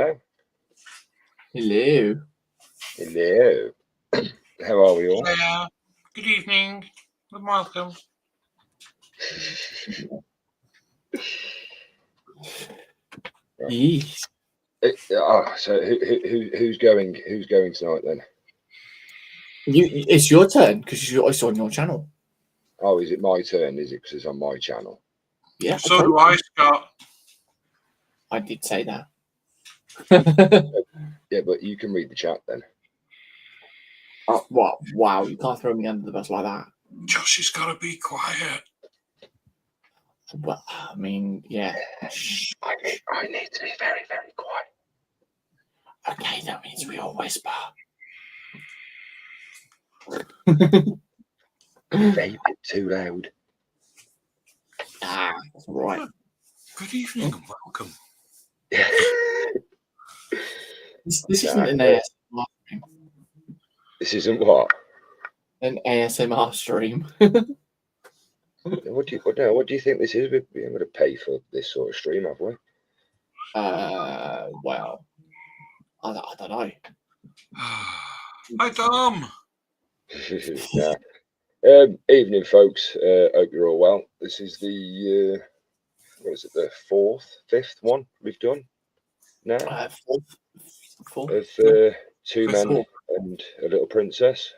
Hello. Hello. Hello. How are we all? Hello. Good evening. And welcome. Yes. So who's going tonight then? It's your turn because it's on your channel. Oh, is it my turn? Is it because it's on my channel? Yeah. So do I, Scott. I did say that. Yeah, but you can read the chat then. Oh, what? Wow, you can't throw me under the bus like that. Josh has got to be quiet. Well, I mean, yeah. I need to be very, very quiet. Okay, that means we all whisper. They bit too loud. That's right. Good evening and welcome. This isn't an ASMR stream. This isn't what? An ASMR stream. What do you think this is? We're going to pay for this sort of stream, have we? Well, I don't know. Hi, Tom. Nah. Evening, folks. Hope you're all well. This is the what is it? The fifth one we've done now. Fourth. Of two men and a little princess.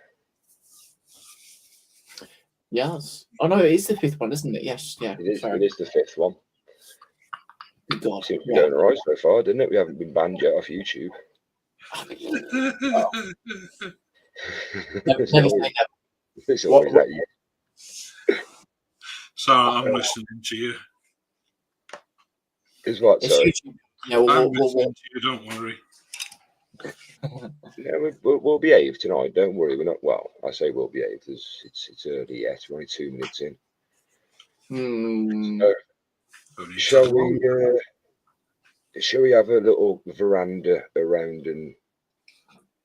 Yes. Oh no, it is the fifth one, isn't it? Yes. Yeah. It is the fifth one. God, seems to be going all right so far, didn't it? We haven't been banned yet off YouTube. It's always that you. So I'm listening to you. Is what? Sorry. Yeah, I'm listening to you. Don't worry. Yeah, we'll behave tonight. Don't worry. We're not. Well, I say we'll behave. It's early yet. We're only 2 minutes in. So, shall we have a little veranda around and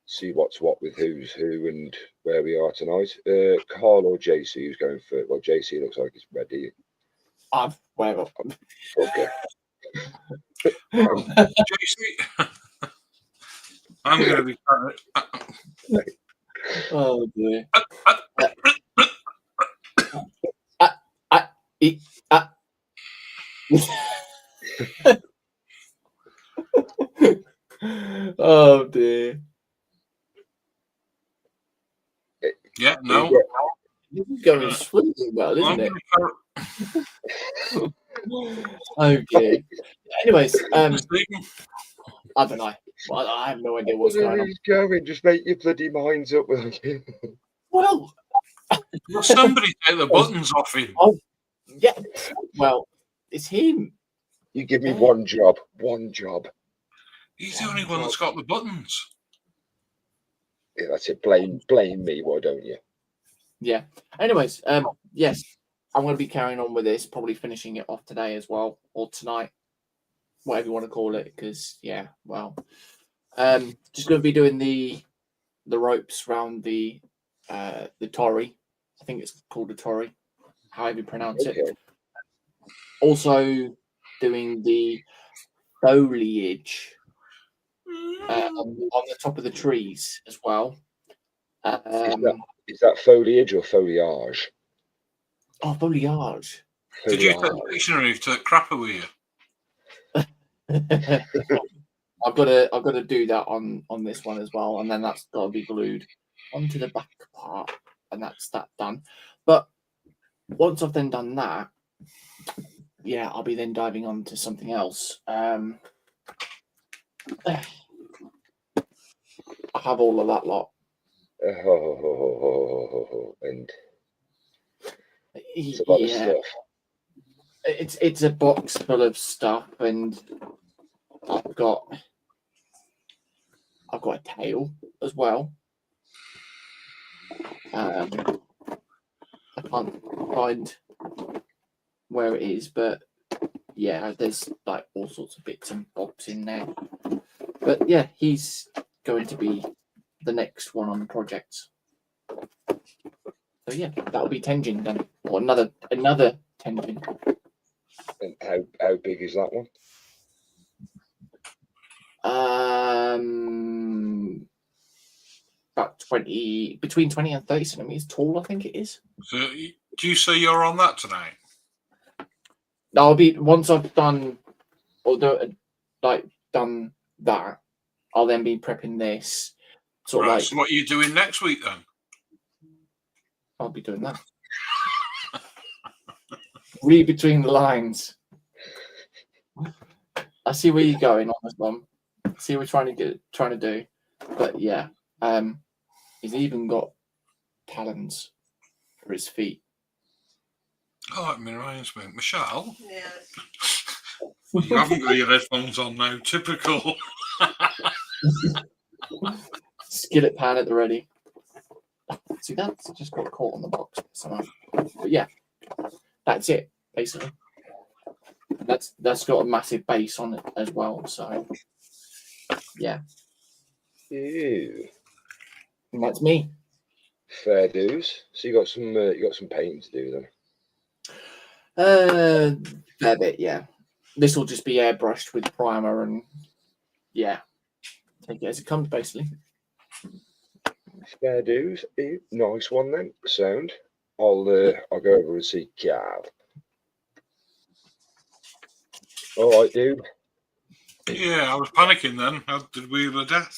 see what's what with who's who and where we are tonight? Carl or JC? Who's going first? Well, JC looks like he's ready. Whatever. Okay. JC. I'm going to be. Oh dear. Oh dear. Yeah, no. This is going swimmingly well, isn't it? Oh dear. Anyways, I don't know. Well, I have no idea what's going on. Going, just make your bloody minds up, will you? Well, somebody take the buttons off him. Oh, yeah. Well, it's him. You give me one job. One job. He's the only one that's got the buttons. Yeah, that's it. Blame me, why don't you? Yeah. Anyways, yes, I'm going to be carrying on with this, probably finishing it off today as well, or tonight, whatever you want to call it. Because just going to be doing the ropes around the torii. I think it's called a torii, however you pronounce it. Also doing the foliage on the top of the trees as well. Is that foliage or foliage? Oh, foliage. Did you take the dictionary to crap with you? I've got to do that on this one as well, and then that's got to be glued onto the back part, and that's that done. But once I've then done that, yeah, I'll be then diving on to something else. I have all of that lot. And it's a lot of stuff. It's a box full of stuff, and I've got a tail as well. I can't find where it is, but yeah, there's like all sorts of bits and bobs in there. But yeah, he's going to be the next one on the project. So yeah, that'll be Tenjin then, or another Tenjin. And how big is that one? About between 20 and 30 centimeters tall, I think it is. So, do you say you're on that tonight? I'll be once I've done done that. I'll then be prepping this. Sort of Right, like, so what are you doing next week then? I'll be doing that. Read between the lines. I see where you're going on this one. See what we're trying to do. But yeah, he's even got talons for his feet. Oh, that reminds me. Michelle, Yes. you haven't got your headphones on now. Typical. Skillet pan at the ready. See, that's just got caught on the box somehow. But yeah, that's it, basically. That's got a massive base on it as well. So yeah. Ew. And that's me. Fair dues. So you got some painting to do then. Fair bit, yeah. This will just be airbrushed with primer and yeah, take it as it comes, basically. Fair dues. Ew. Nice one then. Sound. I'll go over and see Cav. All right, dude. Yeah, I was panicking then. How did we the death?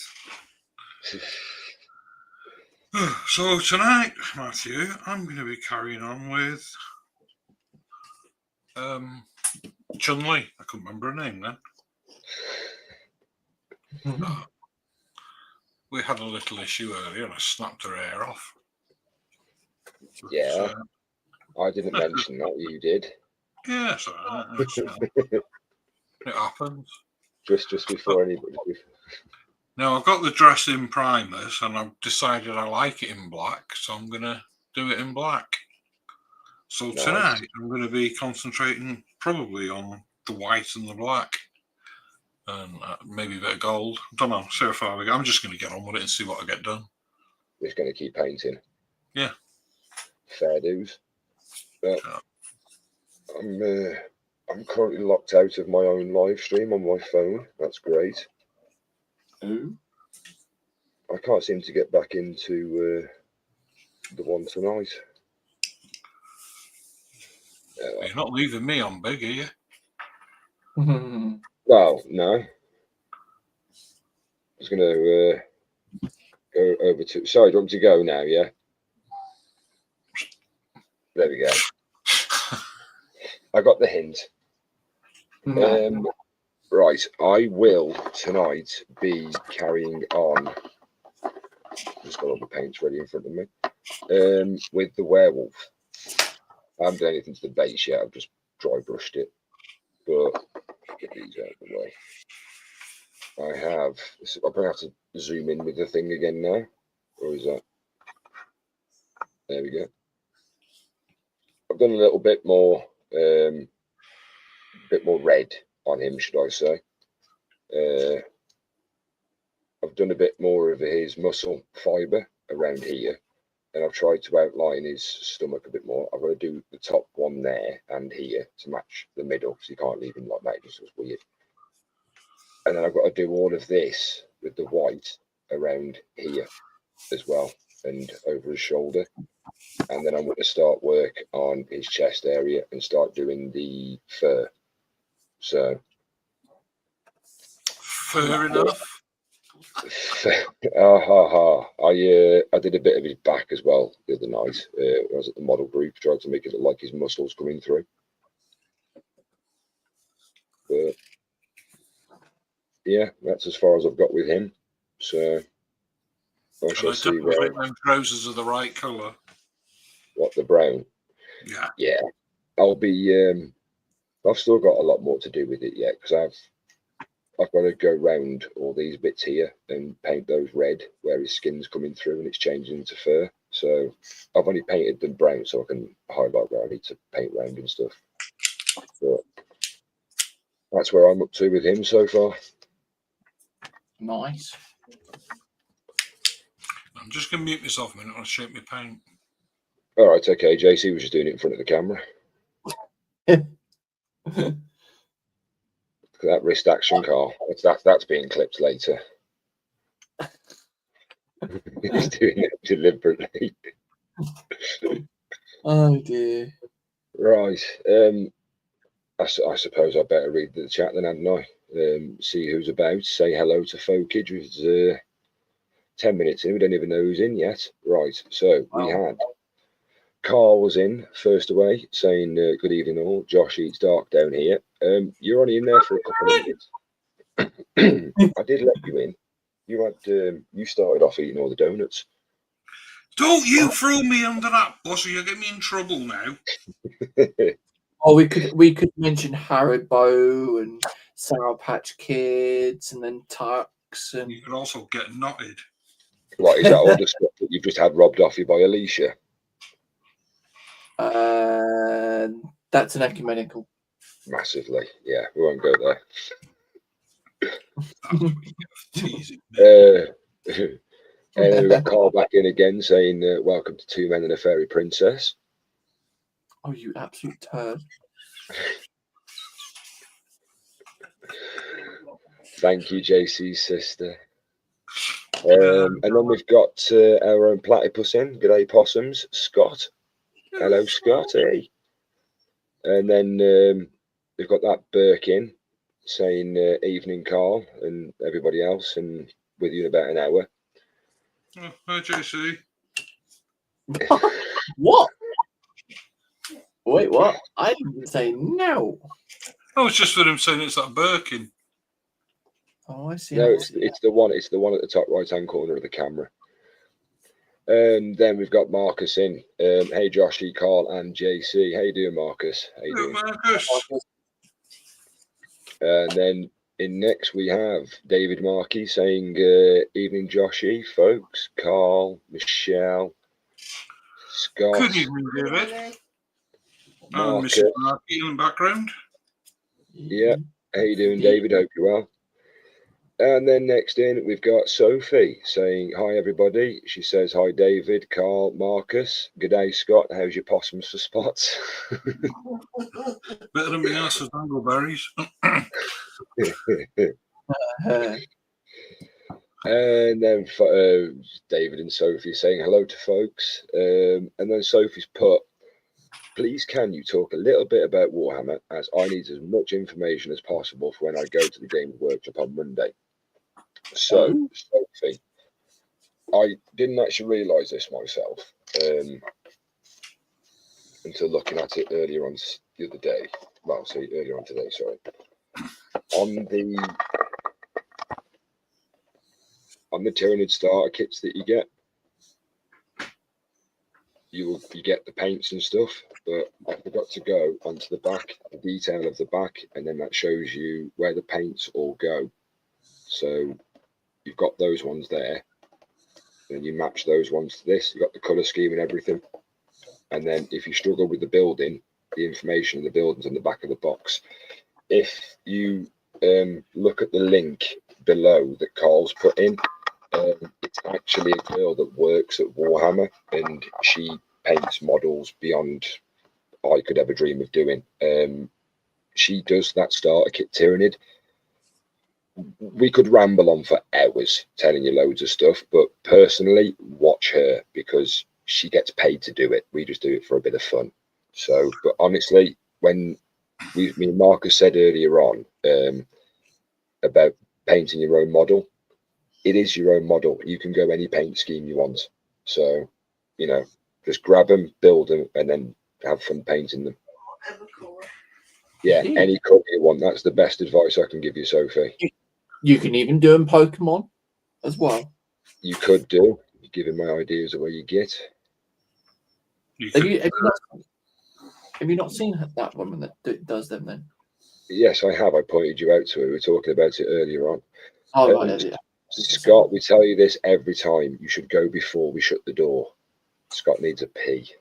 So tonight, Matthew, I'm going to be carrying on with Chun-Li. I couldn't remember her name then. We had a little issue earlier and I snapped her hair off. Yeah. I didn't mention that, you did. Yeah, so it happens. Just before anybody. Now I've got the dress in primers and I've decided I like it in black, so I'm going to do it in black. So Nice. tonight I'm going to be concentrating probably on the white and the black. And maybe a bit of gold. I don't know. See how far we go. I'm just going to get on with it and see what I get done. Just going to keep painting. Yeah. Fair dues. But I'm currently locked out of my own live stream on my phone. That's great. Ooh. I can't seem to get back into the one tonight. You're not leaving me on big, are you? Well, no. I was going to go over to. Sorry, do you want me to go now? Yeah. There we go. I got the hint. Right, I will tonight be carrying on. Just got all the paints ready in front of me. With the werewolf. I haven't done anything to the base yet. I've just dry brushed it. But get these out of the way. I have. I'm gonna have to zoom in with the thing again now. Or is that? There we go. I've done a little bit more red on him, should I say. I've done a bit more of his muscle fibre around here, and I've tried to outline his stomach a bit more. I've got to do the top one there and here to match the middle, so you can't leave him like that, it just looks weird. And then I've got to do all of this with the white around here as well, and over his shoulder. And then I'm going to start work on his chest area and start doing the fur. So fair enough. I did a bit of his back as well the other night. I was at the model group, tried to make it look like his muscles coming through. But yeah, that's as far as I've got with him. So I shall see where. Them trousers are the right colour. What, the brown? Yeah. Yeah, I'll be. I've still got a lot more to do with it yet because I've got to go round all these bits here and paint those red where his skin's coming through and it's changing into fur. So I've only painted them brown so I can highlight where I need to paint round and stuff. But that's where I'm up to with him so far. Nice. I'm just going to mute myself a minute. I'll shape my paint. All right, okay. JC was just doing it in front of the camera. That wrist action, Carl. That's being clipped later. He's doing it deliberately. Oh dear. Right. I suppose I better read the chat then, hadn't I? See who's about. Say hello to Folkeage. With 10 minutes in, we don't even know who's in yet. Right. So we had Carl was in first away, saying good evening all. Josh eats dark down here. You're only in there for a couple of minutes. I did let you in. You had you started off eating all the donuts. Don't you throw me under that bus, or you'll get me in trouble now. Oh, we could mention Haribo and Sour Patch Kids, and then Tux, and You could also get knotted. Right, is that all the stuff that you've just had robbed off you by Alicia? that's an ecumenical. Massively, yeah. We won't go there. That's what you get for teasing me. And then we've got Carl back in again saying, welcome to Two Men and a Fairy Princess. Oh, you absolute turd. Thank you, JC's sister. And then we've got our own platypus in. G'day, possums. Scott. Hello, Scott. Hey. And then we've got that Burke in saying, evening, Carl, and everybody else, and with you in about an hour. Oh, hi, JC. What? Wait, what? I didn't say no. Oh, it's just for him saying it's that Birkin. Oh, I see. No, it's the one. It's the one at the top right-hand corner of the camera. And then we've got Marcus in. Hey, Joshy, Carl, and JC. How you doing, Marcus? How you Hello, doing? Marcus. And then in next we have David Markey saying, evening, Joshy, folks. Carl, Michelle, Scott. Good evening, David. And Marcus. Mrs. Markey in the background. Yeah. How you doing, David? Hope you're well. And then next in, we've got Sophie saying, hi, everybody. She says, hi, David, Carl, Marcus. Good day, Scott. How's your possums for spots? Better than me ass for dangleberries. And then David and Sophie saying hello to folks. And then Sophie's put, please can you talk a little bit about Warhammer, as I need as much information as possible for when I go to the Games Workshop on Monday. So, Sophie, I didn't actually realise this myself until looking at it earlier on the other day. Well, see, earlier on today, sorry. On the Tyranid starter kits that you get, you get the paints and stuff, but I forgot to go onto the back, the detail of the back, and then that shows you where the paints all go. So you've got those ones there, and you match those ones to this. You've got the colour scheme and everything. And then if you struggle with the building, the information of the buildings on the back of the box, if you look at the link below that Carl's put in, it's actually a girl that works at Warhammer, and she paints models beyond I could ever dream of doing. She does that starter kit Tyranid. We could ramble on for hours telling you loads of stuff, but personally, watch her because she gets paid to do it. We just do it for a bit of fun. So, but honestly, when me and Marcus said earlier on about painting your own model, it is your own model. You can go any paint scheme you want. So, you know, just grab them, build them, and then have fun painting them. Yeah, any colour you want. That's the best advice I can give you, Sophie. You can even do in Pokemon as well. You could do. You're giving my ideas away you get. Have you not seen that woman that does them then? Yes, I have. I pointed you out to her. We were talking about it earlier on. Oh, right, yeah. Scott, we tell you this every time. You should go before we shut the door. Scott needs a pee.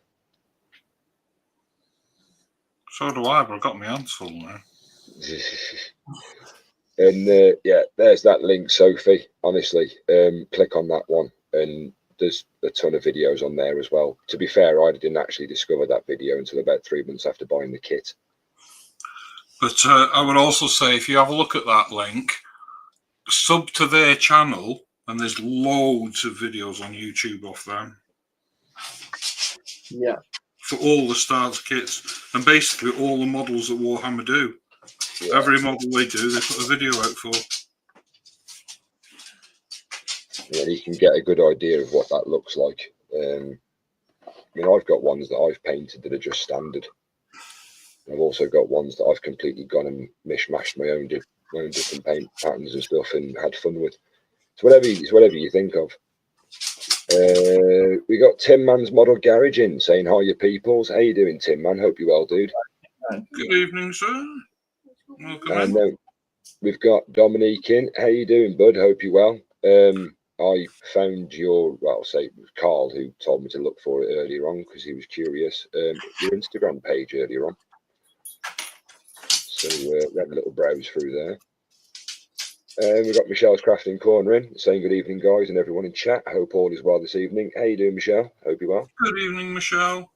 So do I, but I've got my hands full now. And yeah, there's that link, Sophie. Honestly, click on that one, and there's a ton of videos on there as well. To be fair, I didn't actually discover that video until about 3 months after buying the kit. But I would also say, if you have a look at that link, sub to their channel, and there's loads of videos on YouTube off them. Yeah. For all the starter kits, and basically all the models that Warhammer do. Yeah. Every model they do, they put a video out for. Yeah, you can get a good idea of what that looks like. I mean, I've got ones that I've painted that are just standard. I've also got ones that I've completely gone and mishmashed my own different paint patterns and stuff and had fun with. It's whatever you think of. We got Tim Man's Model Garage in saying hi, you peoples. How you doing, Tim Man? Hope you're well, dude. Good evening, sir. Welcome And in. we've got Dominique in. How you doing, bud? Hope you're well. I found your, well, say it was Carl who told me to look for it earlier on because he was curious. Your Instagram page earlier on. So we had a little browse through there. We've got Michelle's Crafting Corner in, saying good evening, guys, and everyone in chat. I hope all is well this evening. How you doing, Michelle? Hope you're well. Good evening, Michelle.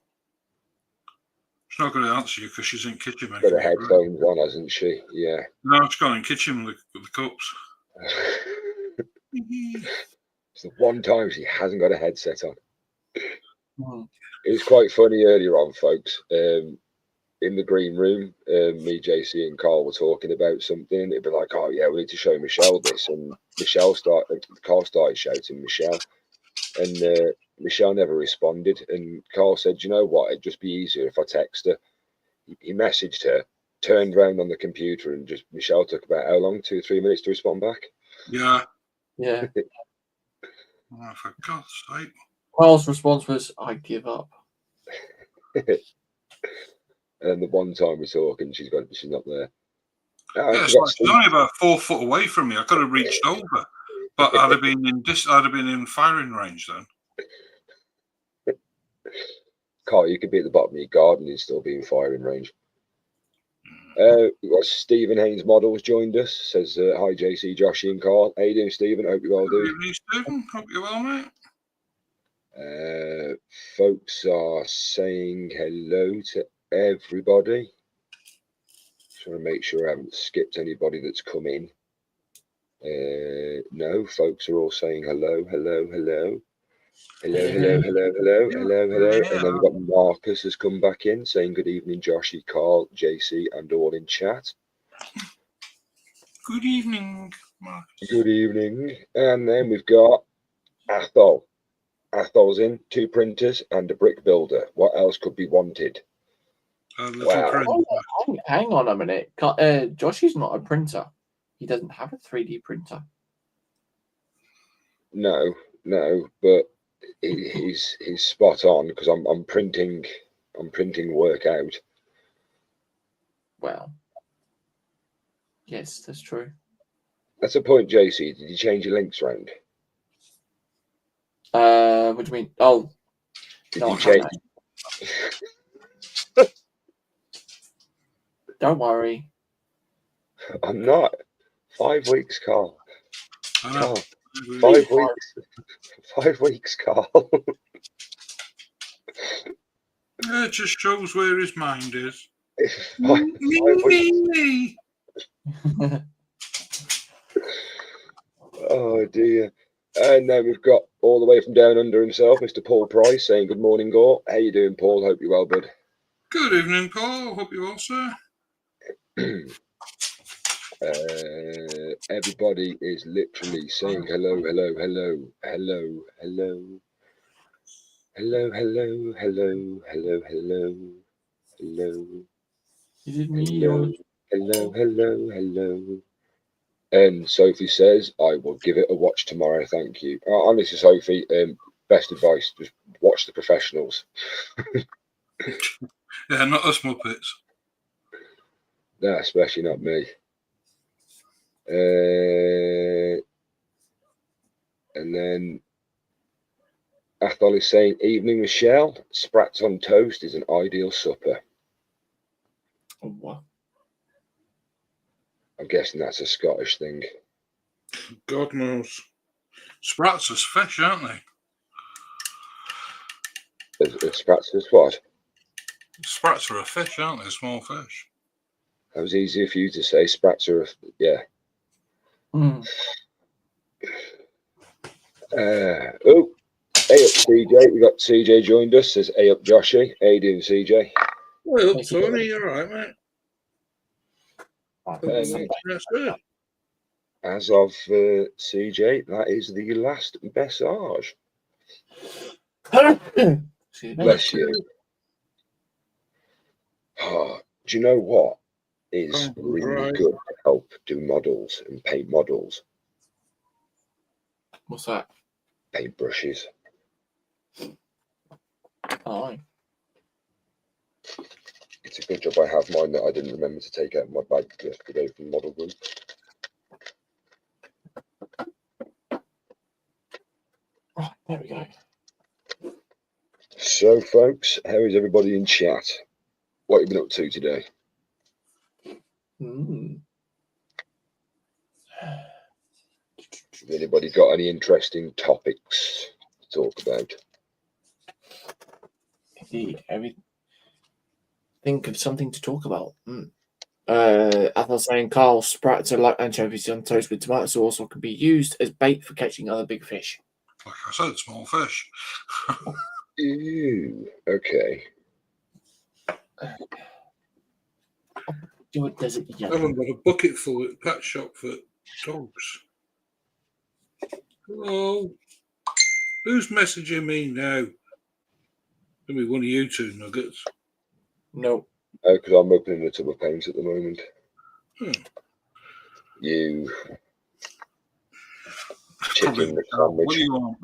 She's not going to answer you because she's in kitchen Got making her headphones on, hasn't she? Yeah. No, she's gone in kitchen with the cups. It's the one time she hasn't got a headset on. Mhm. It was quite funny earlier on, folks. In the green room, me, JC, and Carl were talking about something. It'd be like, "Oh yeah, we need to show Michelle this," and Carl started shouting Michelle, and Michelle never responded. And Carl said, "You know what? It'd just be easier if I text her." He messaged her, turned around on the computer, and just Michelle took about how long? 2 or 3 minutes to respond back. Yeah. Yeah. Oh, for God's sake. Carl's response was, "I give up." And the one time we're talking, she's not there. Oh, Yeah, it's like she's only about 4 foot away from me. I could have reached over, but I'd have been in firing range then. Carl, you could be at the bottom of your garden and still be in firing range. We've got Stephen Haynes Models joined us. Says hi, JC, Joshy, and Carl. How you doing, Stephen? Hope you're well, Good dude. evening, Stephen. Hope you're well, mate. Folks are saying hello to everybody. Just want to make sure I haven't skipped anybody that's come in. No, folks are all saying hello, hello, hello. Hello, hello, hello, hello, hello, hello. And then we've got Marcus has come back in saying good evening, Joshy, Carl, JC, and all in chat. Good evening, Marcus. Good evening. And then we've got Athol. Athol's in, 2 printers and a brick builder. What else could be wanted? Wow. Hang on a minute. Joshy's not a printer. He doesn't have a 3D printer. No, but he's spot on because I'm printing work out. Well, yes, that's true. That's a point, JC. Did you change your links round? What do you mean? Oh, Did no, you change? Don't worry. I'm not. 5 weeks, Carl. Carl, 5 weeks. 5 weeks, Carl. Yeah, it just shows where his mind is. 5 weeks. Oh dear. And then we've got all the way from down under himself, Mr. Paul Price, saying good morning, Gore. How you doing, Paul? Hope you're well, bud. Good evening, Paul. Hope you're well, sir. Everybody is literally saying hello, hello, hello, hello, hello, hello, hello, hello, hello, hello, hello. Is it me? Hello, hello, hello. And Sophie says, I will give it a watch tomorrow. Thank you. Honestly, Sophie, best advice, just watch the professionals. Yeah, not us Muppets. No, especially not me. And then Athol is saying, evening, Michelle. Sprats on toast is an ideal supper. Oh, what? I'm guessing that's a Scottish thing. God knows. Sprats are fish, aren't they? Sprats is what? Sprats are a fish, aren't they? A small fish. That was easier for you to say. Sprats are, yeah. Mm. Oh, hey up, CJ. We got CJ joined us. Says, hey up, Joshy. How you doing, CJ? Well, Tony, you're all right, mate. That's good. As of CJ, that is the last message. Bless you. Oh, do you know what is really right. good to help do models and paint models? What's that? Paintbrushes. Oh, It's a good job I have mine that I didn't remember to take out of my bag yesterday from the model room. right, there we go. So, folks, how is everybody in chat? What have you been up to today? Have anybody got any interesting topics to talk about? Indeed. Think of something to talk about. As I was saying, Carl, sprats are like anchovies on toast with tomato sauce or can be used as bait for catching other big fish. Like I said, small fish. Ew, okay. Do it desert I haven't got a bucket full at pet shop for dogs. Hello. Who's messaging me now? Give me one of you two nuggets. No. Because I'm opening a tub of paint at the moment. You chicken sandwich. What do you want?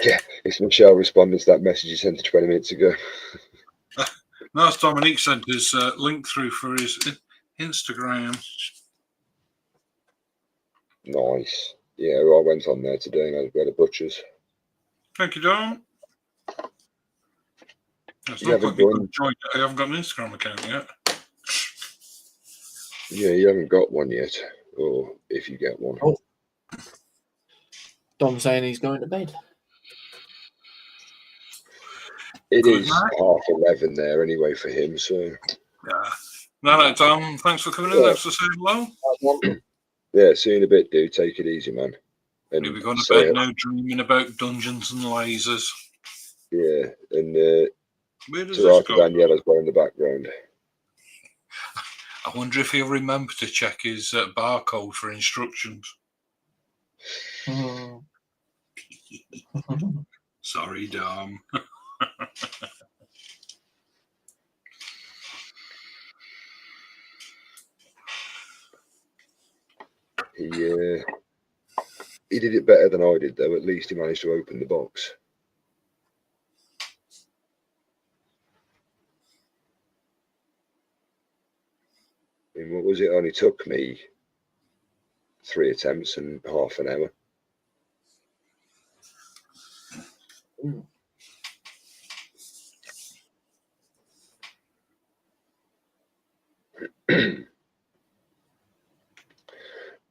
Yeah, it's Michelle responding to that message you sent 20 minutes ago. No, it's Dominique sent his link through for his Instagram. Nice. Yeah, I went on there today and I had a butcher's. Thank you, Dom. You haven't joined. I haven't got an Instagram account yet. Yeah, you haven't got one yet, or if you get one. Oh. Dom's saying he's going to bed. It is 11:30 there anyway for him, so. Yeah. No, Dom, thanks for coming in. Thanks for saying hello. Yeah, see you in a bit, dude. Take it easy, man. And you'll be going to bed now dreaming about dungeons and lasers. Yeah, and where does this go? Daniela's well in the background. I wonder if he'll remember to check his barcode for instructions. Sorry, Dom. He did it better than I did, though. At least he managed to open the box. I mean, what was it? Only took me 3 attempts and half an hour.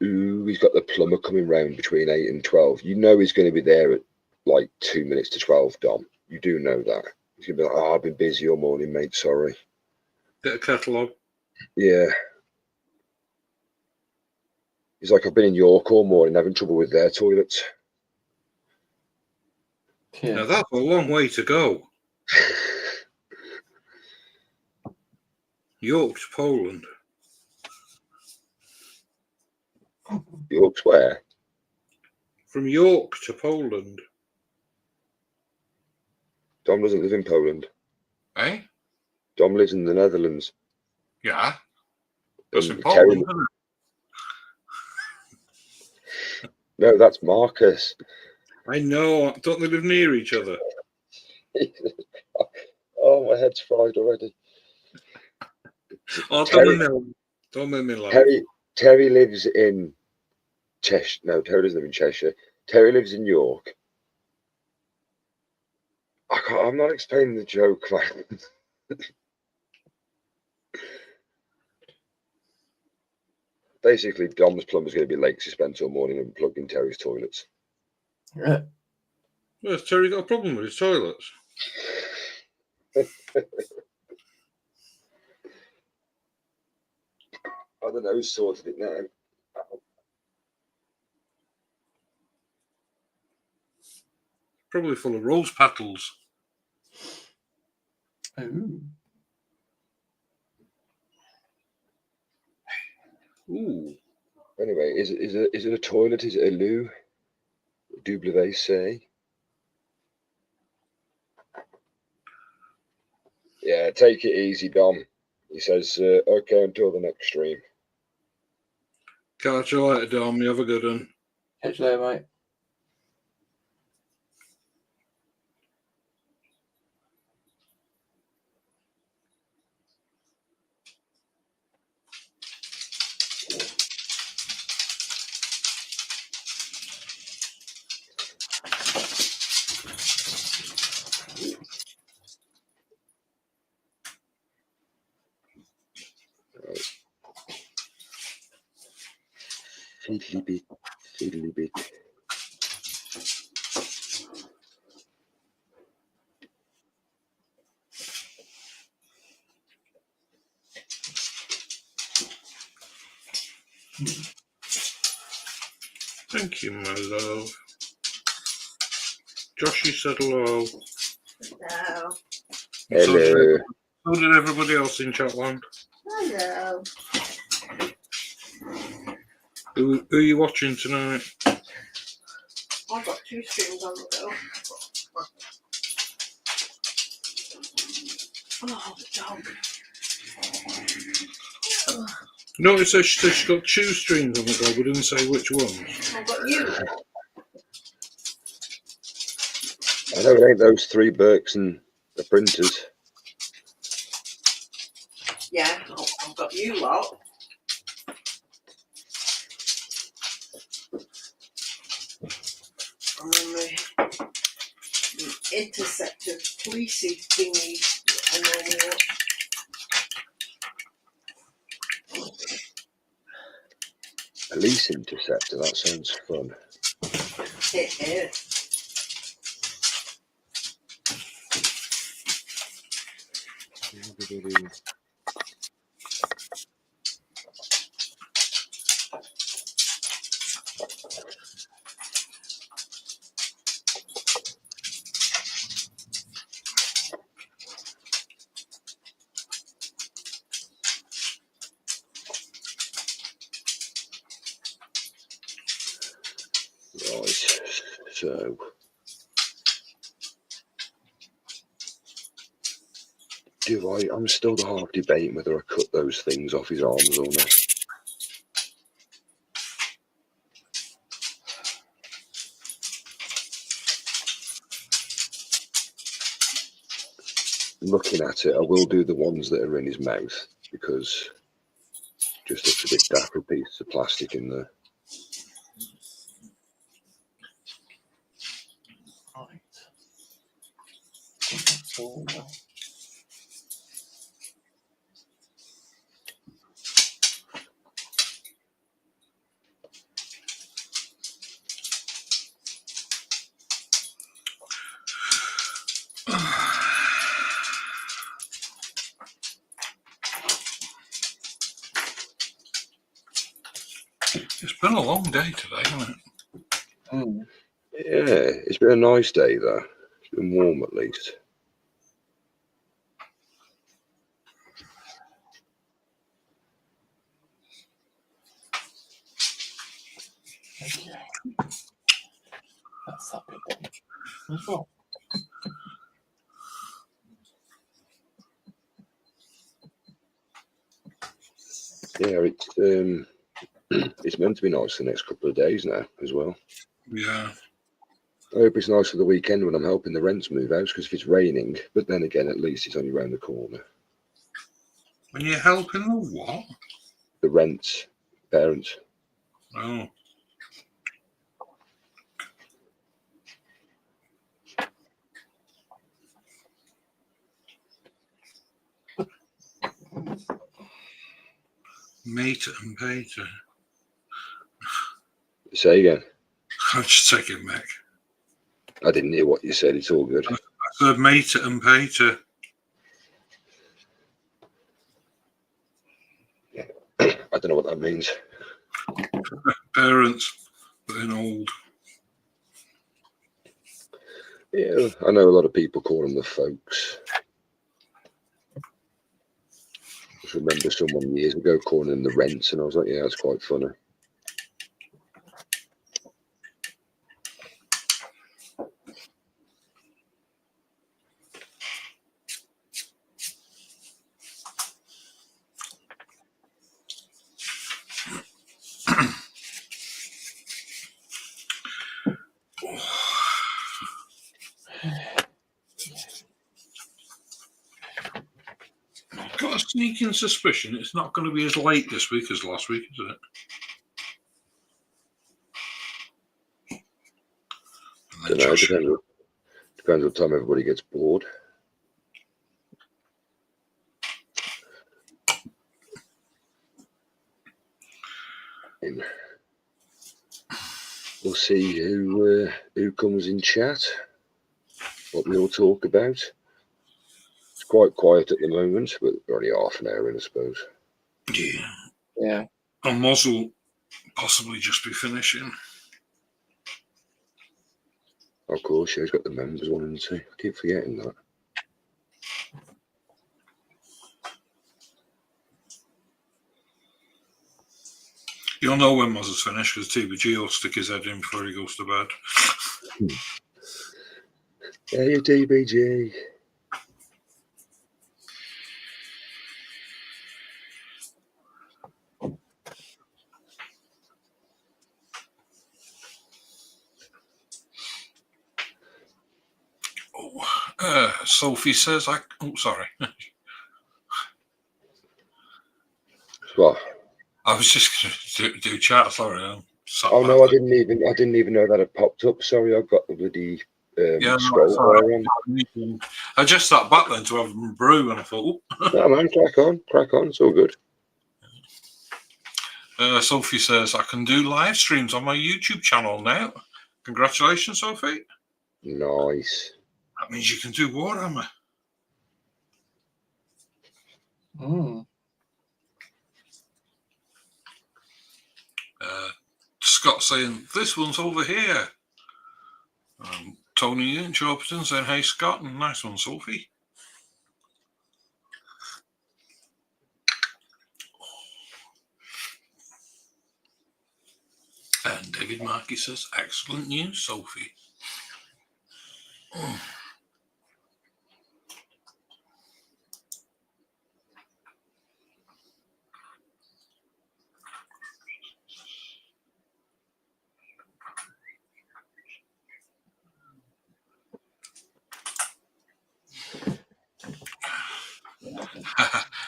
Ooh, he's got the plumber coming round between 8 and 12. You know he's going to be there at like 2 minutes to 12, Dom. You do know that. He's going to be like, oh, I've been busy all morning, mate. Sorry. Bit of catalogue. Yeah. He's like, I've been in York all morning having trouble with their toilets. Yeah. Now, that's a long way to go. York to Poland. York's where? From York to Poland. Dom doesn't live in Poland. Eh? Dom lives in the Netherlands. Yeah. That's in Poland, isn't it? No, that's Marcus. I know. Don't they live near each other? Oh, my head's fried already. Oh, don't make me laugh. Terry lives in Cheshire. No, Terry doesn't live in Cheshire. Terry lives in York. I'm not explaining the joke, man. Basically, Dom's plumber's going to be late. He spent all morning unplugging Terry's toilets. Yeah. Well, has Terry got a problem with his toilets? I don't know who sorted it now. Probably full of rose petals. Ooh. Ooh. Anyway, is it a toilet? Is it a loo? WC? Yeah, take it easy, Dom. He says, okay, until the next stream. Catch you later, Dom. You have a good one. Catch you later, mate. Fiddly bit, fiddly bit. Thank you, my love. Joshy said hello. Hello. Hello. So did everybody else in Chatland. Hello. Who are you watching tonight? I've got 2 streams on the go. Oh, the dog. Notice that she's got 2 streams on the go, but didn't say which ones. I've got you. I know it ain't those 3 Burks and the printers. Yeah, I've got you lot. And then the interceptor policey thingy. And then Police interceptor, that sounds fun. it is. Right, so I'm still half debating whether I cut those things off his arms or not. Looking at it, I will do the ones that are in his mouth because just looks a bit dapper piece of plastic in there. Right. That's all. It's been a long day today, hasn't it? Yeah, it's been a nice day though. It's been warm at least. Okay. That's that bit done as well. Yeah, it's meant to be nice the next couple of days now as well. Yeah. I hope it's nice for the weekend when I'm helping the rents move out, because if it's raining, but then again, at least it's only round the corner. When you're helping the what? The rents, parents. Oh. Mate and Peter. Say again. I'm just taking Mick. I didn't hear what you said. It's all good. I So mater and pater. I don't know what that means. Parents, but in old. Yeah, I know a lot of people call them the folks. I just remember someone years ago calling them the rents, and I was like, yeah, that's quite funny. I've got a sneaking suspicion it's not going to be as late this week as last week, is it? Don't know, depends what time everybody gets bored. And we'll see who comes in chat, what we all talk about. It's quite quiet at the moment, but we're only half an hour in, I suppose. Yeah. Yeah. And Moz will possibly just be finishing. Of course, yeah, he's got the members one and two. I keep forgetting that. You'll know when Moz is finished because TBG will stick his head in before he goes to bed. Hey, TBG. Sophie says, sorry. What? I was just going to do chat. Sorry. Oh no, I didn't even know that had popped up. Sorry, I've got the bloody scroll bar on. I just sat back then to have a brew, and I thought, no man, crack on. It's all good. Sophie says, I can do live streams on my YouTube channel now. Congratulations, Sophie. Nice. That means you can do Warhammer. Scott saying, this one's over here. Tony Interpreting saying, hey, Scott, and nice one, Sophie. And David Markey says, excellent news, Sophie.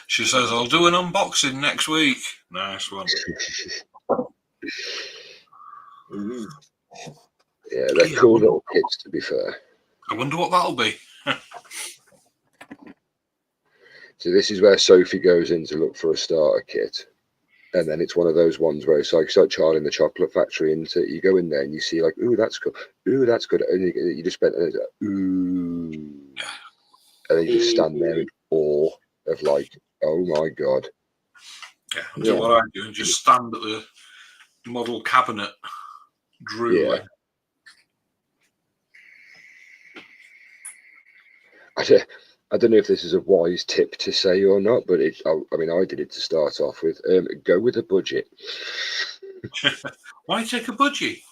She says, I'll do an unboxing next week. Nice one. Yeah, they're cool little kits, to be fair. I wonder what that'll be. So this is where Sophie goes in to look for a starter kit. And then it's one of those ones where it's like Charlie in the Chocolate Factory. Into you go in there and you see like, ooh, that's cool. Ooh, that's good. And you just spent, ooh. And then you just stand there in awe of like, oh my God. Yeah, so what I do is just stand at the model cabinet, drooling. Yeah. I don't know if this is a wise tip to say or not, but I mean, I did it to start off with. Go with a budget. Why take a budgie?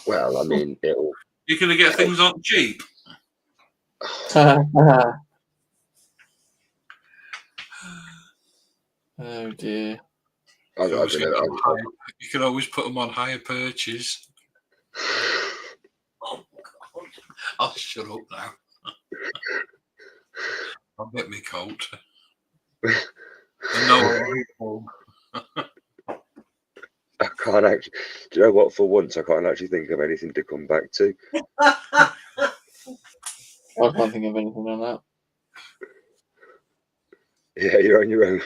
Well, I mean, it'll. You're going to get things on cheap. Oh dear. I don't know. You can always put them on hire purchase. I'll shut up now. I'll get me coat. I can't actually. Do you know what? For once, I can't actually think of anything to come back to. I can't think of anything on that. Yeah, you're on your own.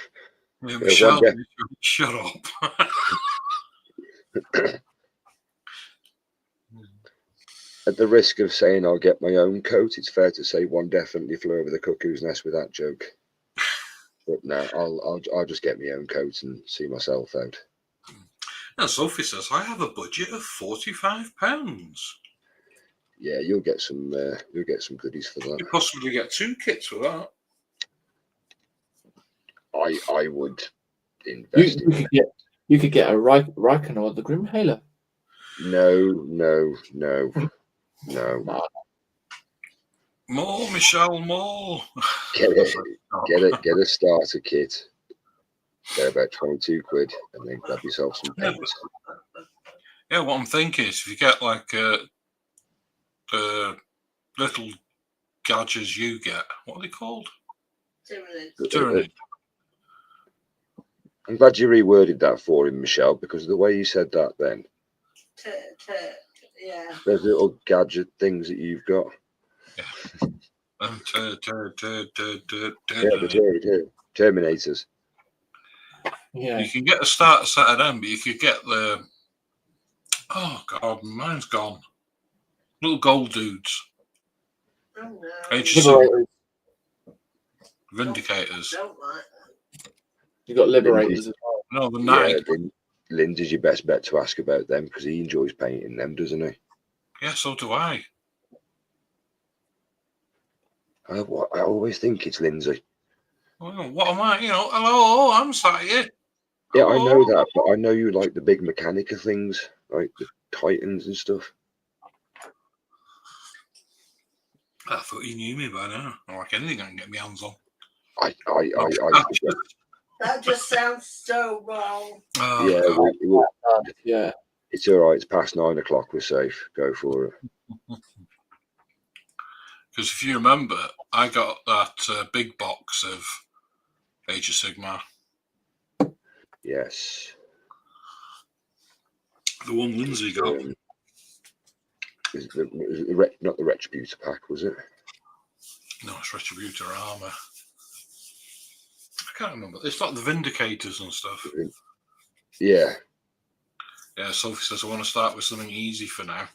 Yeah, Michelle, shut up. At the risk of saying I'll get my own coat, it's fair to say one definitely flew over the cuckoo's nest with that joke. But no, I'll just get my own coat and see myself out. Now, Sophie says, I have a budget of £45. Yeah, you'll get some goodies for that. You possibly get 2 kits for that. I would invest in. You could get a Riken or the Grimhaler. No. More, Michelle, more. Get a starter kit. They're about 22 quid, and then grab yourself some paints. Yeah, what I'm thinking is if you get like the little gadgets you get, what are they called? Tyrannid. I'm glad you reworded that for him, Michelle, because of the way you said that then. Yeah. There's little gadget things that you've got. Yeah. The Terminators. Yeah. You can get a starter set of them, but you could get the... Oh, God, mine's gone. Little gold dudes. Oh, no. Liberators. Vindicators. Don't like that. You got Liberators as well. No, the Knight. Yeah, Lindsay's your best bet to ask about them because he enjoys painting them, doesn't he? Yeah, so do I. I always think it's Lindsay. Well, what am I? Hello, I'm sat here. Yeah, Hello. I know that, but I know you like the big Mechanica things, like the Titans and stuff. I thought you knew me by now. I like anything I can get my hands on. I That just sounds so wrong. Oh, yeah, God. Yeah. it's all right. It's past 9 o'clock. We're safe. Go for it. Because if you remember, I got that big box of Age of Sigmar. Yes. The one Lindsay got. Not the Retributor pack, was it? No, it's Retributor armor. I can't remember. It's like the Vindicators and stuff. Yeah. Yeah, Sophie says I want to start with something easy for now.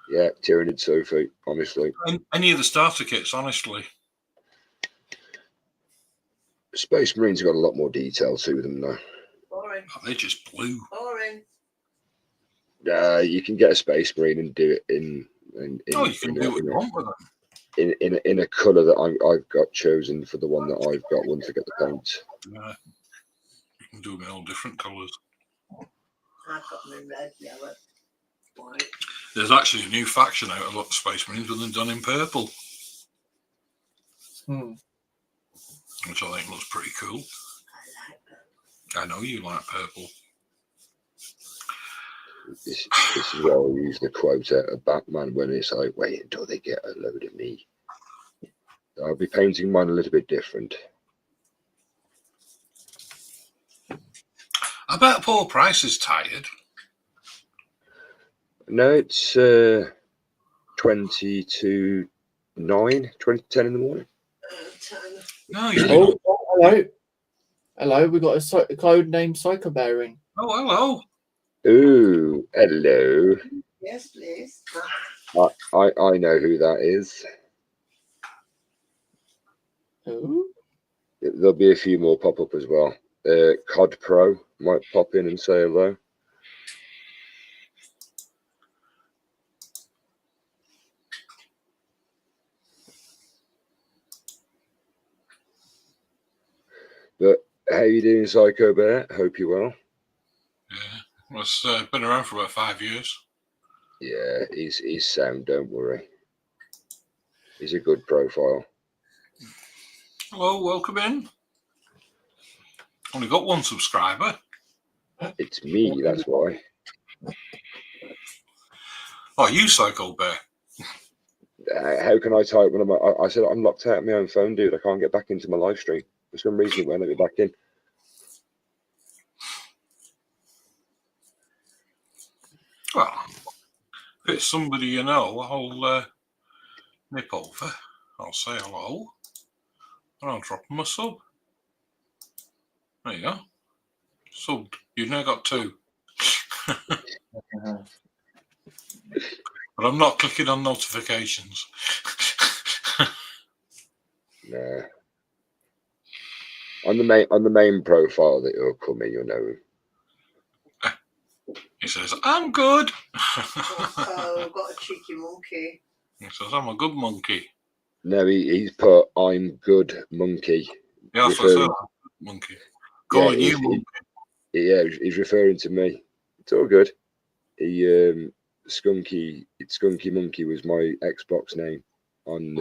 Yeah, Tyrannid Sophie, honestly. Any of the starter kits, honestly. Space Marines have got a lot more detail to them, though. Boring. Oh, they just blew. Boring. You can get a Space Marine and do it in You can do what you want with them. in a colour that I've got chosen for the one that I've got once I get the paint. Yeah. You can do them in all different colours. I've got them in red, yellow, white. There's actually a new faction out of Space Marines with them done in purple, which I think looks pretty cool. I like them. I know you like purple. This is where I'll use the quote out of Batman when it's like, wait until they get a load of me. I'll be painting mine a little bit different. I bet Paul Price is tired. No, it's 20 to 9, 20 to 10 in the morning. 10. No, he's been hello. Hello, we got a code named Psycho Bearing. Oh, hello. Ooh, hello. Yes, please. I know who that is. Who? There'll be a few more pop up as well. COD Pro might pop in and say hello. But how you doing, Psycho Bear? Hope you're well. Yeah, well, it's been around for about 5 years. Yeah, he's sound, don't worry. He's a good profile. Hello, welcome in. Only got 1 subscriber. It's me, that's why. Oh, you Psycho Bear. How can I type when I said I'm locked out of my own phone, dude. I can't get back into my live stream. For some reason, it won't let me back in. Well, if it's somebody you know, I'll nip over. I'll say hello. And I'll drop them a sub. There you go. Subbed. You've now got 2. But I'm not clicking on notifications. Nah. On the main profile that you'll come in, you'll know him. He says, I'm good. Oh, got a cheeky monkey. He says, I'm a good monkey. No, he's put I'm good monkey. Yeah, that's what I said. Monkey. Calling you monkey. Yeah, he's referring to me. It's all good. He Skunky Monkey was my Xbox name on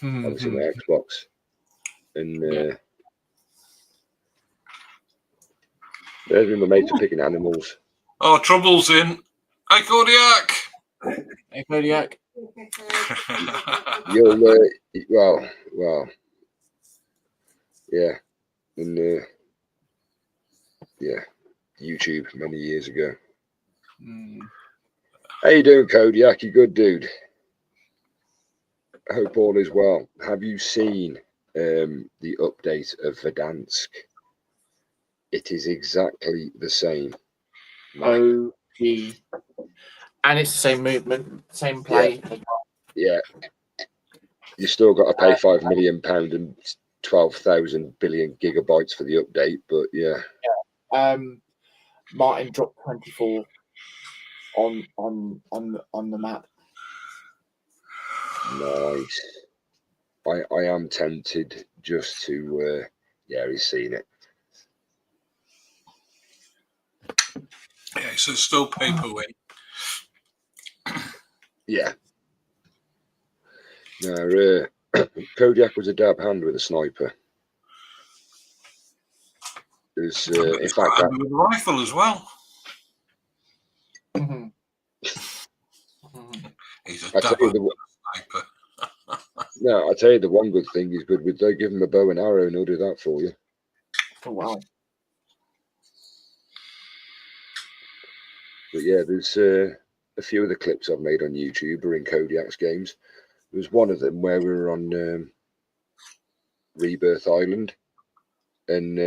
obviously my Xbox. And there's me, my mates are picking animals. Oh, trouble's in. Hey, Kodiak. Hey, Kodiak. You'll well, yeah, and yeah, YouTube many years ago. How you doing, Kodiak? You good, dude? I hope all is well. Have you seen the update of Verdansk? It is exactly the same. Oh, and it's the same movement, same play. Yeah. You still got to pay £5 million and 12,000 billion gigabytes for the update, but yeah. Martin dropped 24 on the map. Nice. I am tempted just to yeah, he's seen it. Yeah, so it's still paperweight. Yeah. No, Kodiak was a dab hand with a sniper. There's in fact with a rifle as well. He's a dab hand with a sniper. No, I tell you, the one good thing he's good with, they give him a bow and arrow and he'll do that for you. Oh, wow. But yeah, there's a few of the clips I've made on YouTube are in Kodiak's games. There's one of them where we were on Rebirth Island and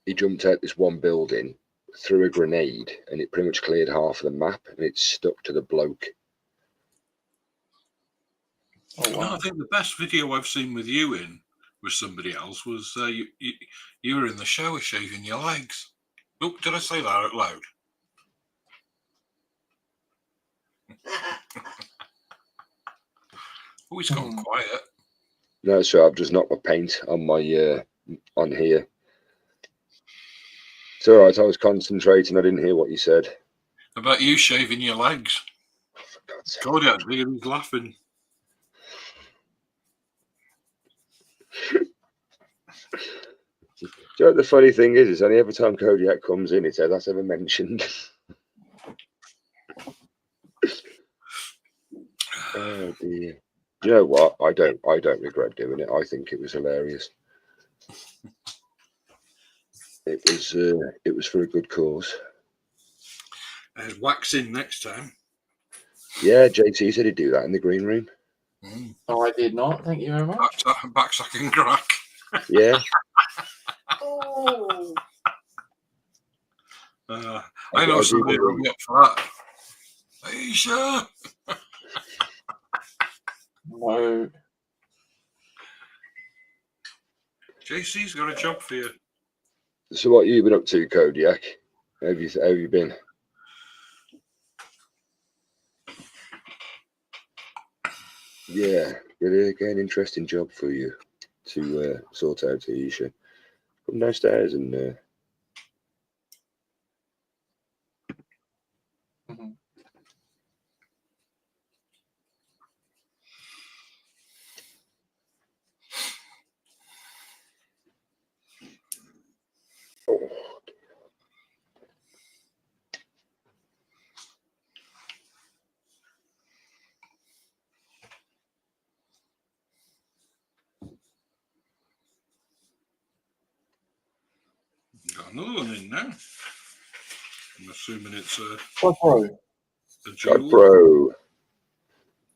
he jumped out this one building, threw a grenade, and it pretty much cleared half of the map and it stuck to the bloke. Oh, wow. No, I think the best video I've seen with you in with somebody else was you were in the shower shaving your legs. Oh, did I say that out loud? Oh, he's gone quiet. No, so I've just knocked my paint on my on here. It's all right. I was concentrating. I didn't hear what you said. About you shaving your legs. Oh, for God's sake. Kodiak, he's laughing. Do you know what the funny thing is only every time Kodiak comes in, it's that's ever mentioned. Oh dear. Do you know what? I don't regret doing it. I think it was hilarious. It was for a good cause. There's waxing next time. Yeah, JT said he'd do that in the green room. Oh, I did not. Thank you very much. Backsack and crack. Yeah. Oh. I know somebody who'll be up for that. Are you sure? No. JC's got a job for you. So what you been up to, Kodiak? How have you been? Yeah, really an interesting job for you to sort out, Aisha. Come downstairs and oh. Got another one in now. I'm assuming it's a God, bro.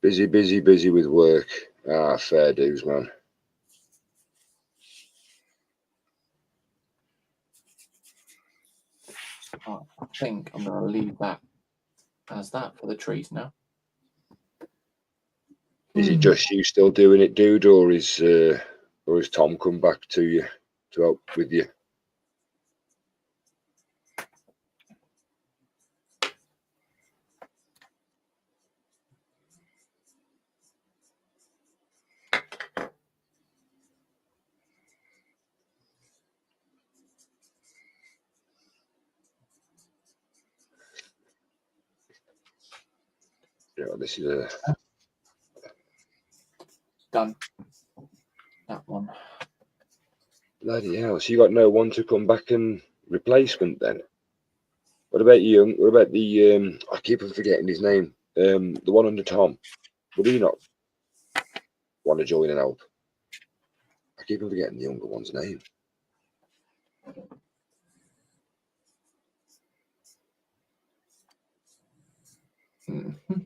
Busy with work. Ah, fair dues, man. I think I'm going to leave that as that for the trees now. Is it just you still doing it, dude, or is Tom come back to you to help with you? Yeah, this is a Done. That one. bloody hell. So you got no one to come back and replacement then? What about you? What about the I keep on forgetting his name. The one under Tom. Would he not want to join and help? I keep on forgetting the younger one's name. Mhm.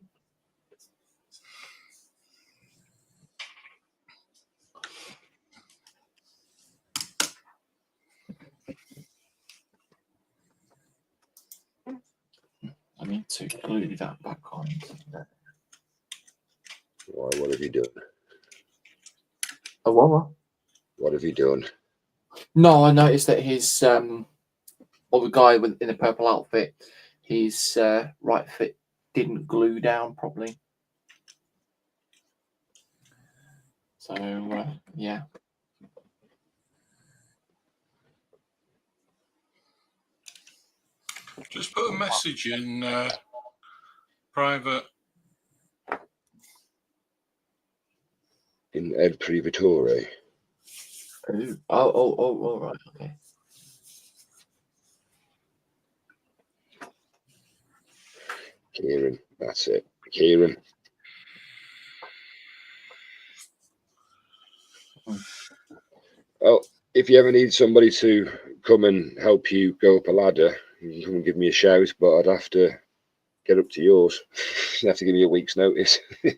I need to glue that back on. Why? What have you done? A what? What have you done? No, I noticed that his or the guy in the purple outfit, his right foot didn't glue down properly. So yeah. Just put a message in private. In Ed Privatore. Oh, right, okay. Kieran, that's it. Kieran. Well, if you ever need somebody to come and help you go up a ladder, you can come and give me a shout, but I'd have to get up to yours. You have to give me a week's notice. There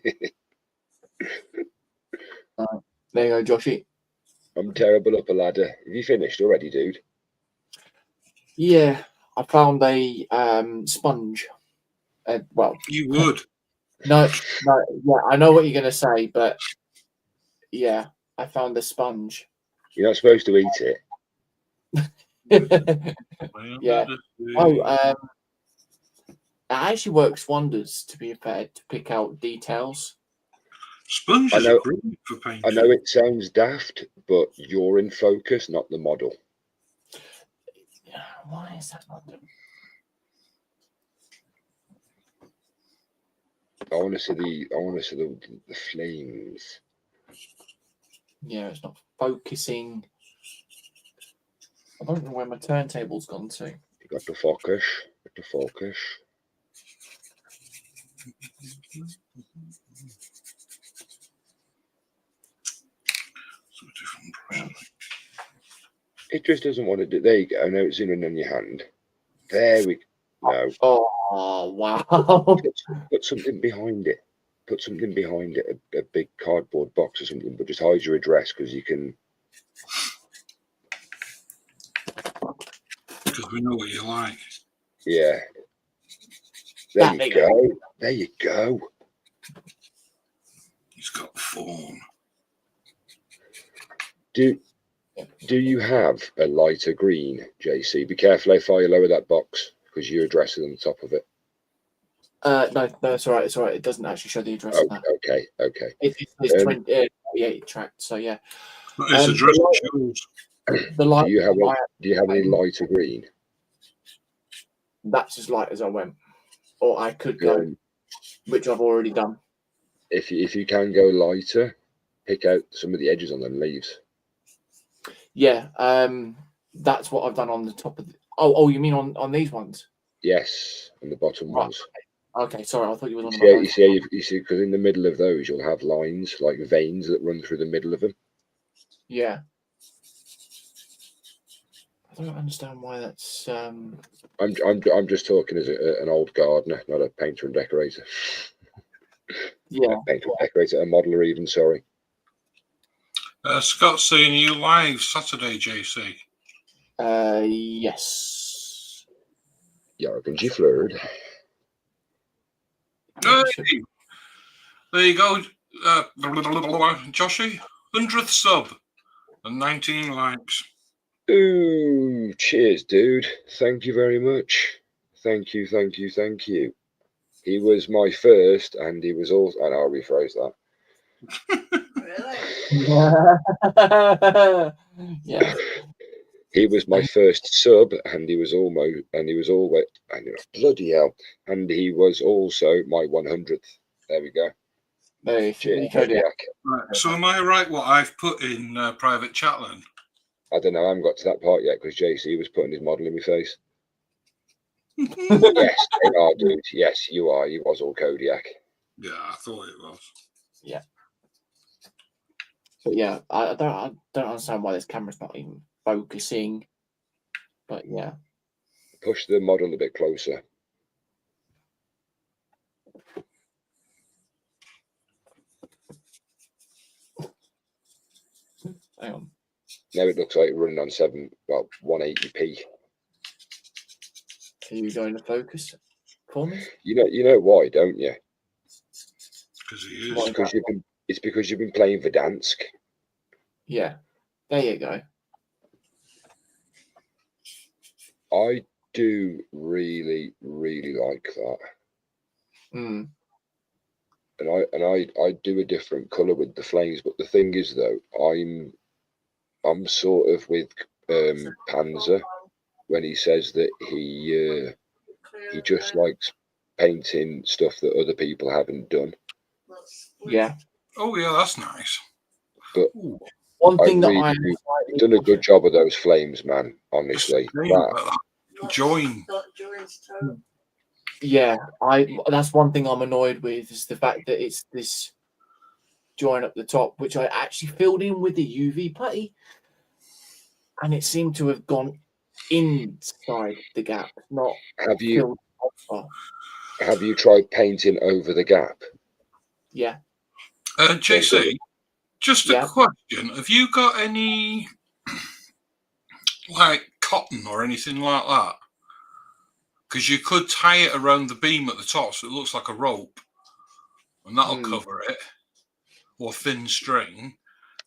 you go, Joshy. I'm terrible up a ladder. Have you finished already, dude? Yeah, I found a sponge. Well, You would. no, yeah, I know what you're gonna say, but yeah, I found a sponge. You're not supposed to eat it. Yeah. Oh, it actually works wonders, to be fair, to pick out details. Sponges are great for painting. I know it sounds daft, but you're in focus, not the model. Why is that not doing? I want to see the flames. Yeah, it's not focusing. I don't know where my turntable's gone to. You got to focus. Got to focus. It just doesn't want to do. There you go. Now it's in and on your hand. There we go. No. Oh wow! Put something behind it. Put something behind it. A big cardboard box or something. But just hide your address because you can. Because we know what you like. Yeah. There you go. There you go. He's got form. Do you have a lighter green, JC? Be careful how far you lower that box because your address is on the top of it. No, it's all right. It's all right. It doesn't actually show the address. Oh, okay. It's 28 tracked. So yeah. It's address shows. The light. Do you have any lighter green? That's as light as I went, or I could go, which I've already done. If you can go lighter, pick out some of the edges on them leaves. Yeah, that's what I've done on the top of. Oh, you mean on these ones? Yes, on the bottom ones. Okay, sorry, I thought you were on You about see, because in the middle of those you'll have lines like veins that run through the middle of them. Yeah. I don't understand why that's. I'm just talking as an old gardener, not a painter and decorator. Yeah, a painter and decorator, a modeler even. Sorry. Scott's seeing you live Saturday, JC. Yes. Jorgen G. Flurd. Yeah, Hey, there you go, Joshy. 100th sub and 19 likes. Ooh, cheers, dude. Thank you very much. Thank you, thank you, thank you. He was my first, and he was also. And I'll rephrase that. Really? yeah. He was my first sub, and he was always, bloody hell, and he was also my 100th. There we go. There Cheers, you go. Yeah. Kodiak. Right, so am I right what I've put in private chat then? I don't know. I haven't got to that part yet because JC was putting his model in my face. Yes, they are, dude. Yes, you are. You was all Kodiak. Yeah, I thought it was. Yeah. But yeah, I don't understand why this camera's not even focusing. But yeah. Push the model a bit closer. Hang on. Now it looks like running on 180p. Are you going to focus for me? You know why, don't you? Because he Why? is. It's because you've been playing Verdansk. Yeah. There you go. I do really, really like that. Mm. And I do a different colour with the flames, but the thing is though, I'm sort of with Panzer when he says that he just likes painting stuff that other people haven't done. Yeah. Oh yeah, that's nice. But Ooh, One thing that you've done a good job of those flames, man. Honestly, that join. Yeah, that's one thing I'm annoyed with is the fact that it's this join up the top, which I actually filled in with the UV putty, and it seemed to have gone inside the gap, not have you filled over. have you tried painting over the gap? Yeah. JC, just a Yeah. question: have you got any like cotton or anything like that? Because you could tie it around the beam at the top, so it looks like a rope, and that'll cover it, or thin string.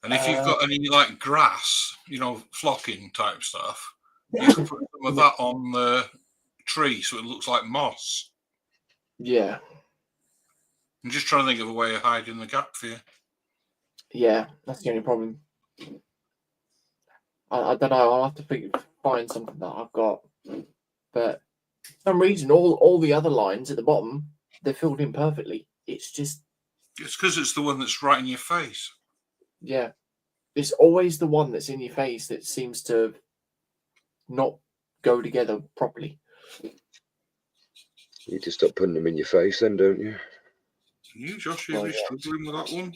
And if you've got any like grass, flocking type stuff, you could put some of that on the tree so it looks like moss. Yeah. I'm just trying to think of a way of hiding the gap for you. Yeah, that's the only problem. I don't know. I'll have to find something that I've got, but for some reason, all the other lines at the bottom, they're filled in perfectly. It's just It's because it's the one that's right in your face. yeah. It's always the one that's in your face that seems to not go together properly. You need to stop putting them in your face, then, don't you? You, Josh, you'll be struggling with that one.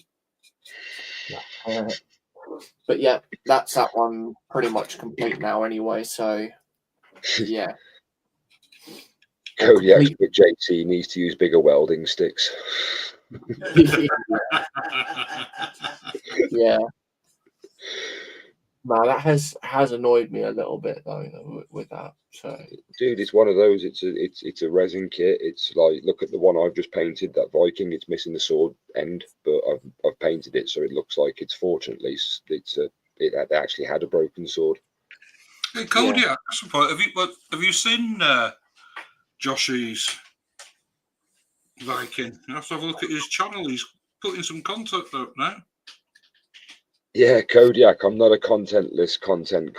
But yeah, that's that one pretty much complete now anyway. So yeah. Kodiak's but JT needs to use bigger welding sticks. Yeah. No, that has annoyed me a little bit though with that. So dude, it's one of those. It's a resin kit. It's like, look at the one I've just painted. That Viking. It's missing the sword end, but I've painted it so it looks like it's fortunately it actually had a broken sword. Hey, Kodiak, have you seen Josh's Viking? You have to have a look at his channel. He's putting some content up now. Yeah, Kodiak. I'm not a contentless continent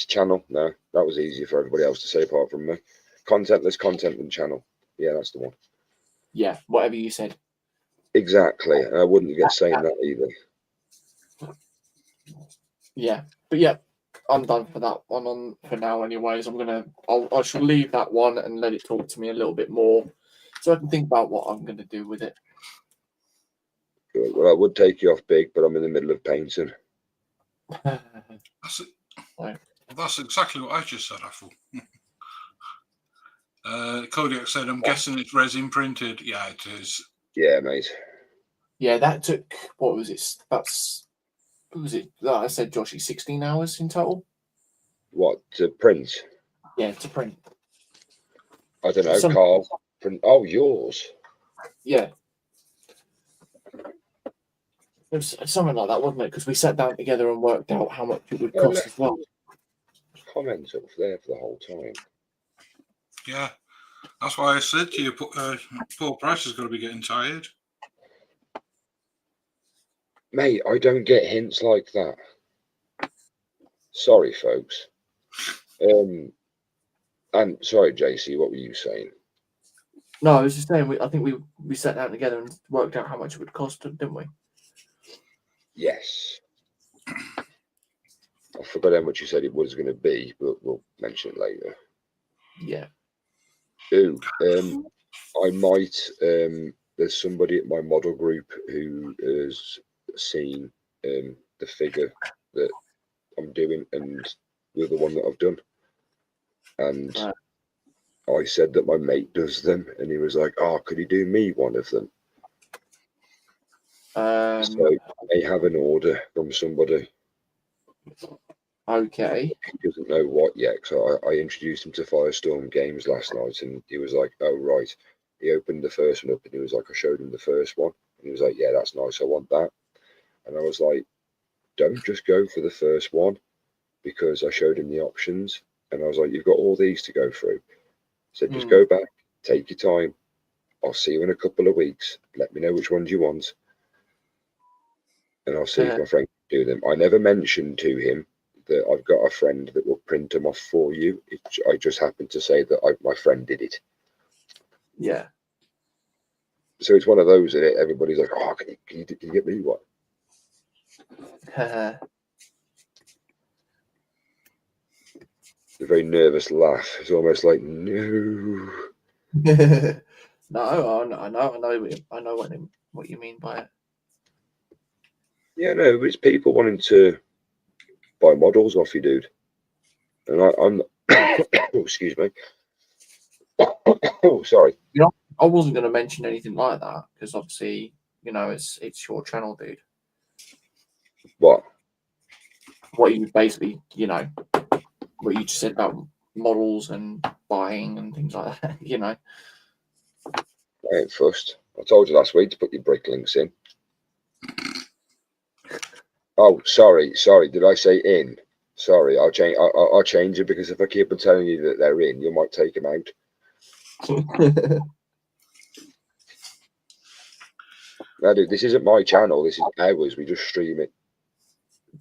channel. No, that was easier for everybody else to say apart from me. Contentless content channel. Yeah, that's the one. Yeah, whatever you said. Exactly. I wouldn't get saying that either. Yeah, but yeah, I'm done for that one for now. Anyways, I shall leave that one and let it talk to me a little bit more, so I can think about what I'm gonna do with it. Good. Well, I would take you off big, but I'm in the middle of painting. That's exactly what I just said, I thought. Kodiak said, I'm guessing it's resin printed. Yeah, it is. Yeah, mate. Yeah, that took, what was it? What was it? Like I said, Joshy, 16 hours in total? What, to print? Yeah, to print. I don't know, Carl. Oh, yours. Yeah. It was something like that, wasn't it? Because we sat down together and worked out how much it would Yeah, cost as well. Comments up there for the whole time. Yeah, that's why I said to you, Paul Price is going to be getting tired. Mate, I don't get hints like that. Sorry, folks. And sorry, JC, what were you saying? No, I was just saying. I think we sat down together and worked out how much it would cost, didn't we? Yes. I forgot how much you said it was going to be, but we'll mention it later. Yeah. Ooh, I might. There's somebody at my model group who has seen the figure that I'm doing and the other one that I've done, and I said that my mate does them, and he was like, "Oh, could he do me one of them?" So I have an order from somebody. Okay. He doesn't know what yet. So I introduced him to Firestorm Games last night, and he was like, "Oh, right." He opened the first one up, and he was like, "I showed him the first one," and he was like, "Yeah, that's nice. I want that." And I was like, "Don't just go for the first one," because I showed him the options, and I was like, "You've got all these to go through." I said, "Just go back, take your time. I'll see you in a couple of weeks. Let me know which ones you want, and I'll see if my friend can do them." I never mentioned to him that I've got a friend that will print them off for you. I just happened to say that my friend did it. Yeah. So it's one of those that everybody's like, "Oh, can you get me one?" A very nervous laugh. It's almost like, no. No, I know what you mean by it. Yeah, no, it's people wanting to buy models off you, dude. And I'm oh, excuse me. Oh, sorry. You know, I wasn't going to mention anything like that because obviously, it's your channel, dude. What? What you basically, what you just said about models and buying and things like that, I ain't fussed. I told you last week to put your brick links in. Oh, sorry. Did I say in? Sorry, I'll change. I'll change it because if I keep on telling you that they're in, you might take them out. No, dude, this isn't my channel. This is ours. We just stream it.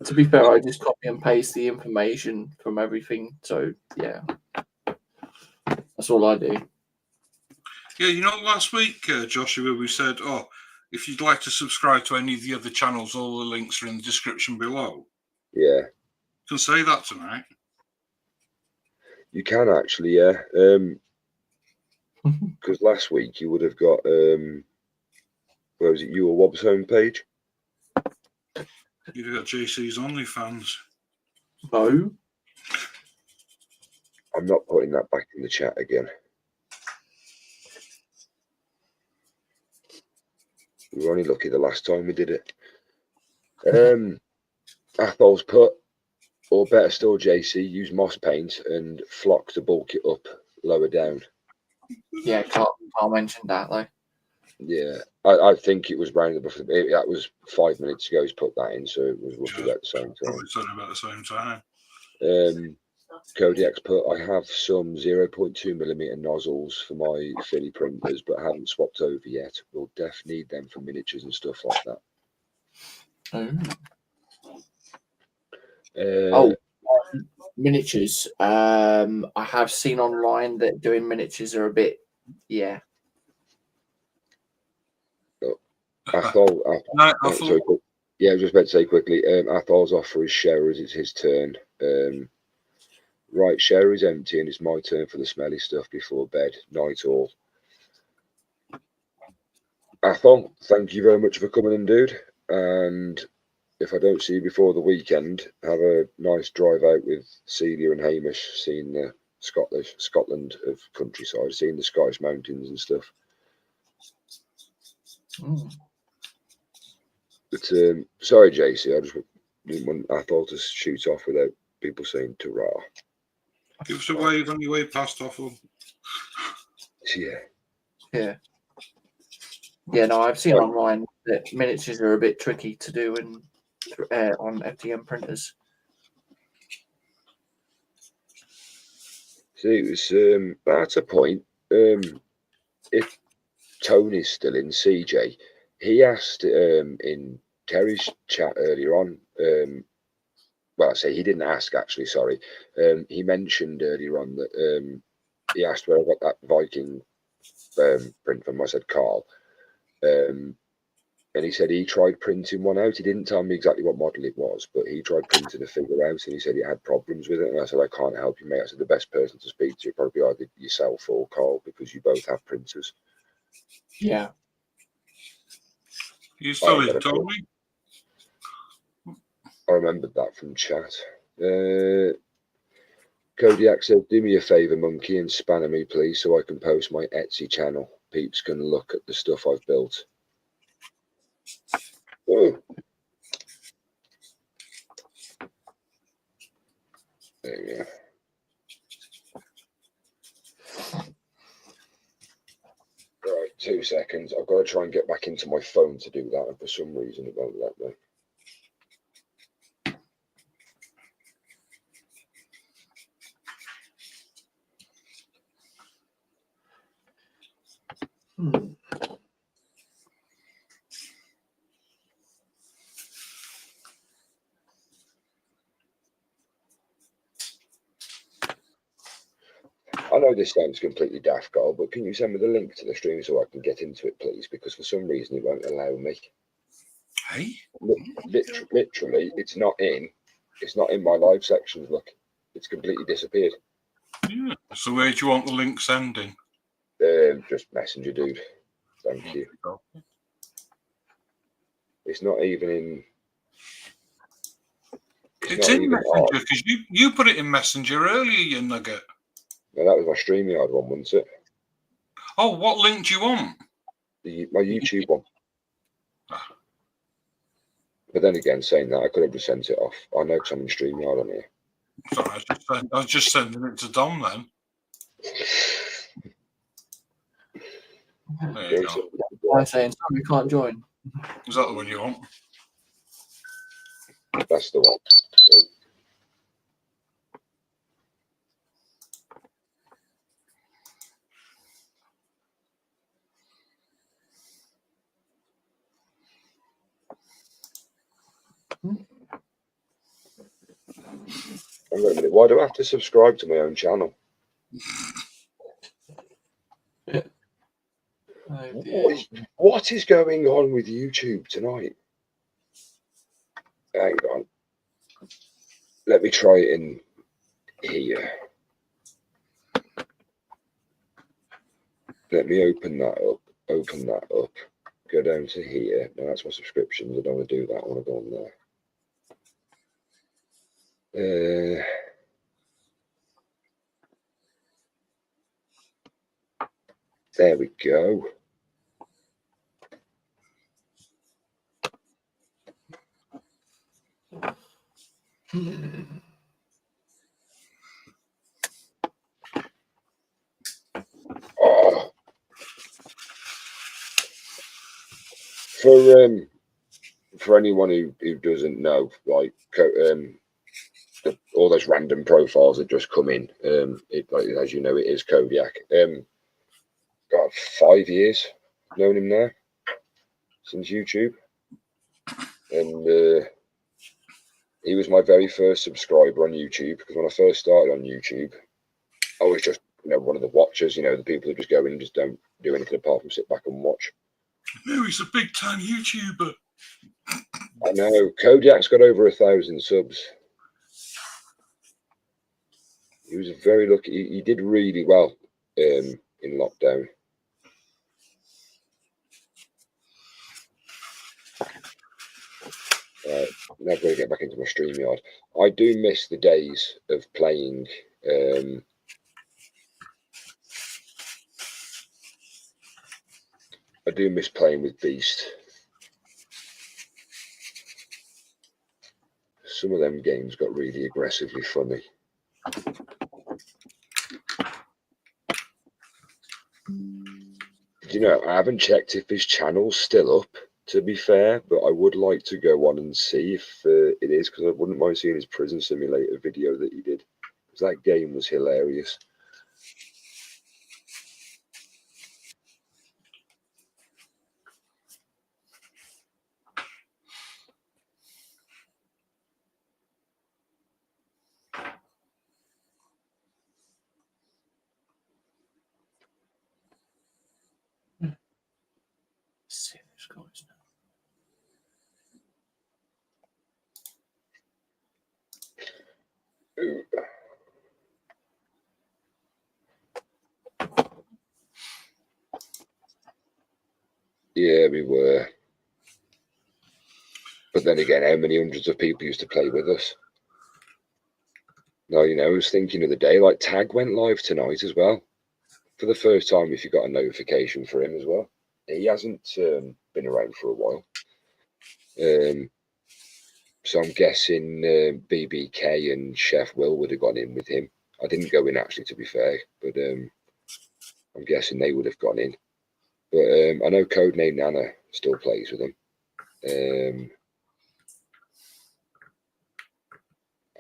To be fair, I just copy and paste the information from everything. So yeah, that's all I do. Yeah, last week, Joshua, we said, "Oh, if you'd like to subscribe to any of the other channels, all the links are in the description below." Yeah. You can say that tonight. You can actually, yeah. Because last week you would have got where was it? You or Wobb's homepage. You've got JC's OnlyFans. No. I'm not putting that back in the chat again. We were only lucky the last time we did it. Athol's put, or better still, JC, use moss paint and flock to bulk it up lower down. Yeah, can't mention that though. Yeah, I think it was round before. That was 5 minutes ago. He's put that in, so it was roughly about the same time. Probably said about the same time. Kodiak's put, I have some 0.2mm nozzles for my Philly printers, but haven't swapped over yet. We'll definitely need them for miniatures and stuff like that. Miniatures. I have seen online that doing miniatures are a bit, yeah. Athol, Athol. Yeah, I was just about to say quickly. Athol's off for his showers. It's his turn. Right, shower is empty, and it's my turn for the smelly stuff before bed. Night all. Athol, thank you very much for coming in, dude. And if I don't see you before the weekend, have a nice drive out with Celia and Hamish, seeing the Scotland of countryside, seeing the Scottish mountains and stuff. But sorry, JC, I just didn't want Athol to shoot off without people saying "ta-ra." Give us a wave on your way past Athol. Yeah. Yeah. Yeah, no, I've seen online that miniatures are a bit tricky to do on FDM printers. See, it was that's a point. If Tony's still in, CJ, he asked in Terry's chat earlier on. Well, I say he didn't ask actually. Sorry, he mentioned earlier on that he asked where I got that Viking print from. I said Carl, and he said he tried printing one out. He didn't tell me exactly what model it was, but he tried printing a figure out, and he said he had problems with it. And I said, I can't help you, mate. I said the best person to speak to would probably either yourself or Carl, because you both have printers. Yeah. You still in, Tony? I remembered that from chat. Kodiak said, do me a favour, monkey, and spam me, please, so I can post my Etsy channel. Peeps can look at the stuff I've built. Oh. There we go. Right, 2 seconds. I've got to try and get back into my phone to do that, and for some reason it won't let me. I know this sounds completely daft, Carl, but can you send me the link to the stream so I can get into it, please? Because for some reason it won't allow me. Hey? Literally, it's not in my live sections. Look, it's completely disappeared. Yeah. So where do you want the link sending? Just Messenger, dude. Thank you. It's not even in. It's in Messenger because you put it in Messenger earlier, you nugget. No, that was my StreamYard one, wasn't it? Oh, what link do you want? My YouTube one. Ah. But then again, saying that, I could have just sent it off. I know because I'm in StreamYard on here. Sorry, I was just sending it to Dom then. There you go. I'm saying, sorry, we can't join. Is that the one you want? That's the one. So, hang on a minute. Why do I have to subscribe to my own channel? What is going on with YouTube tonight? Hang on. Let me try it in here. Let me open that up. Open that up. Go down to here. Now that's my subscriptions. I don't want to do that. I want to go on there. There we go. Oh. For anyone who doesn't know, like all those random profiles that just come in, like, as you know, it is Kodiak. Got 5 years known him now since YouTube, and he was my very first subscriber on YouTube, because when I first started on YouTube, I was just one of the watchers, the people who just go in and just don't do anything apart from sit back and watch. No, he's a big time YouTuber. I know. Kodiak's got over 1,000 subs. He was very lucky. He did really well in lockdown. Now I've got to get back into my StreamYard. I do miss the days of playing. I do miss playing with Beast. Some of them games got really aggressively funny. You know, I haven't checked if his channel's still up, to be fair, but I would like to go on and see if it is, because I wouldn't mind seeing his Prison Simulator video that he did, because that game was hilarious. See those guys now. Ooh. Yeah, we were. But then again, how many hundreds of people used to play with us? No, you know, I was thinking of the day, like Tag went live tonight as well. For the first time, if you got a notification for him as well. He hasn't been around for a while. So I'm guessing BBK and Chef Will would have gone in with him. I didn't go in, actually, to be fair, but I'm guessing they would have gone in. But I know Codename Nana still plays with him.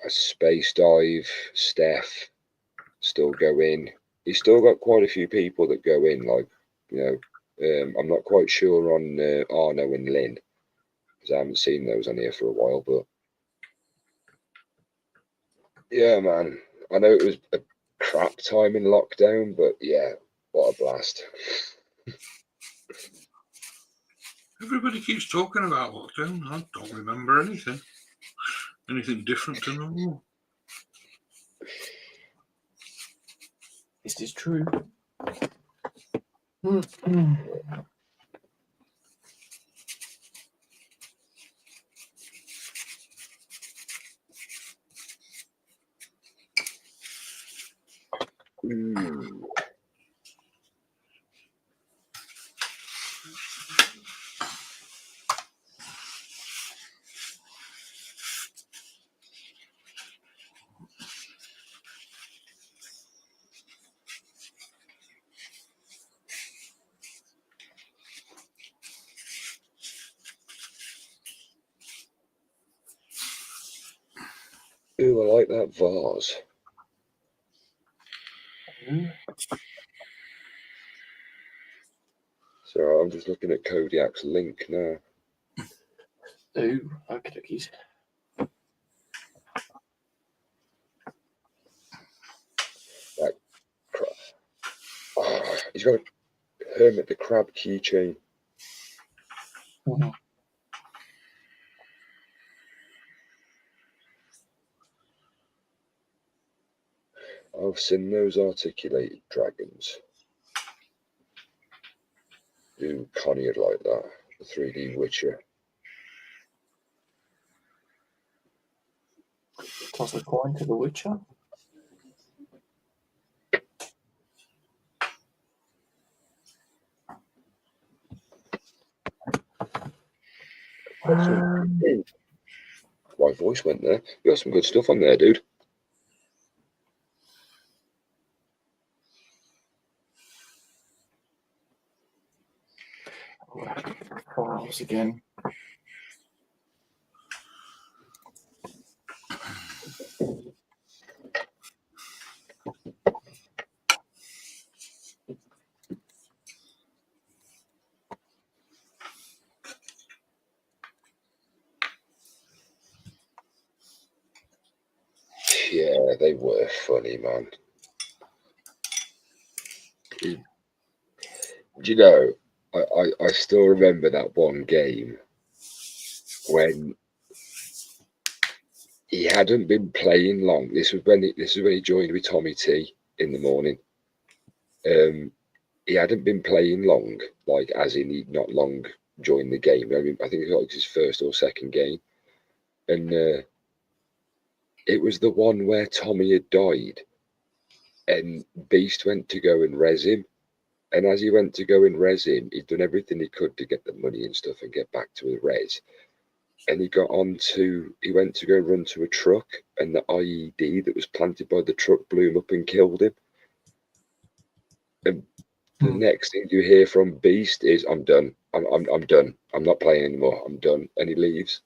Space Dive, Steph still go in. He's still got quite a few people that go in, like, you know, I'm not quite sure on Arno and Lynn, because I haven't seen those on here for a while, but yeah, man, I know it was a crap time in lockdown, but yeah, what a blast. Everybody keeps talking about lockdown. I don't remember anything different to normal. This is true. Ooh, I like that vase. So I'm just looking at Kodiak's link now. Ooh, okay, cookies. That crap. Oh, he's got a Hermit the Crab keychain. I've seen those articulated dragons. Ooh, Connie would like that. The 3D Witcher. Toss a coin to the Witcher. My voice went there. You got some good stuff on there, dude. Files again. Yeah, they were funny, man. Do you know, I still remember that one game when he hadn't been playing long. This was when he joined with Tommy T in the morning. He hadn't been playing long, like as in he'd not long joined the game. I mean, I think it was like his first or second game, and it was the one where Tommy had died, and Beast went to go and res him. And as he went to go and res him, he'd done everything he could to get the money and stuff and get back to the res. And he went to go run to a truck, and the IED that was planted by the truck blew him up and killed him. And The next thing you hear from Beast is, "I'm done. I'm done. I'm not playing anymore. I'm done," and he leaves.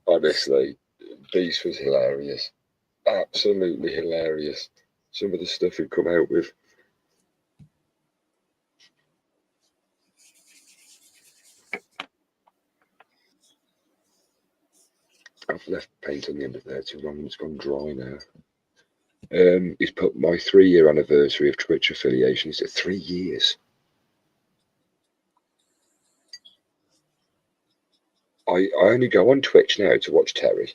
Honestly, Beast was hilarious. Absolutely hilarious. Some of the stuff he'd come out with. I've left paint on the end of there too long and it's gone dry now. He's put my 3-year anniversary of Twitch affiliation. He's at 3 years. I only go on Twitch now to watch Terry.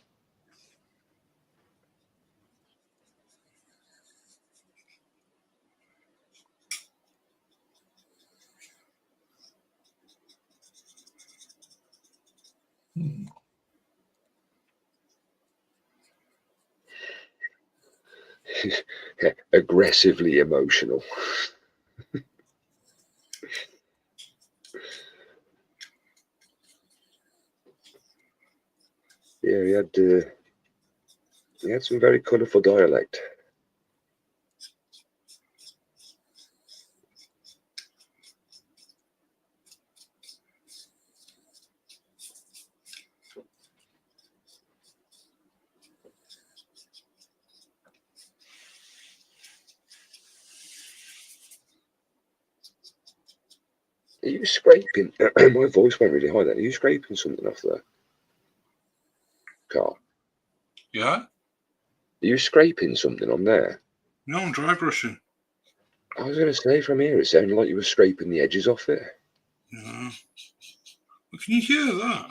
Aggressively emotional. Yeah, he had some very colourful dialect. Are you scraping? My voice went really high then. Are you scraping something off there, Carl? Yeah? Are you scraping something on there? No, I'm dry brushing. I was going to say, from here, it sounded like you were scraping the edges off it. Yeah. Well, can you hear that?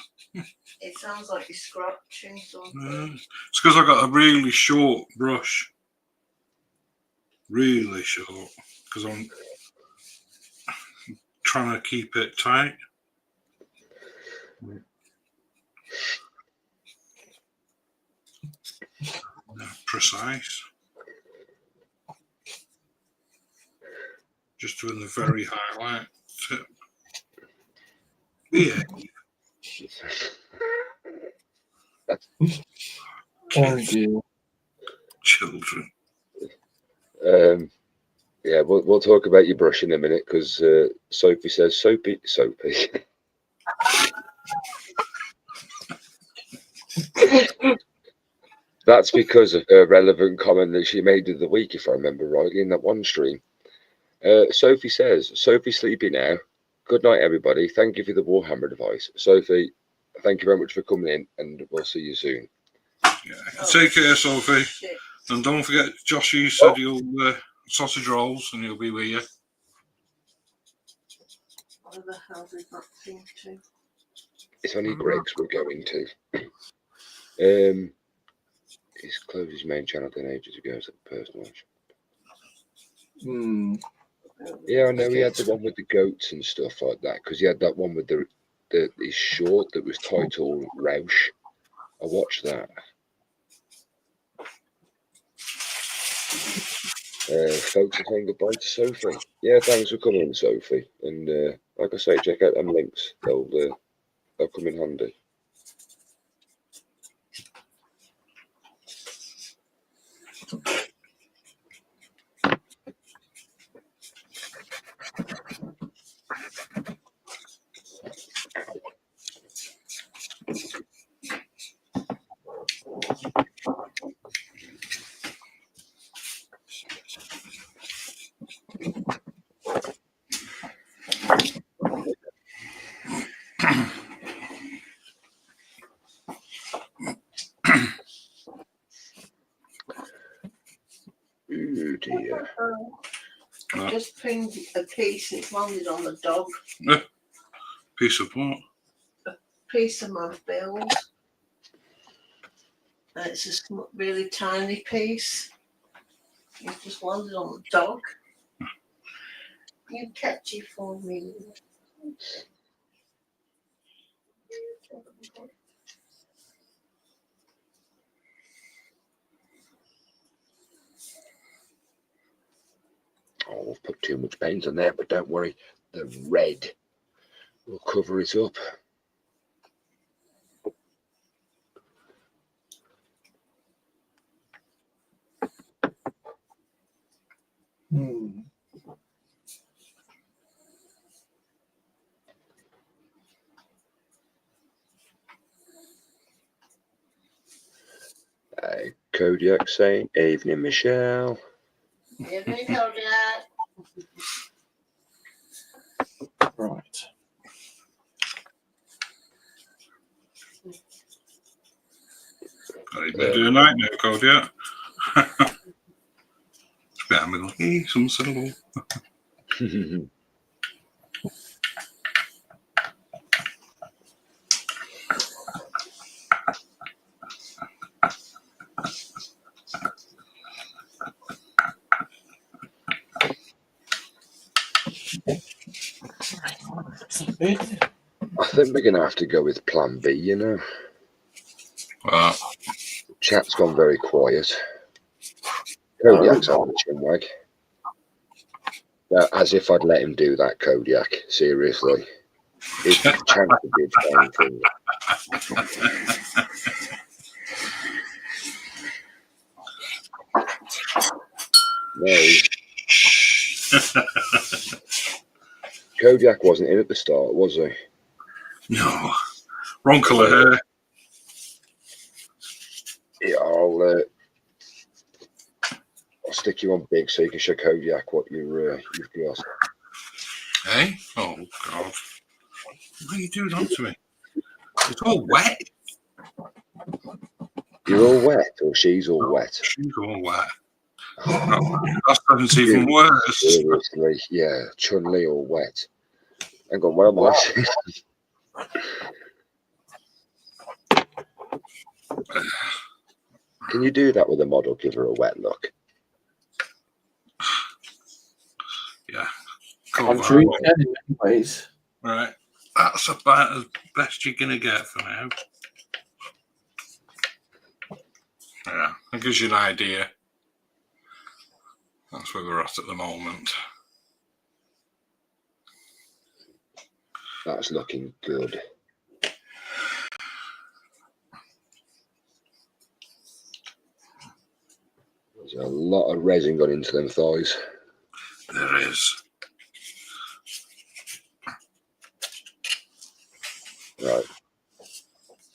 It sounds like you're scratching something. Yeah. It's because I got a really short brush. Really short. Because I'm trying to keep it tight. Precise. Just doing the very highlight tip. Yeah. Oh dear. Children. Yeah, we'll talk about your brush in a minute because Sophie says soapy. That's because of her relevant comment that she made of the week, if I remember rightly, in that one stream. Sophie says, "Sophie's sleepy now. Good night, everybody. Thank you for the Warhammer device." Sophie, thank you very much for coming in, and we'll see you soon. Yeah. Take care, Sophie. Shit. And don't forget, Joshy said he'll sausage rolls and he'll be with you. Where the hell did that thing to? It's only Greg's we're going to. He's closed his main channel 10 ages ago, so personal. Yeah, I know he had the one with the goats and stuff like that, because he had that one with his short that was titled Roush. I watched that. Folks are saying goodbye to Sophie. Yeah, thanks for coming in, Sophie. And like I say, check out them links. They'll come in handy. Oh dear. I just pinned a piece and it's landed on the dog. Piece of what? Piece of my build. And it's a really tiny piece. It just landed on the dog. You catch it for me. Oh, we've put too much paint on there, but don't worry. The red will cover it up. Hmm. Kodiak saying, "Evening, Michelle." Evening, Kodiak. Right. I didn't do a night now, code yet. Family, some syllable. I think we're going to have to go with plan B, you know. Chat's gone very quiet. Kodiak's having a chin wag. As if I'd let him do that, Kodiak. Seriously. If Chance did fine things. No. Kodiak wasn't in at the start, was he? No. Wrong colour hair. Yeah, I'll stick you on big so you can show Kodiak what you've got. Hey? Oh, God. Why are you doing that to me? It's all wet. You're all wet, or she's all wet? She's all wet. That sounds even worse. Seriously, yeah. Chun-Li all wet. Hang on, where am I? Can you do that with a model? Give her a wet look. Yeah. I'm sure you can in many ways. Right. That's about as best you're going to get for now. Yeah. That gives you an idea. That's where we're at the moment. That's looking good. There's a lot of resin gone into them thighs. There is. Right.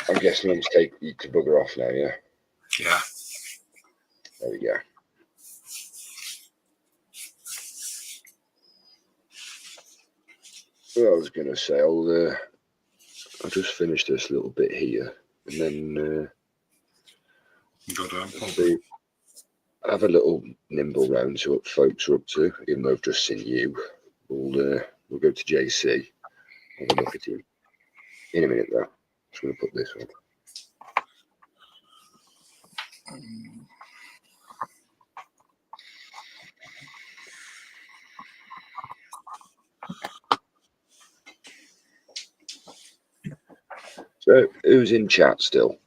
I'm guessing I'm take you to bugger off now, yeah? Yeah. There we go. Well, I was going to say, I'll just finish this little bit here, and then have a little nimble round to what folks are up to, even though I've just seen you. We'll go to JC, have a look at him. In a minute, though. Just going to put this on. So, who's in chat still?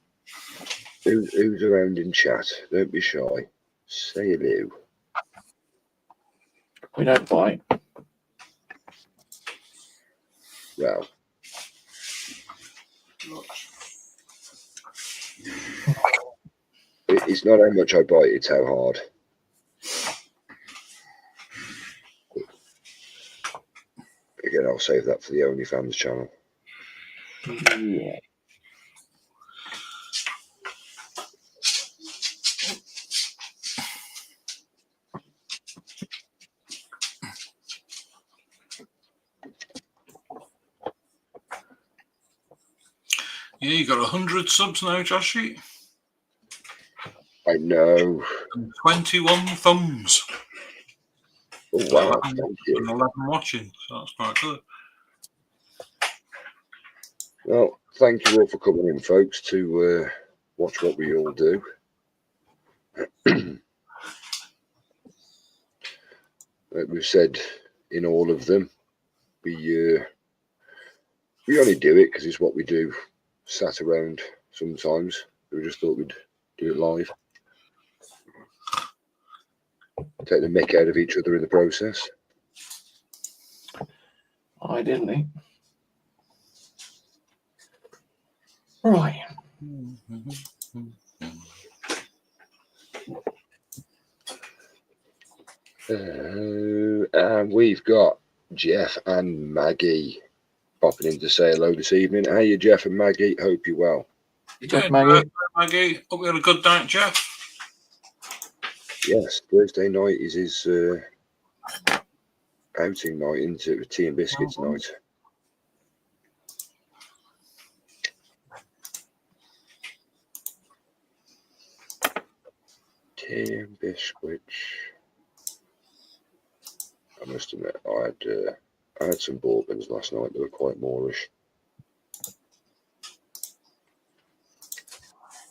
Who's around in chat? Don't be shy. Say hello. We don't bite. Well, it's not how much I bite, it's how hard. Again, I'll save that for the OnlyFans channel. Yeah. Yeah, you got 100 subs now, Joshy. I know. And 21 thumbs. Oh, wow, 11, thank you. and 11 watching, so that's quite good. Well, thank you all for coming in, folks, to watch what we all do. Like we've said in all of them, we only do it because it's what we do. Sat around sometimes. We just thought we'd do it live. Take the mick out of each other in the process. I didn't. Right. And we've got Jeff and Maggie popping in to say hello this evening. How are you, Jeff and Maggie? Hope you're well. Jeff, Maggie. Maggie, hope we had a good night, Jeff. Yes, Thursday night is his outing night, isn't it? With tea and biscuits night. Tea and biscuits. I must admit, I had some bourbons last night. They were quite Moorish.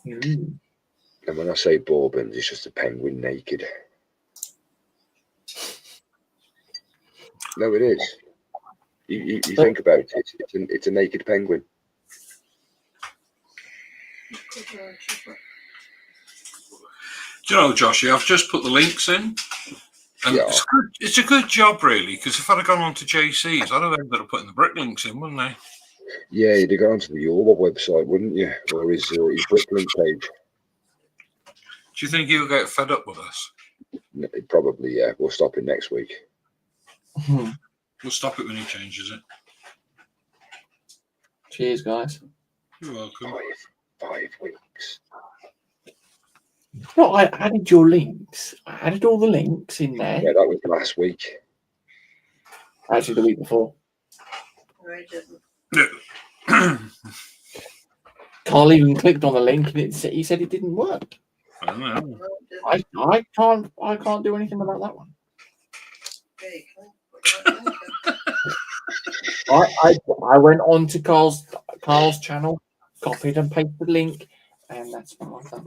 Mm. And when I say bourbons, it's just a penguin naked. No, it is. You think about it. It's a naked penguin. Do you know, Joshy, I've just put the links in. And Yeah. it's a good job, really, because if I'd have gone on to JC's, I'd have ended up putting the brick links in, wouldn't I? Yeah, you'd have gone to the Yorba website, wouldn't you? Or his Bricklink page. Do you think he'll get fed up with us? Probably, yeah. We'll stop it next week. We'll stop it when he changes it. Cheers, guys. You're welcome. 5 weeks. No, I added your links. I added all the links in there. Yeah, that was last week. Actually, the week before. I didn't. Carl even clicked on the link and he said it didn't work. I don't know. No, I didn't. I can't do anything about that one. Yeah, you can. Put that in. I went on to Carl's channel, copied and pasted the link, and that's what I've done.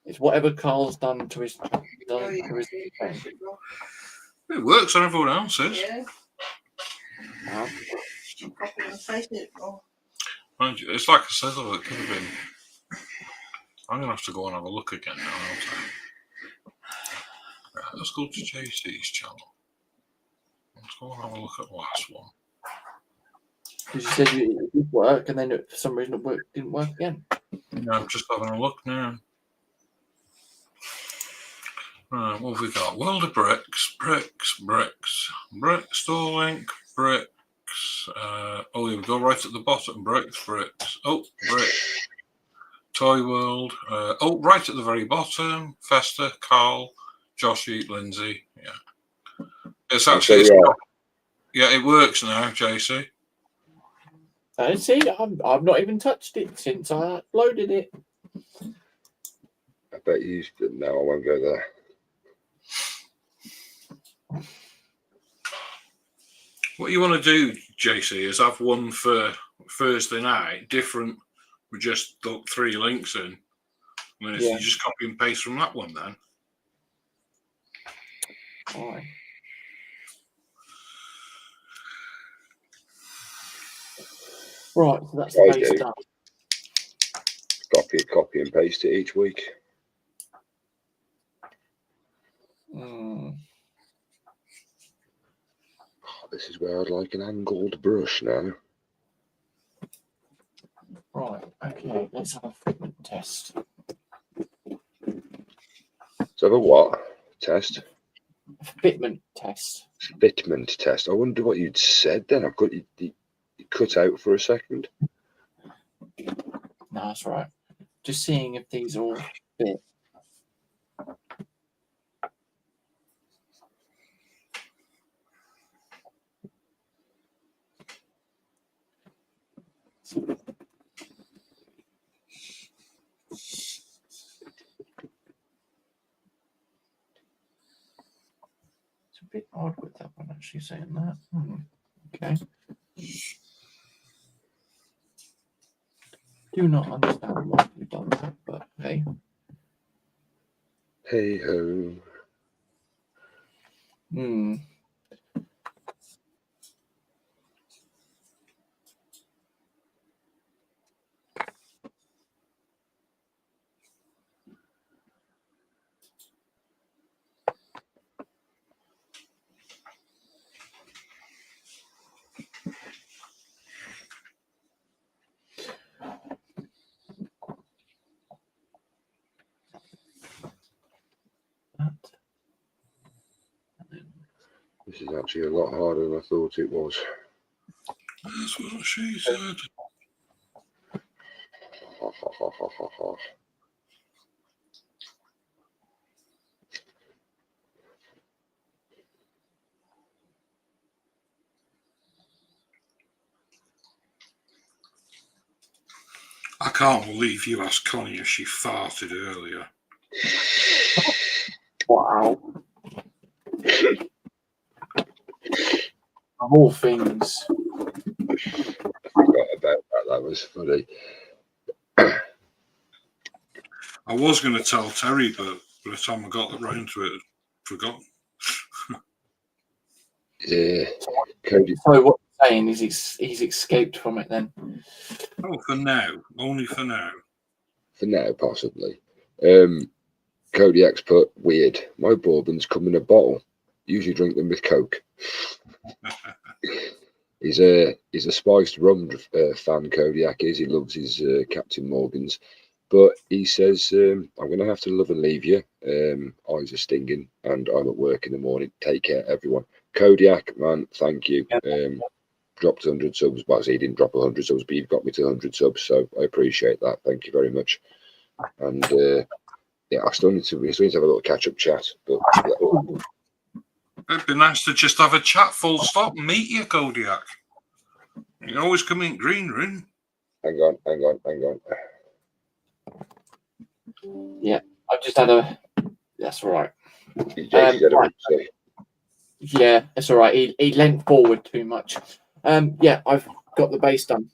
It's whatever Carl's done to his thing. It works on everyone else's. Yeah, Wow. I'm copying and pasting it wrong. Mind you, it's like I said, though, it could have been. I'm going to have to go and have a look again now, aren't I? Right, let's go to JC's channel. Let's go and have a look at the last one. Because you said it did work, and then for some reason it didn't work again. Yeah, I'm just having a look now. Right, what have we got? World of Bricks, store link, bricks. Oh, here we go, right at the bottom. Bricks. Oh, bricks. Toy World. Oh, right at the very bottom. Festa, Carl, Joshy, Lindsay. Yeah. It's actually. Yeah, it works now, JC. See, I've not even touched it since I uploaded it. I bet you. No, I won't go there. What you want to do, JC, is have one for Thursday night, different with just the 3 links in. And then you just copy and paste from that one then. All right. Right, so that's the base done. Copy and paste it each week. This is where I'd like an angled brush now. Right, okay, let's have a fitment test. So a what test? Fitment test. Fitment test. I wonder what you'd said then. I've got you cut out for a second. No, that's right. Just seeing if these all fit. It's a bit odd with that one actually saying that. Okay. Do not understand why we've done that, but hey. Hey ho. This is actually a lot harder than I thought it was. That's what she said. Ha, ha, ha, ha, ha, ha. I can't believe you asked Connie if she farted earlier. Wow. Of all things. I forgot about that. That was funny. I was going to tell Terry, but by the time I got round to it, I'd forgotten. Yeah. Cody. So what you're saying is he's escaped from it then? Oh, for now. Only for now. For now, possibly. Kodiak's put, weird. My bourbons come in a bottle. Usually drink them with Coke. He's a spiced rum fan, Kodiak is. He loves his Captain Morgan's. But he says, I'm going to have to love and leave you. Eyes are stinging and I'm at work in the morning. Take care, everyone. Kodiak, man, thank you. Dropped 100 subs. Well, he didn't drop 100 subs, but you've got me to 100 subs. So I appreciate that. Thank you very much. And yeah, we still need to have a little catch-up chat. But It'd be nice to just have a chat full stop and meet you, Kodiak. You can always come in green room. Hang on. Yeah, I've just had a. That's all right. Right. Yeah, it's all right. He leant forward too much. Yeah, I've got the base done.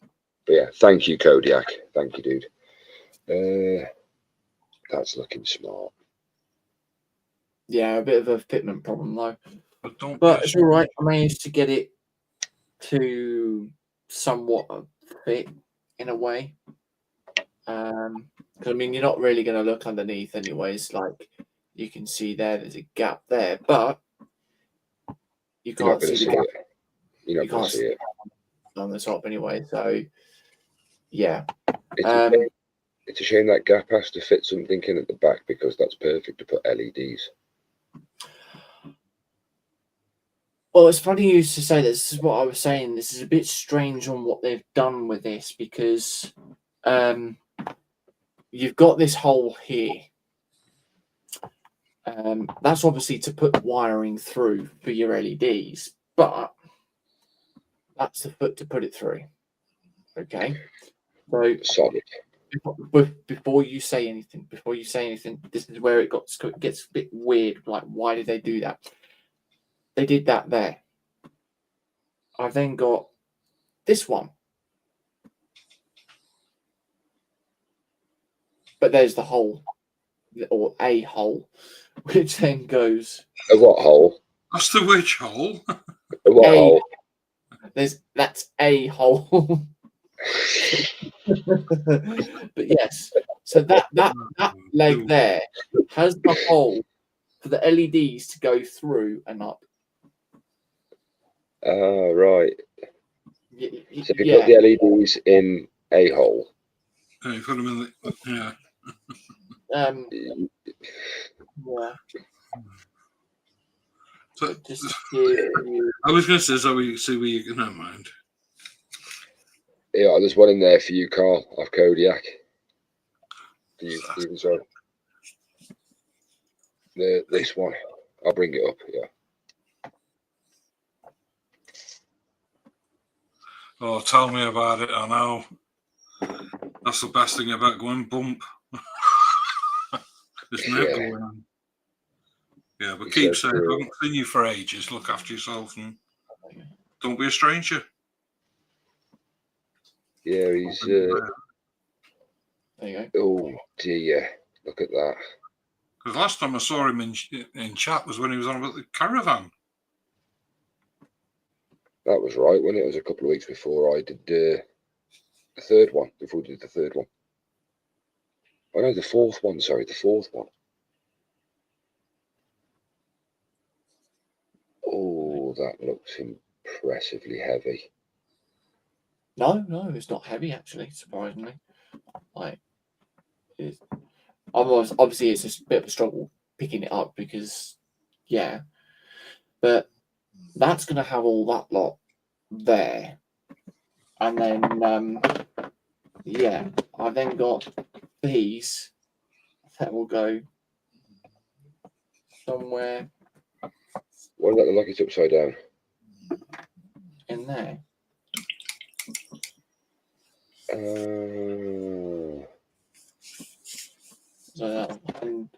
But yeah, thank you, Kodiak. Thank you, dude. That's looking smart. Yeah, a bit of a fitment problem though. But it's all right. I managed to get it to somewhat fit in a way. Because I mean, you're not really going to look underneath, anyways. Like you can see there's a gap there, but you can't see the gap. You're not going to see it on the top anyway. So yeah, it's a shame that gap has to fit something in at the back because that's perfect to put LEDs. Well, it's funny you used to say this. This is what I was saying. This is a bit strange on what they've done with this because you've got this hole here. That's obviously to put wiring through for your LEDs, but that's the foot to put it through. Okay, so solid. Before you say anything, this is where it gets a bit weird. Like, why did they do that? They did that there. I've then got this one. But there's the hole, or a hole, which then goes... A what hole? That's the which hole? A what hole? That's a hole. But yes, so that leg there has the hole for the LEDs to go through and up. Right. So you Yeah. put the LEDs in a hole. Yeah, you put them in the, yeah. Yeah. So, I was going to say, so we see where you can, never mind. Yeah, there's one in there for you, Carl, off Kodiak. Do you even so? This one. I'll bring it up, yeah. Oh, tell me about it, I know. That's the best thing about going bump. There's no going on. Yeah, but keep safe. I haven't seen you for ages. Look after yourself and don't be a stranger. Yeah, he's... there you go. Oh, dear. Look at that. Because last time I saw him in chat was when he was on about the caravan. That was right, when it was a couple of weeks before I did the third one, before we did the third one. Oh no, the fourth one, sorry, the fourth one. Oh, that looks impressively heavy. No, it's not heavy actually, surprisingly. Like, obviously it's just a bit of a struggle picking it up because, yeah. But that's going to have all that lot there. And then, yeah, I've then got these that will go somewhere What about the like it's upside down? in there. So that and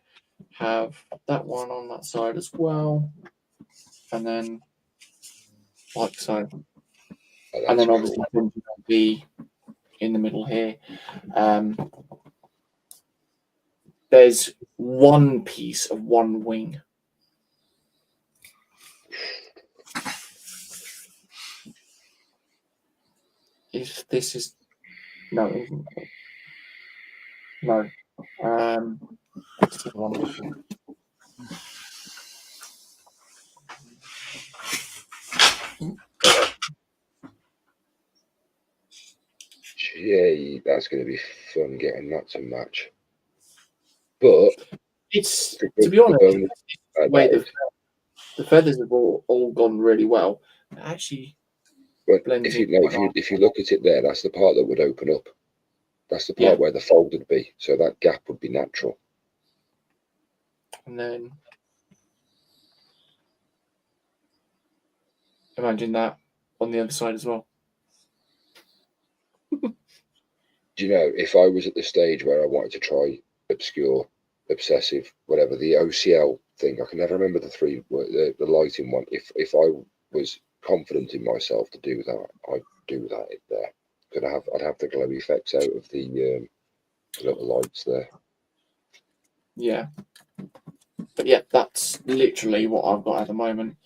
have that one on that side as well, and then like so, Oh, and then that's obviously cool. be in the middle here. There's one piece of one wing. If this is no, it isn't. No. It's the one. Gee, that's going to be fun getting that to match. But It's the, to be the honest, bonus the way the feathers have all gone really well. It actually but blends if you in. know, if you look at it there, that's the part that would open up. That's the part Yeah. where the fold would be. So that gap would be natural. And then imagine that on the other side as well. Do you know, if I was at the stage where I wanted to try obscure, obsessive, whatever, the OCL thing, I can never remember the lighting one. If I was confident in myself to do that, I'd do that there. I'd have the glow effects out of the little lights there. Yeah. But yeah, that's literally what I've got at the moment.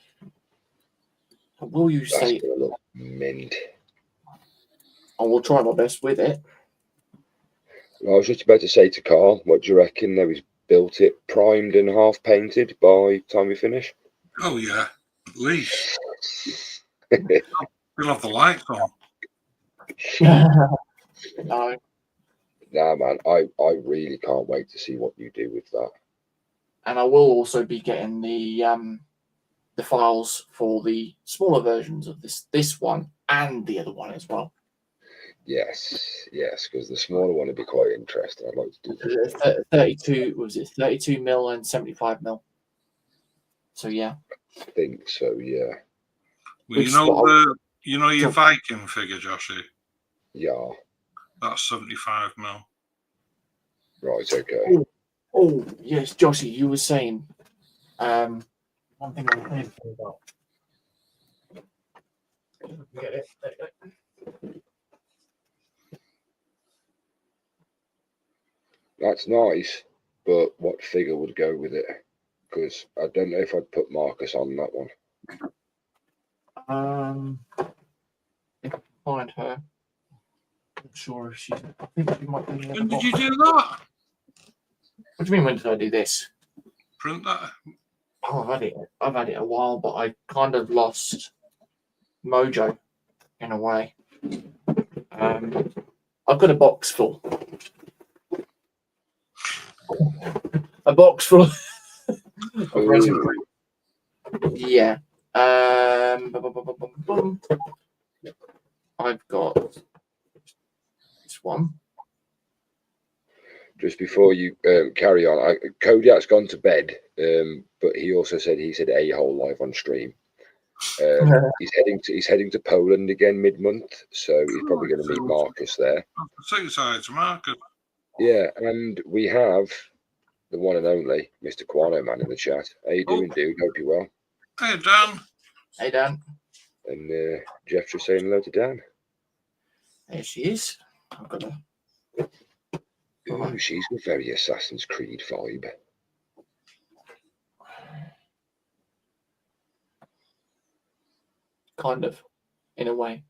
Will you That's say gonna look mint. I will try my best with it? I was just about to say to Carl, what do you reckon? Now he's built it, primed and half painted by the time we finish. Oh yeah, at least. We'll have the lights on. No. Nah, man, I really can't wait to see what you do with that. And I will also be getting the files for the smaller versions of this one and the other one as well. Yes, because the smaller one would be quite interesting. I'd like to do that. 32 was it 32 mil and 75 mil. So yeah, I think so. Yeah. Well, you know your Viking figure, Joshy. Yeah. That's 75 mil. Right. Okay. Oh yes, Joshy, you were saying one thing I was saying about. Get it. That's nice, but what figure would go with it? Because I don't know if I'd put Marcus on that one. If I can find her, I'm sure if she. I think she might be. When did you do that? What do you mean? When did I do this? Print that. Oh, I've had it a while, but I kind of lost mojo in a way. I've got a box full. A box full of resin. Yeah. I've got this one. Just before you carry on, Kodiak's gone to bed, but he also said a hole live on stream. He's heading to Poland again mid-month, so he's probably going to meet Marcus there. Say hi to Marcus. Yeah, and we have the one and only Mr. Quano Man in the chat. How you doing, dude? Hope you're well. Hey, Dan. Hey, Dan. And Jeff's just saying hello to Dan. There she is. I've got a. Ooh, she's a very Assassin's Creed vibe. Kind of, in a way.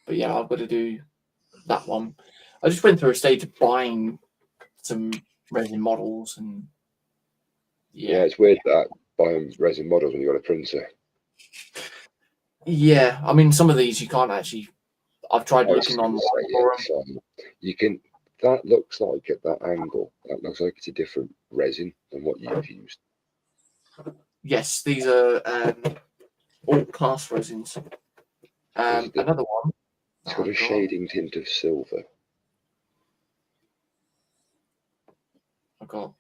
But yeah, I've got to do that one. I just went through a stage of buying some resin models and Yeah, it's weird that buying resin models when you got a printer. Yeah, I mean, some of these you can't actually. I've tried looking on. You can. That looks like at that angle. That looks like it's a different resin than what you've used. Yes, these are all class resins. Another one. It's got a shading tint of silver. I'll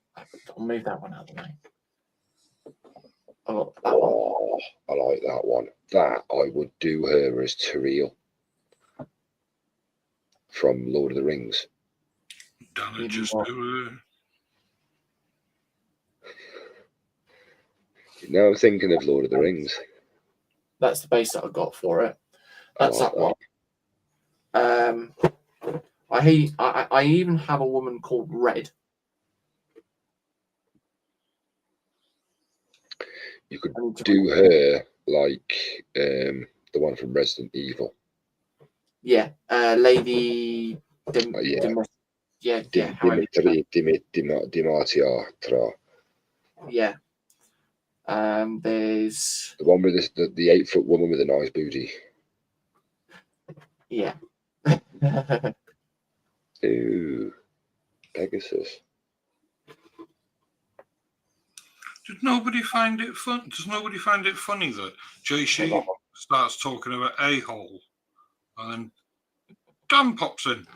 move that one out of the way. I got that one. Oh, I like that one. That I would do her as Tyrael from Lord of the Rings. Dana just do Now I'm thinking of Lord of the Rings. That's the base that I got for it. That's like that one. I even have a woman called Red. You could do her like the one from Resident Evil. Yeah, Lady. Dimartiatra. Yeah. There's the one with the 8-foot woman with a nice booty. Yeah. Ooh, Pegasus. Does nobody find it fun? Does nobody find it funny that JC starts talking about a-hole and then Dan pops in?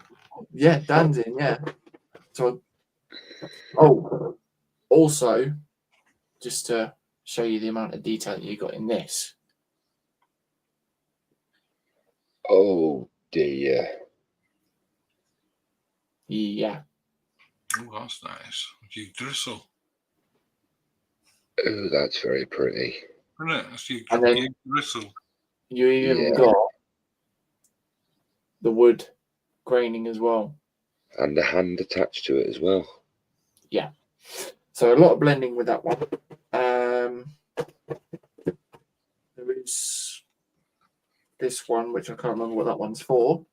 Yeah, Dan's in, yeah. So, also, just to show you the amount of detail that you got in this. Oh dear. Yeah. Oh, that's nice. You drizzle. Oh, that's very pretty. Isn't it? That's you drizzle. You even got the wood graining as well. And the hand attached to it as well. Yeah. So a lot of blending with that one. There is this one, which I can't remember what that one's for.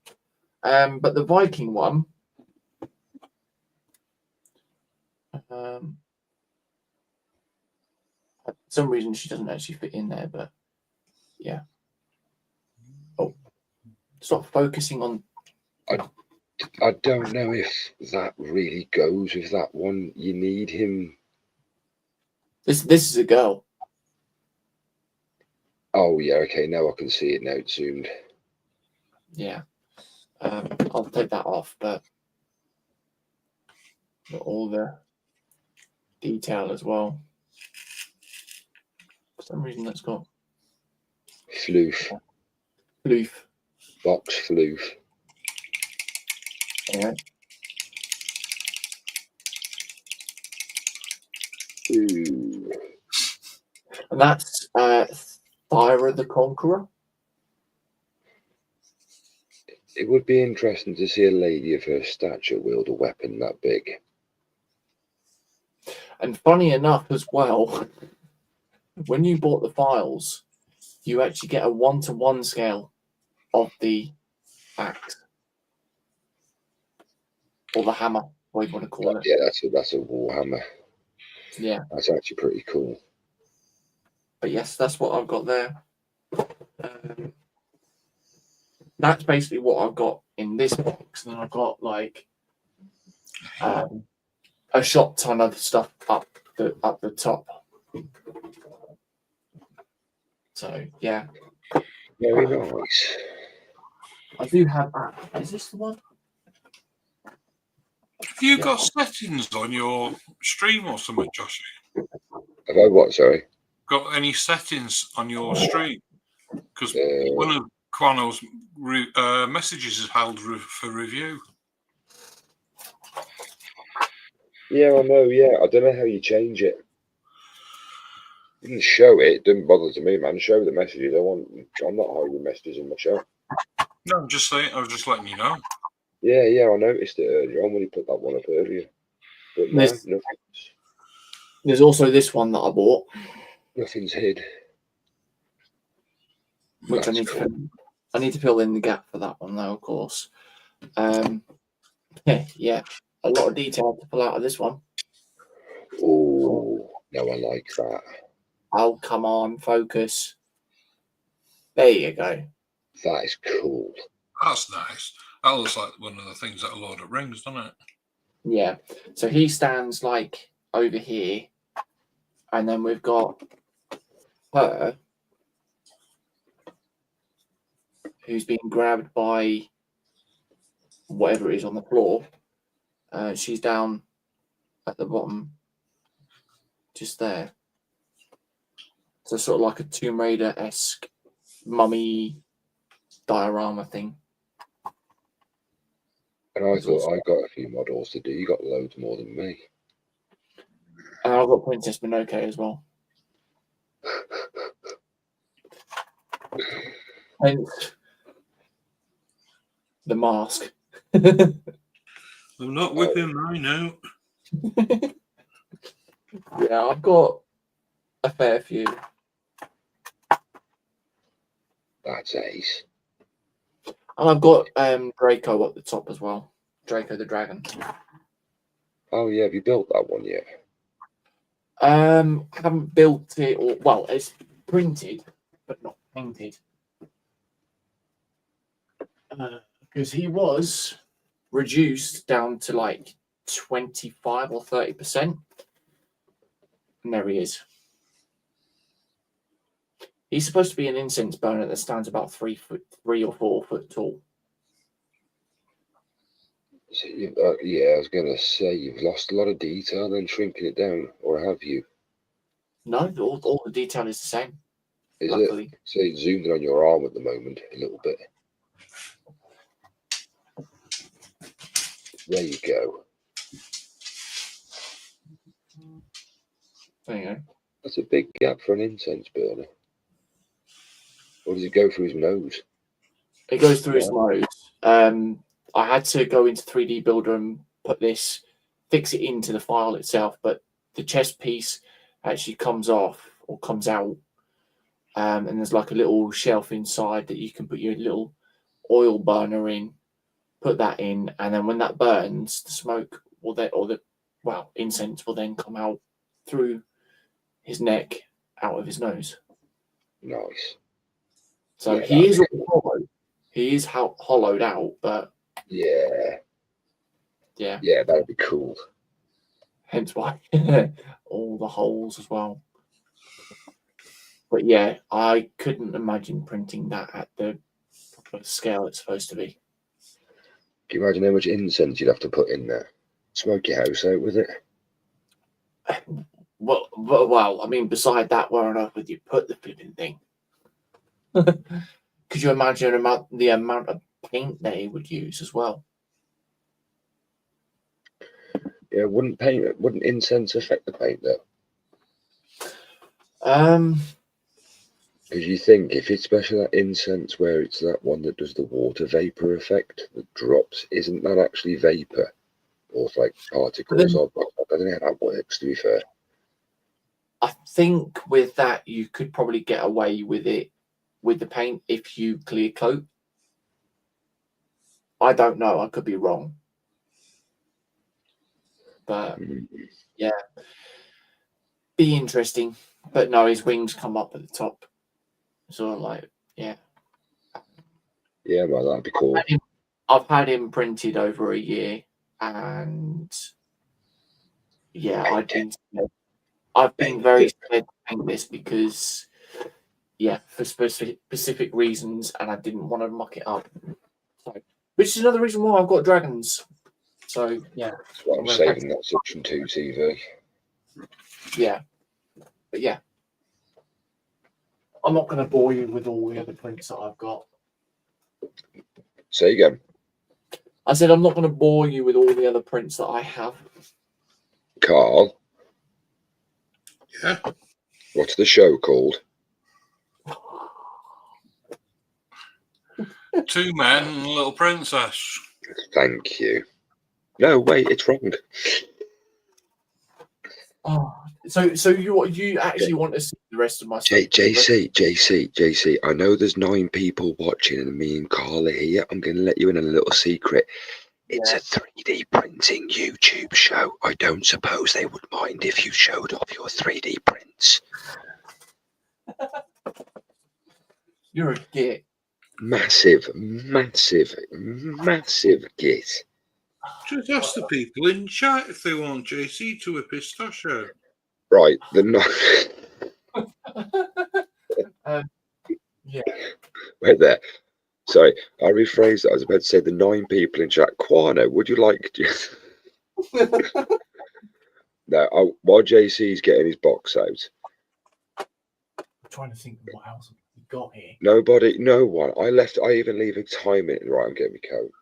But the Viking one, for some reason she doesn't actually fit in there, but yeah. Oh, stop focusing on. I don't know if that really goes with that one. You need him. This is a girl. Oh yeah, okay. Now I can see it. Now it's zoomed. Yeah. I'll take that off, but all the detail as well. For some reason, that's got Floof. Box floof. Yeah. Ooh. And that's Thyra the Conqueror. It would be interesting to see a lady of her stature wield a weapon that big. And funny enough as well, when you bought the files, you actually get a 1-to-1 scale of the axe. Or the hammer, what you want to call it. Yeah, that's a warhammer. Yeah. That's actually pretty cool. But yes, that's what I've got there. That's basically what I've got in this box. And then I've got like a shop ton of stuff up the top. So yeah. Very nice. I do have that. Is this the one? Have you got settings on your stream or something, Joshy? Have I what, sorry? Got any settings on your stream? Because one of Quano's messages is held for review. Yeah, I know, yeah. I don't know how you change it. You can show it. It doesn't bother to me, man. Show the messages. I'm not hiding messages in my chat. No, I'm just saying. I was just letting you know. Yeah, I noticed it earlier on when you put that one up earlier. But no, there's also this one that I bought. Nothing's hid. Which I need to fill in the gap for that one, though, of course. Yeah, a lot of detail to pull out of this one. Oh, no, I like that. Oh, come on, focus. There you go. That is cool. That's nice. That looks like one of the things that a Lord of the Rings, doesn't it? Yeah. So he stands like over here, and then we've got her who's being grabbed by whatever it is on the floor. She's down at the bottom, just there. So sort of like a Tomb Raider-esque mummy diorama thing. And I thought I got a few models to do. You got loads more than me. And I've got Princess Mononoke as well. Hence the mask. I'm not whipping mine out. Yeah, I've got a fair few. That's ace. And I've got Draco at the top as well. Draco the dragon. Oh yeah, have you built that one yet? I haven't built it, or well, it's printed, but not painted. Because he was reduced down to like 25 or 30%. And there he is. He's supposed to be an incense burner that stands about 3 or 4 foot tall. So yeah, I was gonna say you've lost a lot of detail then shrinking it down, or have you? No, all the detail is the same. Is luckily. it? So it's zoomed in on your arm at the moment a little bit. There you go. There you go. That's a big gap for an incense burner. Or does it go through his nose? It goes through his nose. I had to go into 3D Builder and fix it into the file itself, but the chest piece actually comes off or comes out. And there's like a little shelf inside that you can put your little oil burner in, put that in, and then when that burns, the smoke incense will then come out through his neck, out of his nose. Nice. So Yeah, he is all hollow. He is hollowed out, but yeah, yeah, that'd be cool. Hence why all the holes as well. But yeah, I couldn't imagine printing that at the proper scale it's supposed to be. Can you imagine how much incense you'd have to put in there? Smoke your house out with it. Well, I mean, beside that, where on earth would you put the flipping thing? Could you imagine the amount of paint they would use as well? Yeah, wouldn't incense affect the paint though? Because you think if it's especially that incense where it's that one that does the water vapor effect that drops, isn't that actually vapor or like particles? I don't know how that works, to be fair. I think with that you could probably get away with it with the paint if you clear coat. I don't know. I could be wrong. But yeah, be interesting. But no, his wings come up at the top. Sort of like, yeah. Yeah, man, that'd be cool. I've had him printed over a year, and yeah, I've been very scared to paint this because, yeah, for specific reasons, and I didn't want to muck it up. So, which is another reason why I've got dragons. So yeah, that's why I'm saving that Section 2 TV. Yeah, but yeah, I'm not going to bore you with all the other prints that I've got. Say again. I said I'm not going to bore you with all the other prints that I have. Carl. Yeah. What's the show called? 2 Men and a Little Princess. Thank you. No, wait, it's wrong. Oh, so you actually want to see the rest of my stuff? JC, I know there's 9 people watching and me and Carl are here. I'm going to let you in on a little secret. It's a 3D printing YouTube show. I don't suppose they would mind if you showed off your 3D prints. You're a git. Massive git. Just ask the people in chat if they want JC to a pistachio. Right, the Yeah. Wait there. Sorry, I rephrased that. I was about to say the 9 people in chat. Quano, would you like to... No, while JC's getting his box out. I'm trying to think what else we got here. Nobody, no one. I even leave a time in. Right, I'm getting my coat.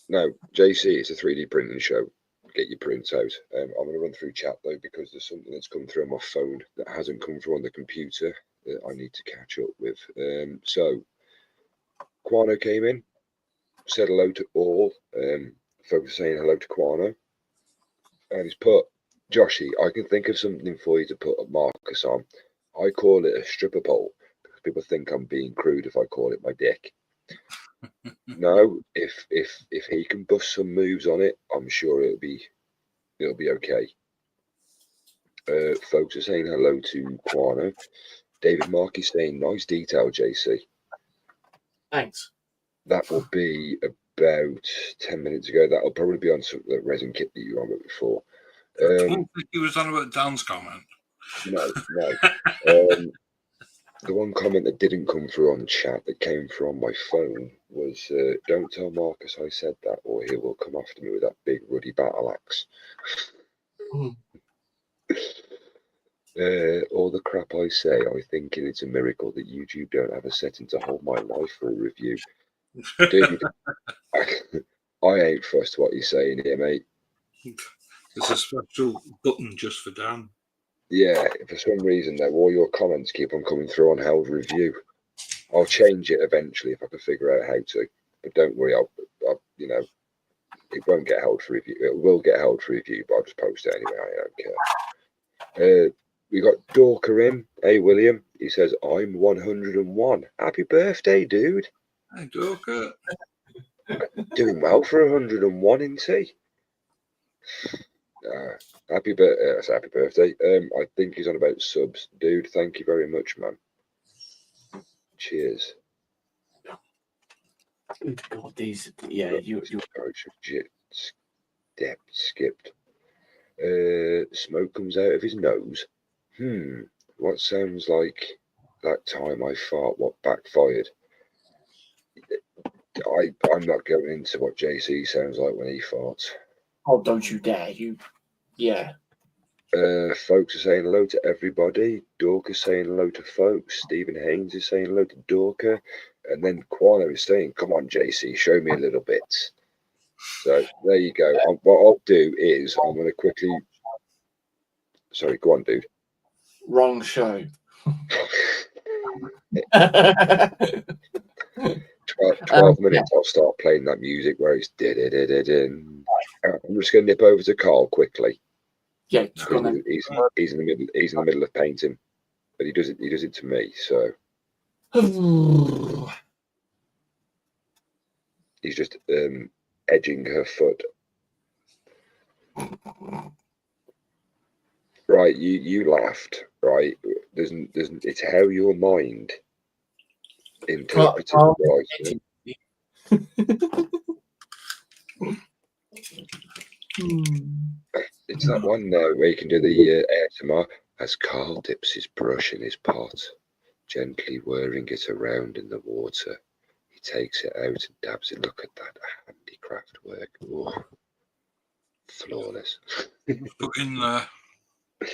No, JC, it's a 3D printing show. Get your prints out. I'm going to run through chat though because there's something that's come through on my phone that hasn't come through on the computer that I need to catch up with. So, Quano came in, said hello to all. Folks are saying hello to Quano. And he's put, Joshy, I can think of something for you to put a Marcus on. I call it a stripper pole because people think I'm being crude if I call it my dick. No, if he can bust some moves on it, I'm sure it'll be okay. Folks are saying hello to Quano. David Mark is saying nice detail, JC. Thanks. That will be about 10 minutes ago. That'll probably be on some of the resin kit that you were on with before. I don't think he was on about Dan's comment. No. The one comment that didn't come through on chat that came through on my phone was, don't tell Marcus I said that or he will come after me with that big ruddy battle axe. All the crap I say, I think it's a miracle that YouTube don't have a setting to hold my life for a review. Dude, I ain't fussed what you're saying here, mate. There's a special button just for Dan. Yeah, for some reason though, all your comments keep on coming through on held review. I'll change it eventually if I can figure out how to. But don't worry, I'll it won't get held for review. It will get held for review, but I'll just post it anyway. I don't care. We got Dorker in. Hey, William. He says, I'm 101. Happy birthday, dude. Hey, Dorker. Doing well for 101, isn't he? Happy birthday. I think he's on about subs. Dude, thank you very much, man. Cheers. Good God, these. Yeah, you. Skipped. Smoke comes out of his nose. What sounds like that time I fart what backfired? I'm not going into what JC sounds like when he farts. Oh, don't you dare! Yeah. Folks are saying hello to everybody. Dorker saying hello to folks. Stephen Haynes is saying hello to Dorker. And then Quano is saying, come on, JC, show me a little bit. So there you go. What I'll do is I'm going to quickly... Sorry, go on, dude. Wrong show. 12 minutes, I'll start playing that music where it's... I'm just going to nip over to Carl quickly. Yeah, he's in the middle of painting, but he does it to me. So he's just edging her foot. Right, you laughed, right? It's how your mind interprets it. It's that one now where you can do the ASMR as Carl dips his brush in his pot, gently whirling it around in the water. He takes it out and dabs it. Look at that handicraft work. Oh, flawless. Put in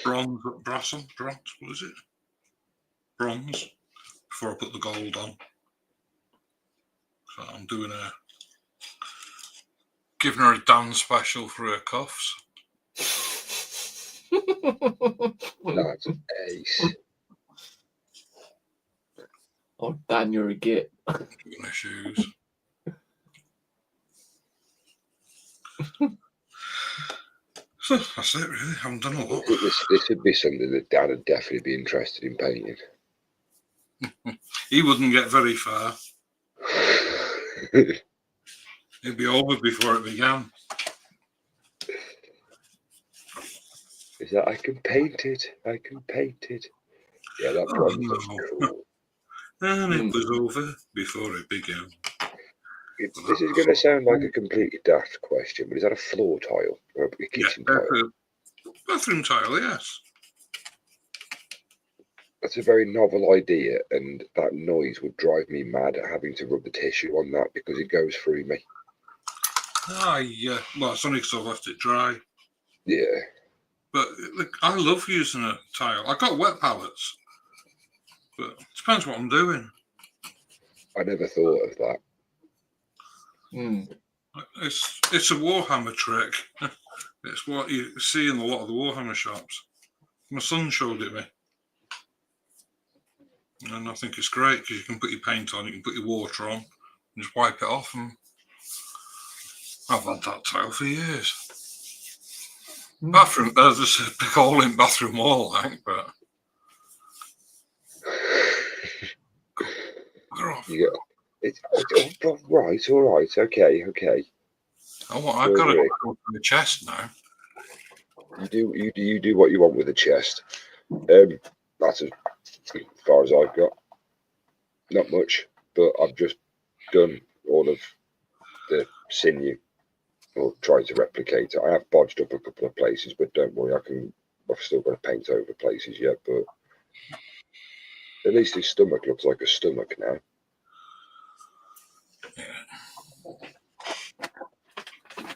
bronze, what is it? Bronze, before I put the gold on. So I'm doing giving her a Dan special for her cuffs. That's ace. Oh, Dan, you're a git. Doing her shoes. So that's it, really. I haven't done a lot. This would be something that Dan would definitely be interested in painting. He wouldn't get very far. It'd be over before it began. Is that I can paint it? Yeah, that bronze looks cool. And it was over before it began. This is going to sound like a completely daft question, but is that a floor tile or a kitchen tile? Bathroom tile, yes. That's a very novel idea, and that noise would drive me mad having to rub the tissue on that because it goes through me. Well, it's only because I left it dry. Yeah. But look, I love using a tile. I got wet pallets, but it depends what I'm doing. I never thought of that. It's a Warhammer trick. It's what you see in a lot of the Warhammer shops. My son showed it me. And I think it's great because you can put your paint on, you can put your water on, and just wipe it off. And I've had that tile for years. Bathroom, there's a big hole in bathroom wall, I think, but. Yeah. Right, all right, okay. Oh, I've got to go to the chest now. You do what you want with the chest. That's as far as I've got. Not much, but I've just done all of the sinew, or tried to replicate it. I have bodged up a couple of places, but don't worry, I've still got to paint over places yet, but at least his stomach looks like a stomach now.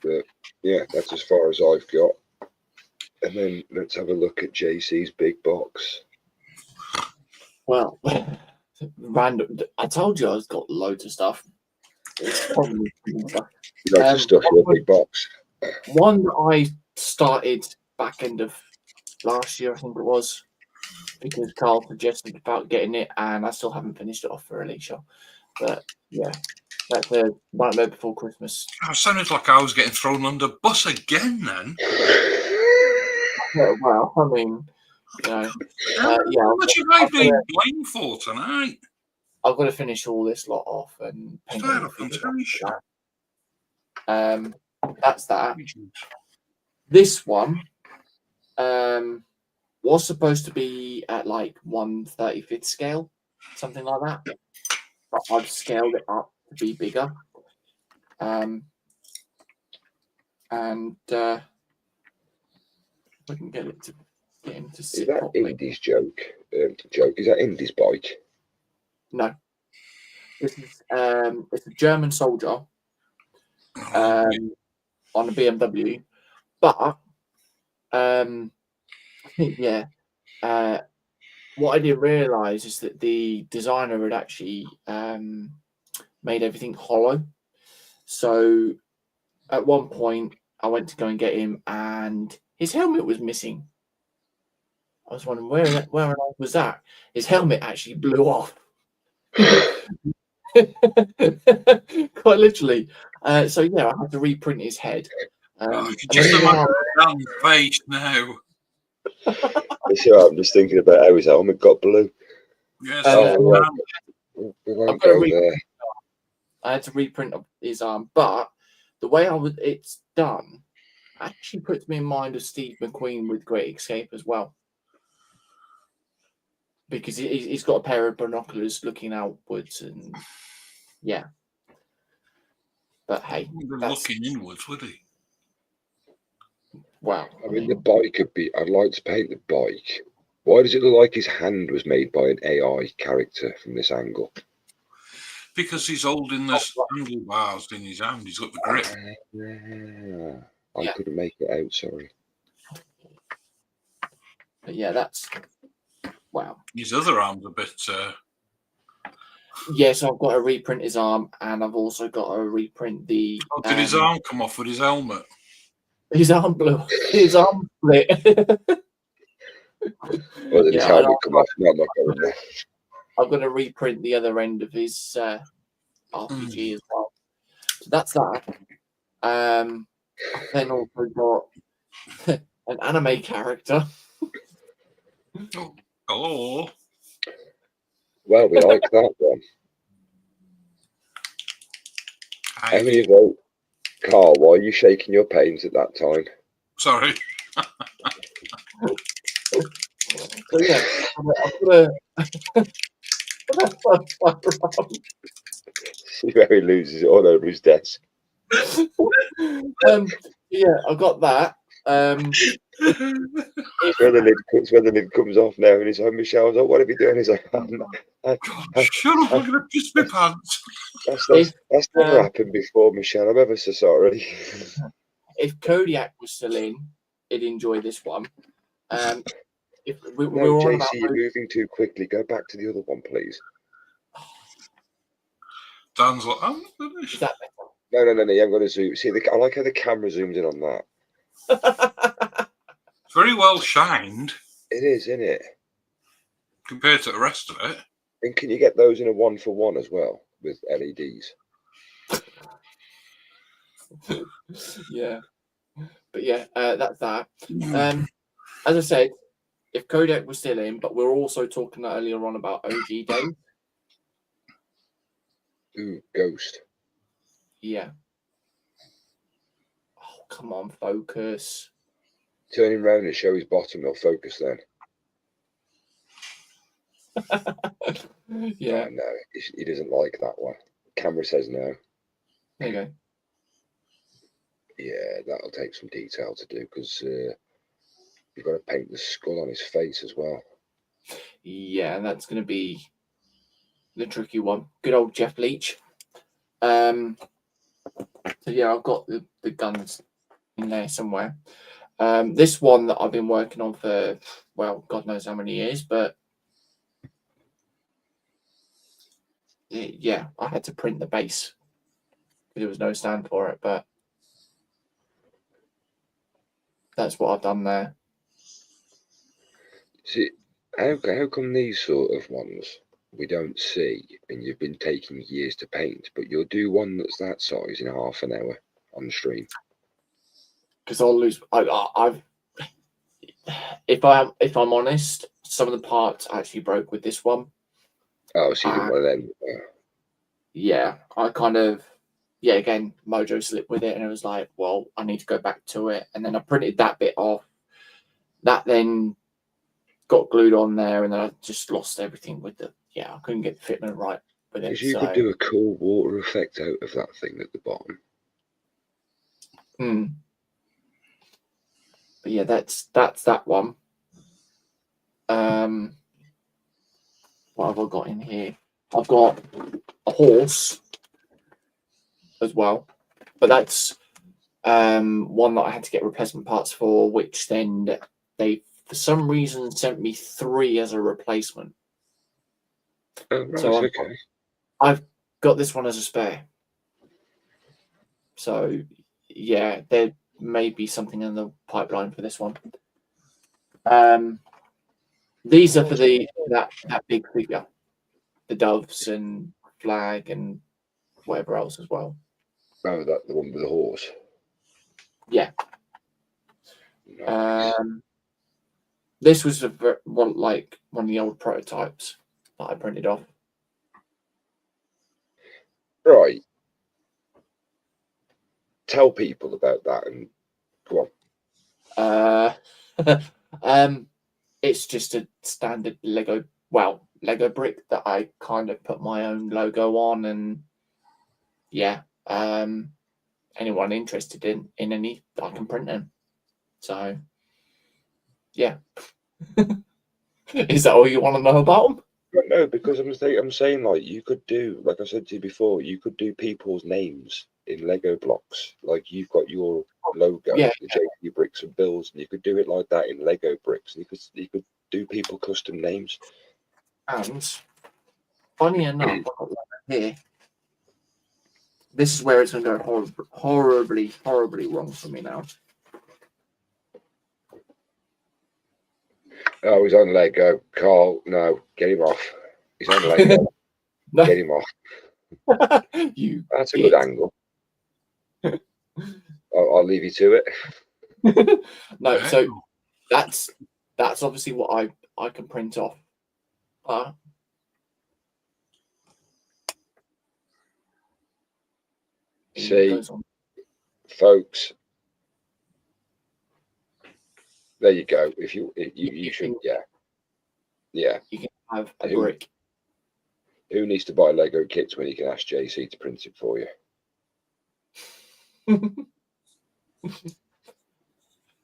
But yeah, that's as far as I've got. And then let's have a look at JC's big box. Well, random. I told you I've got loads of stuff. Probably Loads of stuff in a big box. One that I started back end of last year, I think it was, because Carl suggested about getting it, and I still haven't finished it off for Alicia. But yeah, that's a one there before Christmas. I sounded like I was getting thrown under a bus again then. Well, I mean, you know, How much have I been blamed for tonight? I've got to finish all this lot off and paint that's that. This one was supposed to be at like 1/35th scale, something like that. But I've scaled it up to be bigger. And if I can get him to sit Is that properly. Indy's joke? Is that Indy's bike? No. This is it's a German soldier on a BMW, but I think what I didn't realise is that the designer had actually made everything hollow. So at one point I went to go and get him, and his helmet was missing. I was wondering where on earth was that? His helmet actually blew off. Quite literally. So yeah, I had to reprint his head. Just imagine that face now. So I'm just thinking about how his helmet got blue. Yes, we won't go there. I had to reprint his arm, but the way it's done actually puts me in mind of Steve McQueen with Great Escape as well, because he's got a pair of binoculars looking outwards, and yeah. But hey, looking inwards, would he? Wow. I mean, the bike could be. I'd like to paint the bike. Why does it look like his hand was made by an AI character from this angle? Because he's holding the handlebars in his hand. He's got the grip. I couldn't make it out. Sorry. But yeah, that's wow. His other arm's a bit. Yes, I've got to reprint his arm, and I've also got to reprint the. Did his arm come off with his helmet? His arm blew. His arm split. Well, then his helmet come off. No, I'm not going there. I've got to reprint the other end of his RPG as well. So that's that. I've then also got an anime character. Oh, hello. Well, we like that one. How many vote? Carl, why are you shaking your paint at that time? Sorry. So yeah, See where he loses it all over his desk. yeah, I've got that. It's where the lid comes off now, and he's like, Michelle's like, what are you doing? He's like, Shut up! I'm gonna piss my pants. that's never happened before, Michelle. I'm ever so sorry. If Kodiak was still in, he'd enjoy this one. If we No, were on JC, about you're moving too quickly. Go back to the other one, please. Dan's like, I'm finished. Is that better? No, you haven't got to zoom. See, I like how the camera zooms in on that. Very well shined It is, isn't it? compared to the rest of it. And can you get those in a 1-for-1 as well with LEDs? Yeah, but yeah, that's that. As I said, if Kodak was still in, but we're also talking earlier on about OG days. Ooh, Ghost. Yeah. Oh, come on, focus. Turn him round and show his bottom. He'll focus then. Yeah. Oh, no, he doesn't like that one. Camera says no. There you go. Yeah, that'll take some detail to do because you've got to paint the skull on his face as well. Yeah, and that's going to be the tricky one. Good old Jeff Leach. So yeah, I've got the guns in there somewhere. This one that I've been working on for, well, God knows how many years, but yeah, I had to print the base. There was no stand for it, but that's what I've done there. See, how come these sort of ones we don't see, and you've been taking years to paint, but you'll do one that's that size in half an hour on the stream? Because I'll lose. I've if I'm honest, some of the parts actually broke with this one. Oh, so you didn't want them. Yeah, I kind of, yeah, again, mojo slipped with it, and it was like, well, I need to go back to it, and then I printed that bit off. That then got glued on there, and then I just lost everything with the. Yeah, I couldn't get the fitment right with it. Because you could do a cool water effect out of that thing at the bottom. But yeah, that's that one. What have I got in here? I've got a horse as well, but that's one that I had to get replacement parts for, which then they for some reason sent me 3 as a replacement. Oh, right, So okay. I've got this one as a spare. So yeah, there may be something in the pipeline for this one. These are for that big figure, the doves and flag and whatever else as well. Oh, that the one with the horse. Yeah. Nice. This was one of the old prototypes that I printed off. Right. Tell people about that and go on. It's just a standard Lego brick that I kind of put my own logo on, and yeah, anyone interested in any, I can print them. So yeah. Is that all you want to know about them? No, because I'm saying like you could do, like I said to you before, you could do people's names in Lego blocks. Like you've got your logo, Yeah. the JP bricks and bills, and you could do it like that in Lego bricks. You could do people custom names. And funny enough, I've got one here. This is where it's going to go horribly wrong for me now. Oh, he's on Lego. Carl, no, get him off. He's on Lego. No. Get him off. That's a good angle. I'll leave you to it. No, so that's obviously what I can print off. See, folks, there you go. If you should, yeah. You can have a brick. Who needs to buy Lego kits when you can ask JC to print it for you?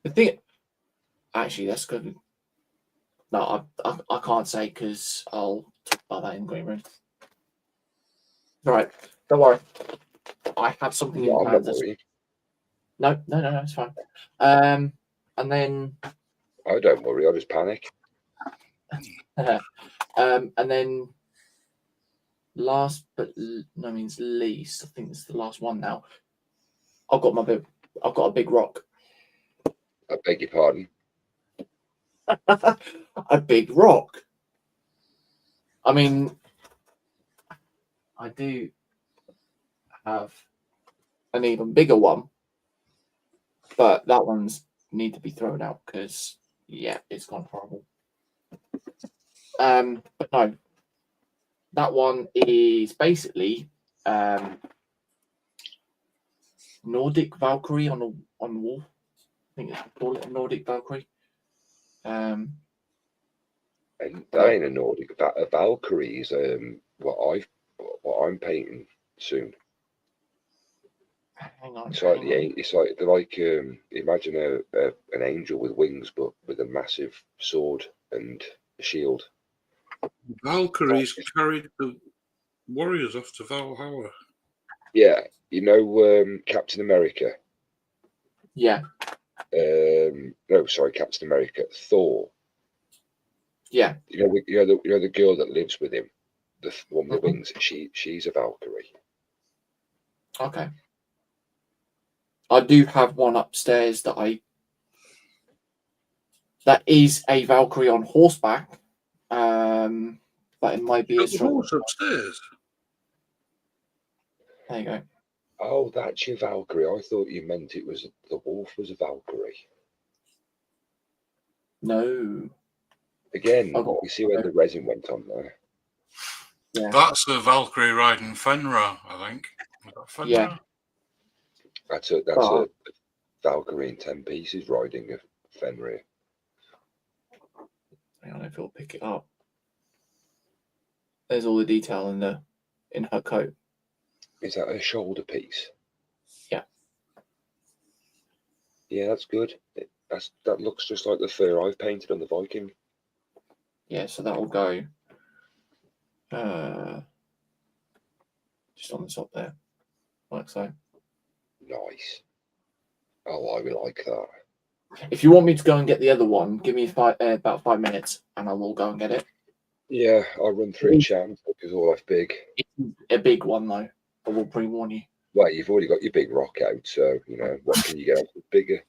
The thing, actually, that's good. No, I can't say because I'll talk about that in green room. Right, don't worry. I have something in I'm not plans. worried. No, it's fine. And then, I don't worry. I just panic. and then, last but no means least, I think it's the last one now. I've got a big rock. I beg your pardon. A big rock. I mean, I do have an even bigger one, but that one's need to be thrown out because yeah, it's gone horrible. But no, that one is basically Nordic Valkyrie on the wall. I think it's called it a Nordic Valkyrie. And that ain't a Nordic. A Valkyrie is what I'm painting soon. Hang on. It's like they're like imagine an angel with wings, but with a massive sword and a shield. Valkyries carried the warriors off to Valhalla. Yeah, you know Captain America. Yeah. No, sorry, Captain America. Thor. Yeah. You know the girl that lives with him, the one with the wings. She's a Valkyrie. Okay. I do have one upstairs that is a Valkyrie on horseback. But it might be You a got the strong. horse upstairs. There you go. Oh, that's your Valkyrie. I thought you meant it was the wolf was a Valkyrie. No. Again, you see where the resin went on there. Yeah. That's a Valkyrie riding Fenrir, I think. Fenrir? Yeah. That's a Valkyrie in 10 pieces riding a Fenrir. I don't know if it'll pick it up. There's all the detail in her coat. Is that a shoulder piece? Yeah. Yeah, that's good. That looks just like the fur I've painted on the Viking. Yeah, so that will go just on the top there, like so. Nice. Oh, I will like that. If you want me to go and get the other one, give me about 5 minutes, and I will go and get it. Yeah, I'll run through chat because all that's big. It's a big one though. I will pre-warn you. Well, you've already got your big rock out, so you know what can you get out with bigger?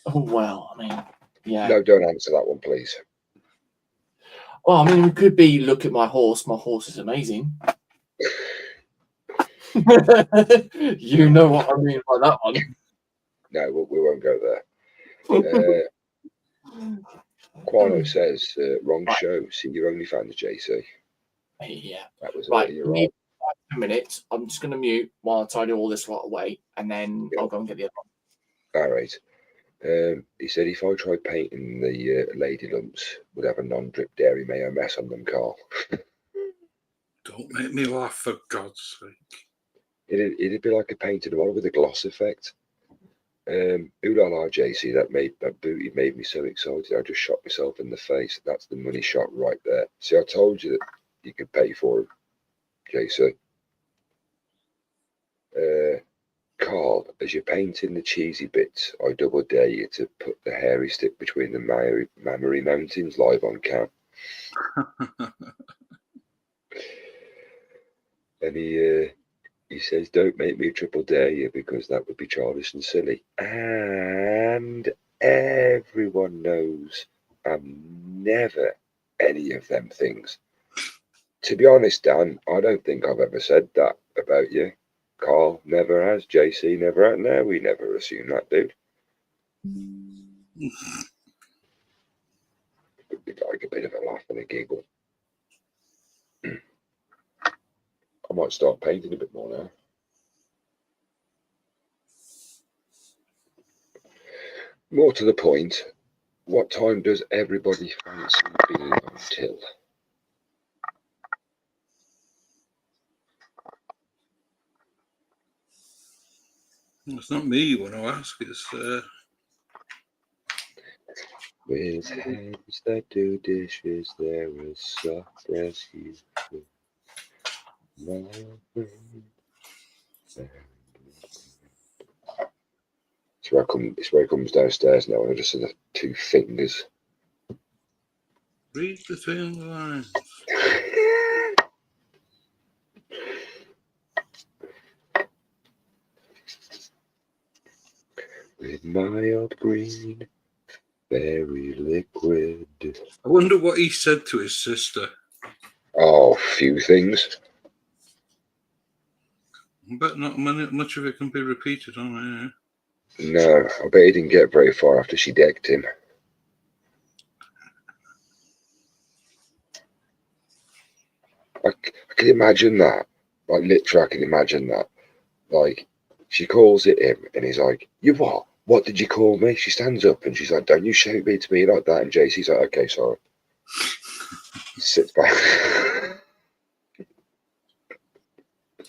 Oh well, I mean, yeah. No, don't answer that one, please. Well, I mean, we could be look at my horse. My horse is amazing. You know what I mean by that one. No, we won't go there. Quano says, wrong show. See your OnlyFans, JC. Yeah. That was Right. you're right. 5 minutes. I'm just going to mute while I tidy all this lot away, and then I'll go and get the other one. All right. He said if I tried painting the lady lumps, would have a non-drip dairy mayo mess on them, Carl. Don't make me laugh, for God's sake. It'd be like a painted one with a gloss effect. Ooh la la, JC, that booty made me so excited. I just shot myself in the face. That's the money shot right there. See, I told you that you could pay for it, JC. Carl, as you're painting the cheesy bits, I double dare you to put the hairy stick between the Mammary Mountains live on cam. And he says, don't make me triple dare you because that would be childish and silly. And everyone knows I'm never any of them things. To be honest, Dan, I don't think I've ever said that about you. Carl never has. JC never has. No, we never assume that, dude. It'd be like a bit of a laugh and a giggle. I might start painting a bit more now. More to the point, what time does everybody fancy being until? It's not me you want to ask, it's With hands that do dishes, they're as soft as you. My brain. It's where it comes downstairs now, and I just see the 2 fingers. Read between the lines. With my old green, very liquid. I wonder what he said to his sister. Oh, few things. But not much of it can be repeated on here. No, I bet he didn't get very far after she decked him. I can imagine that. Like, literally, I can imagine that. Like, she calls it him, and he's like, "You what? What did you call me?" She stands up, and she's like, "Don't you shout me to me like that." And JC's like, "Okay, sorry." He sits back.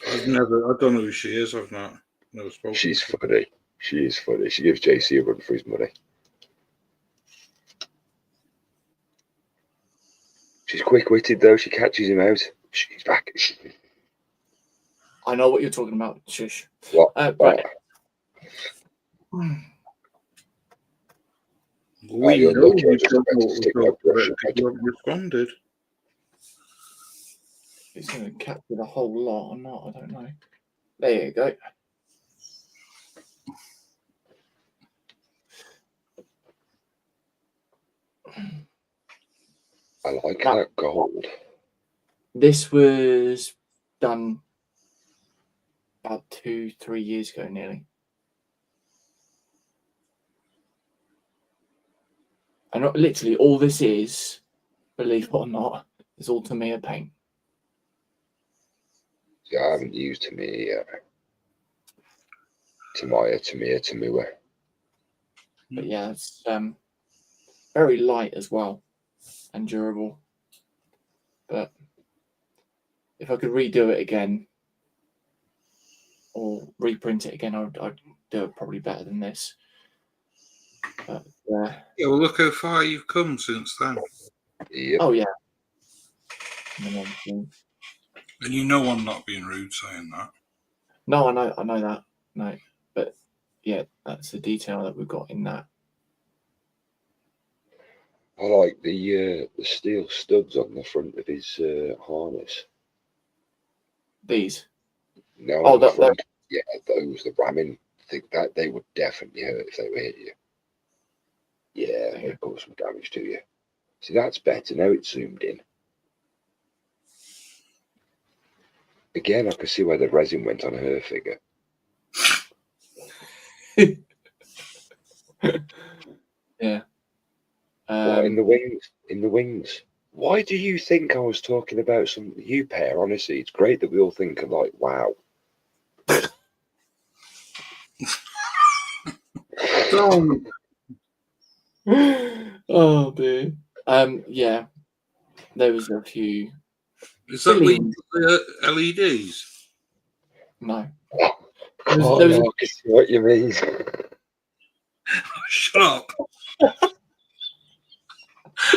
I don't know who she is. I've never spoken. She's funny. She is funny. She gives JC a run for his money. She's quick-witted, though. She catches him out. She's back. I know what you're talking about. Shush. What? Right. We you're know lucky I you just don't about know to what stick we're my talking brush about in because you haven't responded. It's going to capture the whole lot or not. I don't know. There you go. I like that gold. This was done about 2-3 years ago, nearly. And literally all this is, believe it or not, is all Tamiya paint. Yeah, I haven't used Tamiya yet. Tamua. But yeah, it's very light as well and durable. But if I could redo it again or reprint it again, I'd do it probably better than this. But Yeah, well, look how far you've come since then. Yep. oh yeah. And you know I'm not being rude saying that. No, I know that. No, but yeah, that's the detail that we've got in that. I like the steel studs on the front of his harness. These. No, Oh, on the that front. Yeah, those, the ramming. I think that they would definitely hurt if they were hit you. Yeah, they cause some damage to you. See, that's better. Now it's zoomed in. Again, I can see where the resin went on her figure. yeah. What, in the wings? In the wings. Why do you think I was talking about some you pair? Honestly, it's great that we all think alike. Wow. Oh dear. Yeah. There was a few. Is that Silly. the LEDs? No. Oh, There was no, I can see what you mean. Shut up.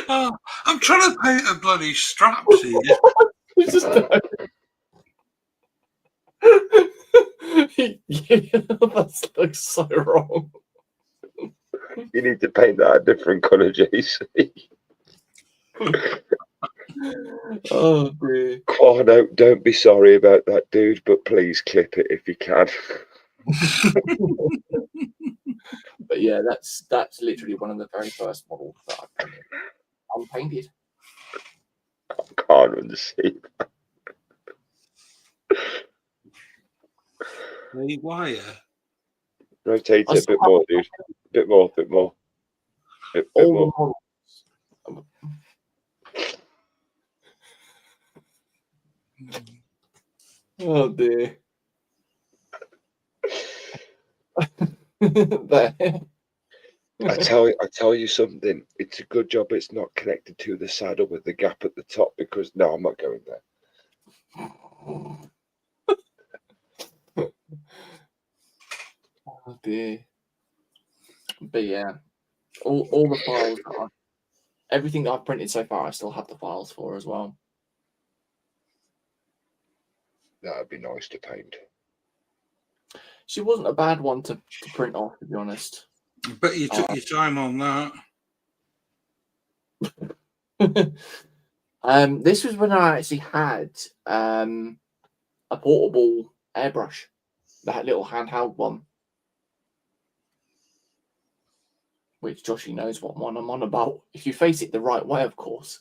Oh, I'm trying to paint a bloody straps here. It's just yeah, that looks so wrong. You need to paint that a different colour, JC. Oh dear. Oh no, don't be sorry about that, dude, but please clip it if you can. But yeah, that's literally one of the very first models that I painted. Unpainted. I can't unsee. The wire. Rotate it a bit more, dude. A bit more. Bit more. Oh dear. There. I tell you something. It's a good job it's not connected to the saddle with the gap at the top, because no, I'm not going there. Oh dear. But yeah, All the files, everything that I've printed so far, I still have the files for as well. That'd be nice to paint. She wasn't a bad one to print off, to be honest. But you took your time on that. This was when I actually had a portable airbrush, that little handheld one, which Joshy knows what one I'm on about. If you face it the right way, of course.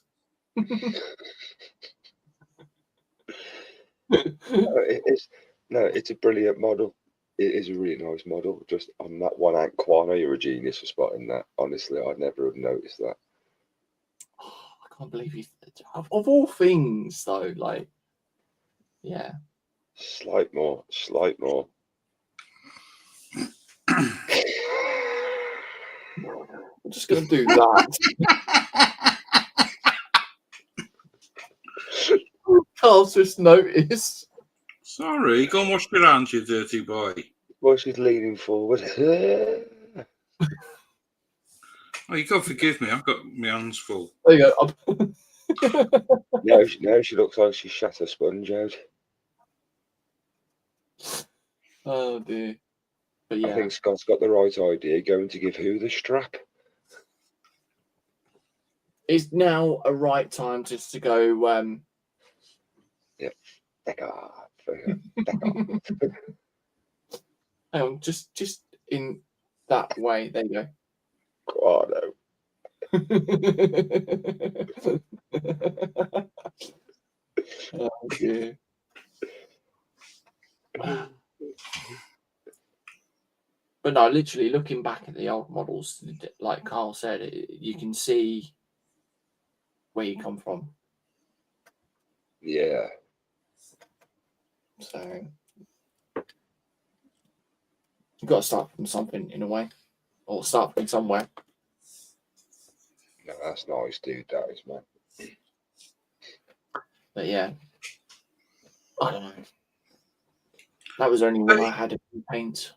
It's a brilliant model. It is a really nice model. Just on that one ant Quano, you're a genius for spotting that. Honestly, I'd never have noticed that. Oh, I can't believe he's of all things though, like, yeah. Slight more. I'm just gonna do that. Carl's just noticed. Sorry, go and wash your hands, you dirty boy. Well, she's leaning forward. Oh, you got to forgive me. I've got my hands full. There you go. now she looks like she shat a sponge out. Oh dear. But yeah, I think Scott's got the right idea. Going to give who the strap? it's now a right time just to go. Back off. Hang on, just in that way. There you go. Quano. Oh dear. But no, literally looking back at the old models, like Carl said, you can see where you come from. Yeah. So you've got to start from something in a way, or start from somewhere. No, that's nice, dude. That is, man. But yeah, I don't know. That was only when I had it in paint.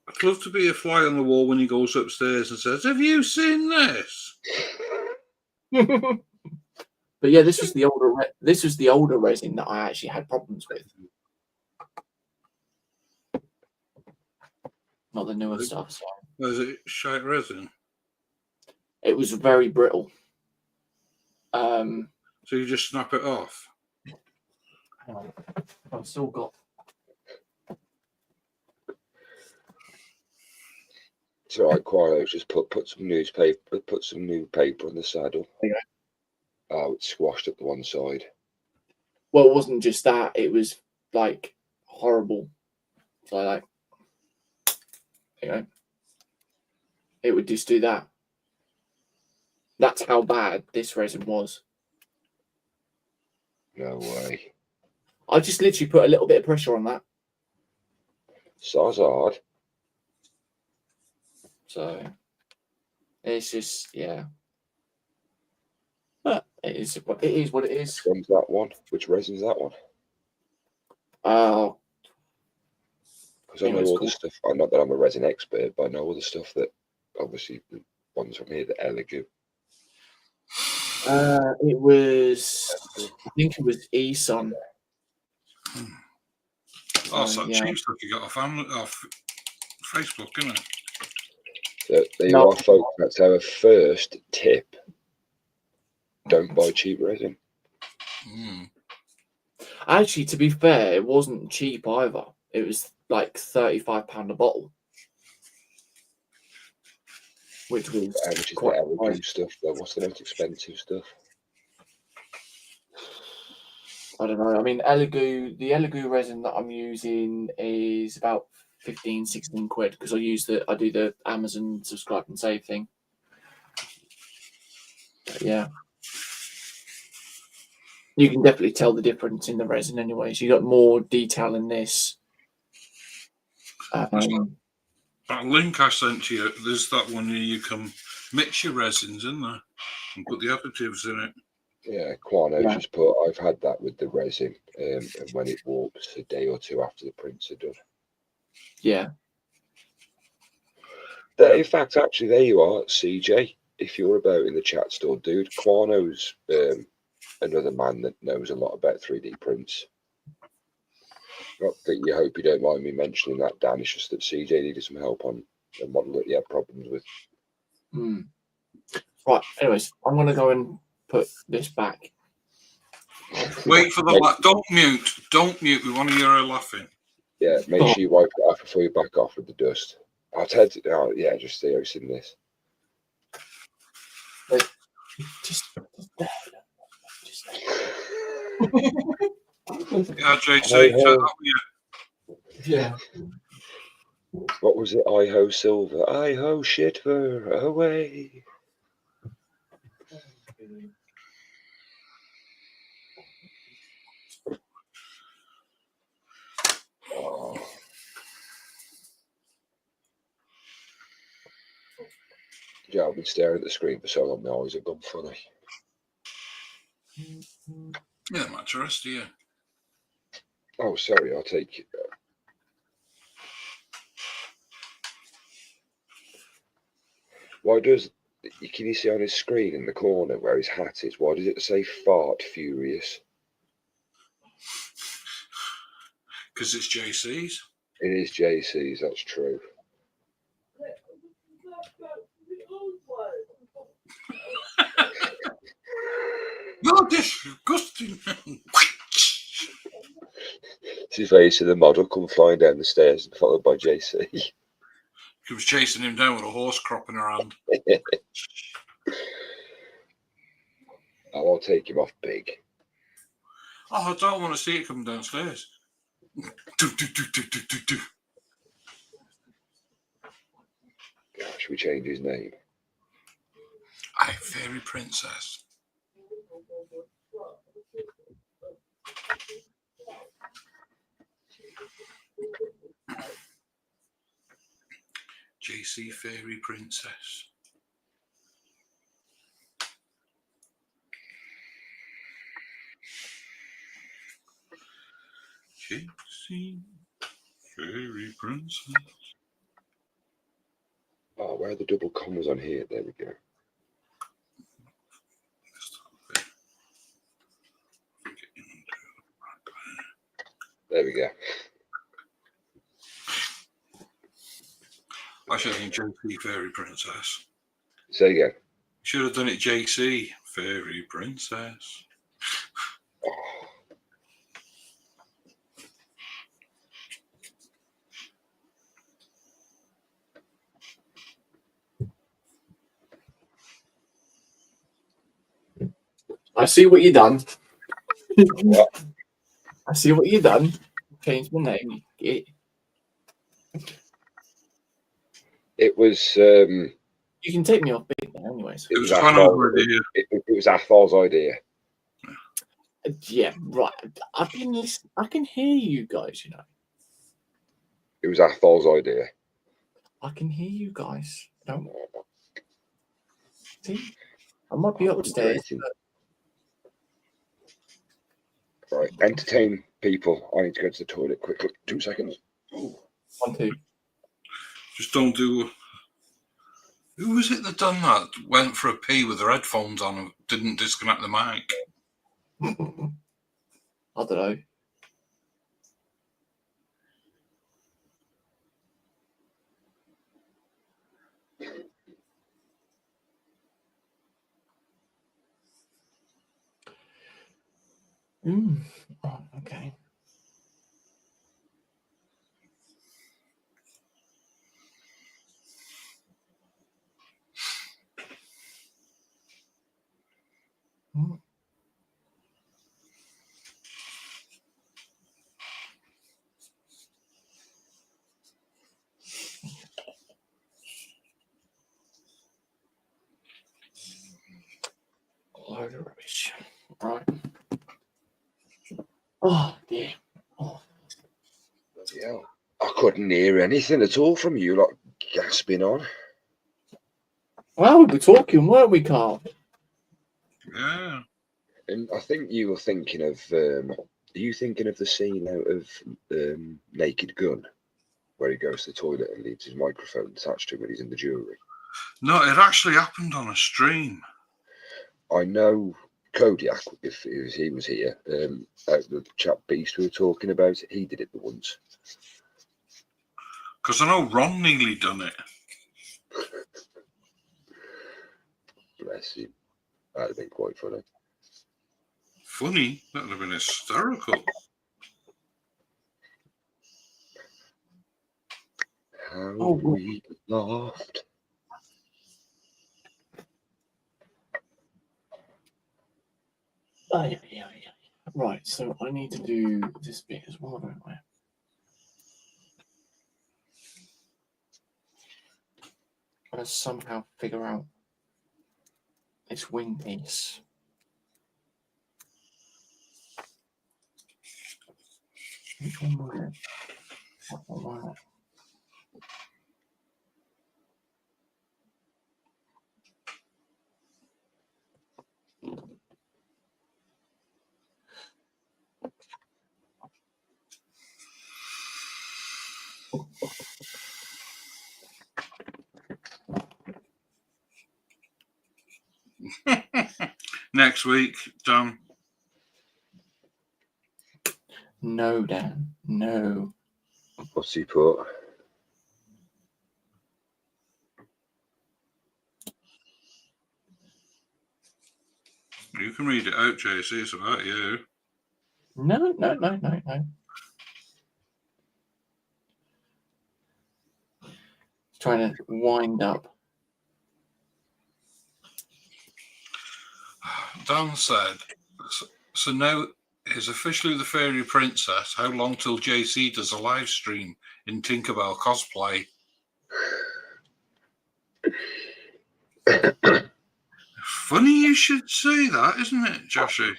I'd love to be a fly on the wall when he goes upstairs and says, "Have you seen this?" But yeah, this was the older resin that I actually had problems with, not the newer stuff. So Was it shite resin? it was very brittle. So you just snap it off. Hang on. I've still got. It's all right, Quano. Just put some newspaper, put some new paper on the saddle. There you Oh, it's squashed up the one side. Well, it wasn't just that; it was like horrible. So like, it would just do that. That's how bad this resin was. No way. I just literally put a little bit of pressure on that. Sazard. So it's just, yeah. But it is what it is. Which one's that one? Which resin's that one? Because I know all the stuff. Not that I'm a resin expert, but I know all the stuff that obviously the ones from here, the Elegoo. It was, I think it was Eson. Oh, so yeah. Cheap stuff you got off Facebook, isn't it? So there you are, folks. That's our first tip. Don't buy cheap resin. Actually, to be fair, it wasn't cheap either. It was like £35 a bottle, which was quite the Elegoo stuff. Though, what's the most expensive stuff? I don't know. I mean, the Elegoo resin that I'm using is about 15, 16 quid because I do the Amazon subscribe and save thing. But yeah. You can definitely tell the difference in the resin anyways. You got more detail in this. That link I sent you, there's that one where you can mix your resins in there and put the additives in it. Yeah, Quano's just put, I've had that with the resin, and when it warps a day or two after the prints are done. Yeah. In fact, actually, there you are, CJ. If you're about in the chat still, dude, Quano's another man that knows a lot about 3D prints. Not that you hope you don't mind me mentioning that, Dan. It's just that CJ needed some help on a model that he had problems with. Right. Anyways, I'm gonna go and put this back. Wait for the laugh. Don't mute. Don't mute. We want to hear her laughing. Yeah, make sure you wipe it off before you back off with the dust. I'll tell you. Oh, yeah, just see how it's in this. Just Yeah, JC, take that with you. yeah. What was it? I ho silver. I ho shitver away. Oh. Yeah, I've been staring at the screen for so long now. Is it gone funny? Yeah, much rest of you. Oh, sorry. I'll take it. Why does can you see on his screen in the corner where his hat is? Why does it say "fart furious"? Because it's JC's. It is JC's. That's true. You're disgusting. This is where you see the model come flying down the stairs and followed by JC. She was chasing him down with a horse crop in her hand. I'll take him off big. Oh, I don't want to see it come downstairs. Should we change his name? Aye, fairy princess. JC fairy princess. JC fairy princess. Oh, where are the double commas on here? There we go. There we go. I should have done JC fairy princess. Say again. Should have done it JC fairy princess. I see what you done. What? I see what you done. Changed my name. It was. You can take me off big now, anyways. It was Quano's idea. It was Athal's idea. Yeah, right. I've been listening. I can hear you guys. You know. It was Athal's idea. I can hear you guys. Don't see. I might be upstairs. Right, entertain people. I need to go to the toilet quickly. 2 seconds. Ooh. 1, 2. Just don't do. Who was it that done that? Went for a pee with their headphones on and didn't disconnect the mic. I don't know. Oh, okay. Load of rubbish. Right. Oh dear. Oh. Bloody hell. I couldn't hear anything at all from you, like gasping on. Well, we were talking, weren't we, Carl? Yeah. And I think you were thinking of. Are you thinking of the scene out of Naked Gun, where he goes to the toilet and leaves his microphone attached to him when he's in the jury. No, it actually happened on a stream. I know Kodiak, if he was here, the chap Beast we were talking about, he did it the once. Because I know Ron nearly done it. Bless him. That'd have been quite funny. Funny? That would have been hysterical. How we laughed. Right, so I need to do this bit as well, don't I? Gotta somehow figure out this wing piece. Which one was it? What one was it? Next week, Dan. No, Dan. No. What's he put? You can read it out, JC. It's about you. No. Trying to wind up. Dan said, so now is officially the Fairy Princess. How long till JC does a live stream in Tinkerbell cosplay? Funny you should say that, isn't it, Joshy?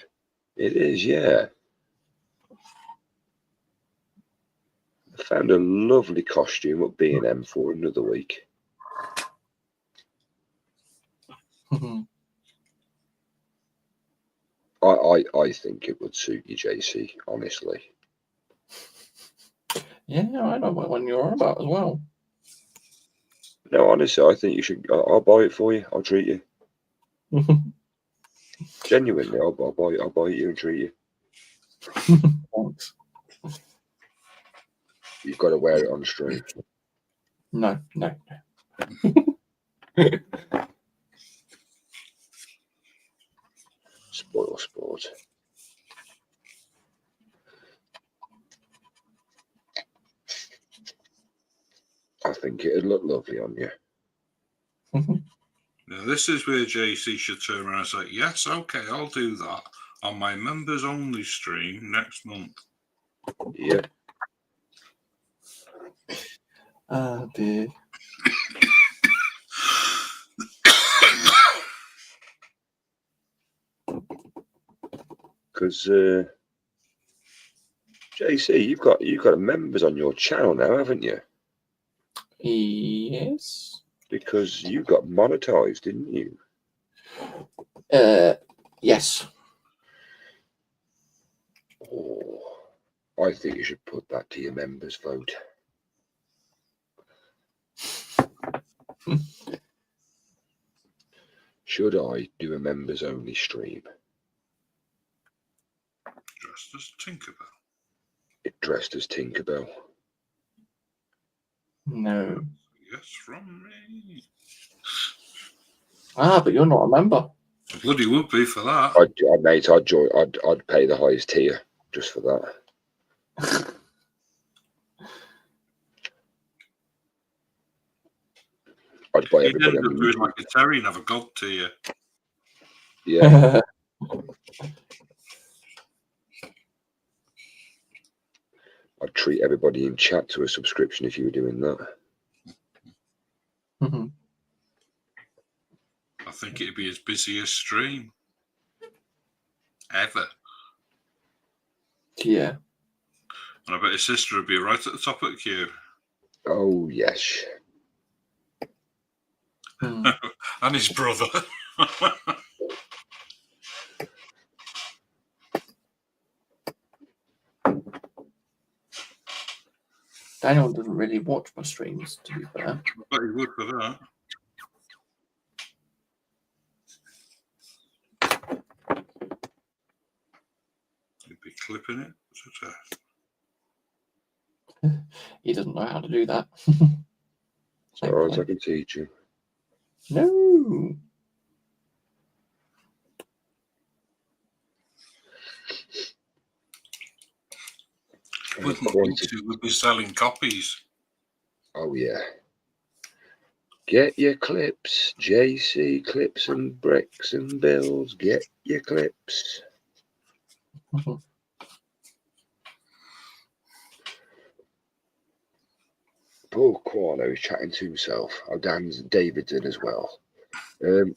It is, yeah. I found a lovely costume at B&M for another week. I think it would suit you, JC, honestly. Yeah, I know what one you're on about as well. No, honestly, I think you should. I'll buy it for you. I'll treat you. Genuinely, I'll buy you and treat you. Thanks. You've got to wear it on stream. No. Spoil sport. I think it'd look lovely on you. Now, this is where JC should turn around and say, yes, okay, I'll do that on my members only stream next month. Yeah. Dear. Because JC, you've got members on your channel now, haven't you? Yes. Because you got monetized, didn't you? Yes. Oh, I think you should put that to your members' vote. Should I do a members only stream? Dressed as Tinkerbell. It dressed as Tinkerbell. No. Yes, from me. But you're not a member. I bloody would be for that. I'd join. I'd pay the highest tier just for that. I'd buy You'd everybody end on up doing YouTube. like a Terry and have a god tier. Yeah. I'd treat everybody in chat to a subscription if you were doing that. I think it'd be as busy as stream. Ever. Yeah. And I bet his sister would be right at the top of the queue. Oh, yes. And his brother. Daniel doesn't really watch my streams, to be fair. I bet you would for that. You'd be clipping it to death. He doesn't know how to do that. All right, I can teach you. No. Wouldn't want to. We'd be selling copies. Oh yeah. Get your clips, JC clips and bricks and bills. Get your clips. Poor Quano is chatting to himself. Oh, David's in as well. Oh,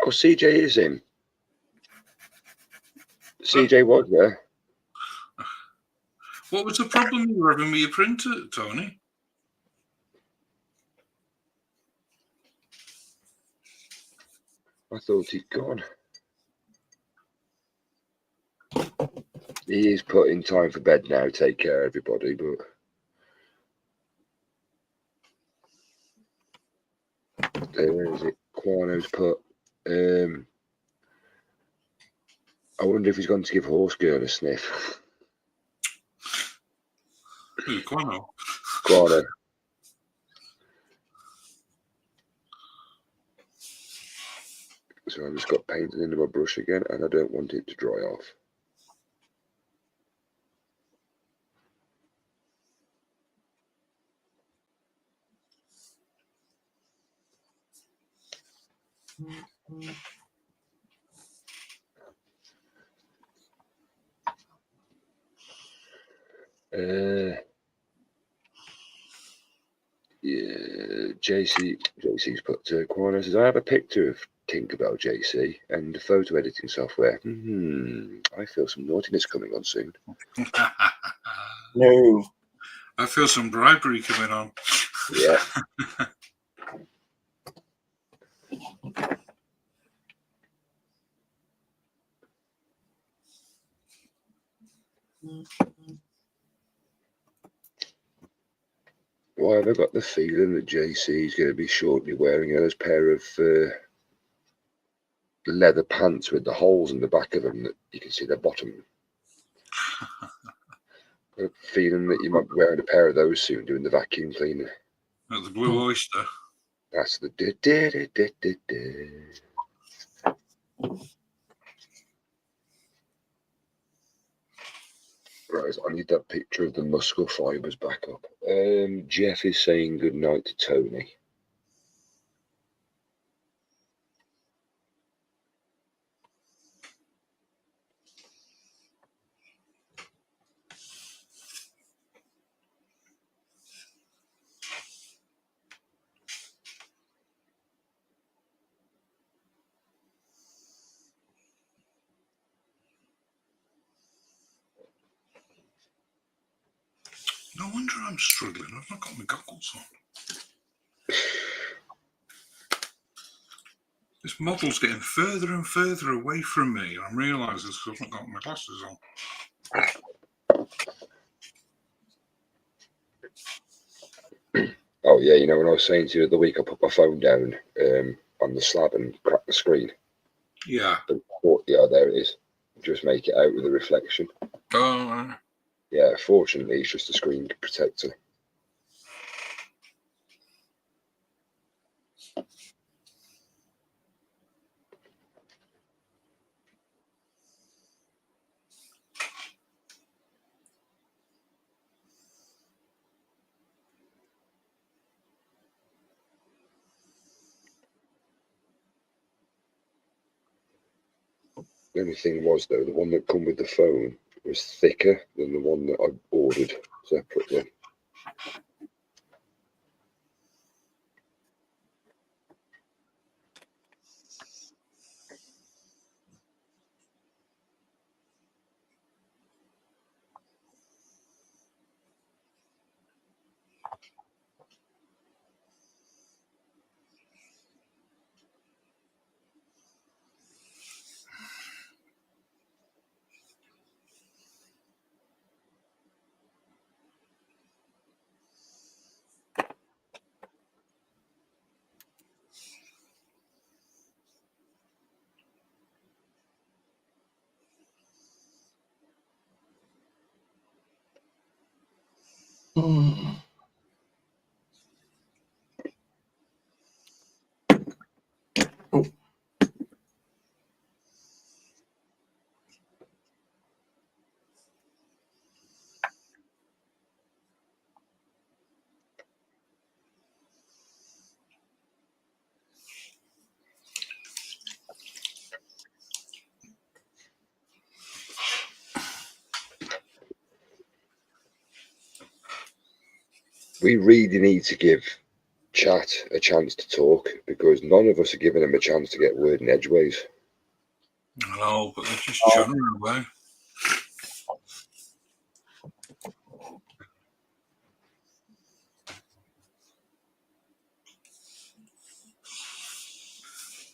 CJ is in. CJ was there. What was the problem you were having with your printer, Tony? I thought he'd gone. He is putting time for bed now. Take care, everybody. But where is it? Quano's put. I wonder if he's going to give Horse Girl a sniff. Who, Quano? Quano. So I've just got painted into my brush again, and I don't want it to dry off. Yeah, JC's put Quano says, I have a picture of Tinkerbell JC and the photo editing software. I feel some naughtiness coming on soon. No. I feel some bribery coming on. Yeah. Why have I got the feeling that JC is going to be shortly wearing those pair of leather pants with the holes in the back of them that you can see the bottom? Got a feeling that you might be wearing a pair of those soon, doing the vacuum cleaner. At the Blue Oyster. That's the Right, I need that picture of the muscle fibres back up. Jeff is saying good night to Tony. No wonder I'm struggling. I've not got my goggles on. This model's getting further and further away from me. I'm realising this because I've not got my glasses on. Oh yeah, you know when I was saying to you the other week, I put my phone down on the slab and cracked the screen. Yeah. Yeah, there it is. Just make it out with a reflection. Oh. Yeah, fortunately, it's just a screen protector. The only thing was, though, the one that come with the phone was thicker than the one that I ordered separately. Oh. We really need to give chat a chance to talk because none of us are giving them a chance to get word in edgeways. I know, but they're just chumming away.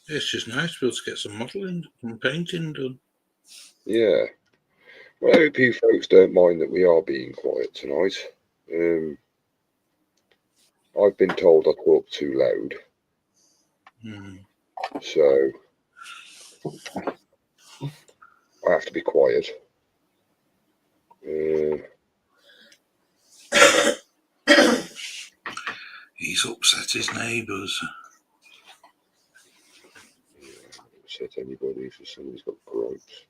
It's just nice to be able to get some modelling and painting done. Yeah. Well, I hope you folks don't mind that we are being quiet tonight. I've been told I talk too loud. So I have to be quiet. He's upset his neighbours. Upset anybody if somebody's got gripes.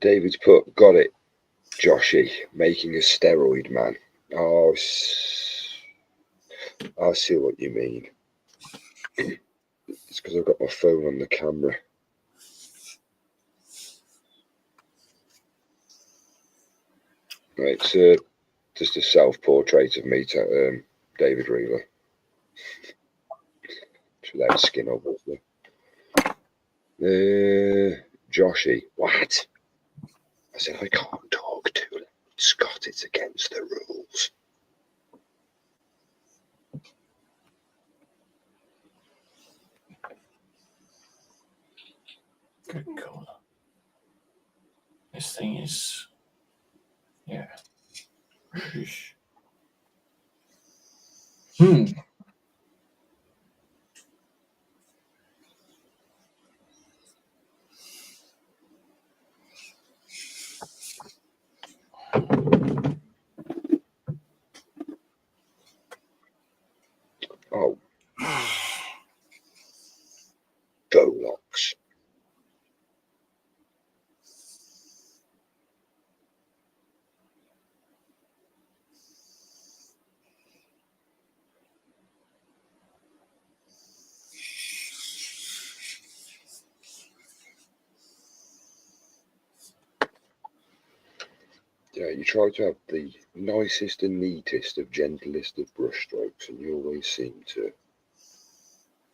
David's put, got it, Joshy, making a steroid man. Oh, I see what you mean. It's because I've got my phone on the camera. It's just a self-portrait of me, David Reeler. Without skin, obviously. Joshy, what? I said, I can't talk too loud, Scott. It's against the rules. Good God. This thing is. Yeah. Oh. Golocks. Yeah, you try to have the nicest and neatest of gentlest of brushstrokes, and you always seem to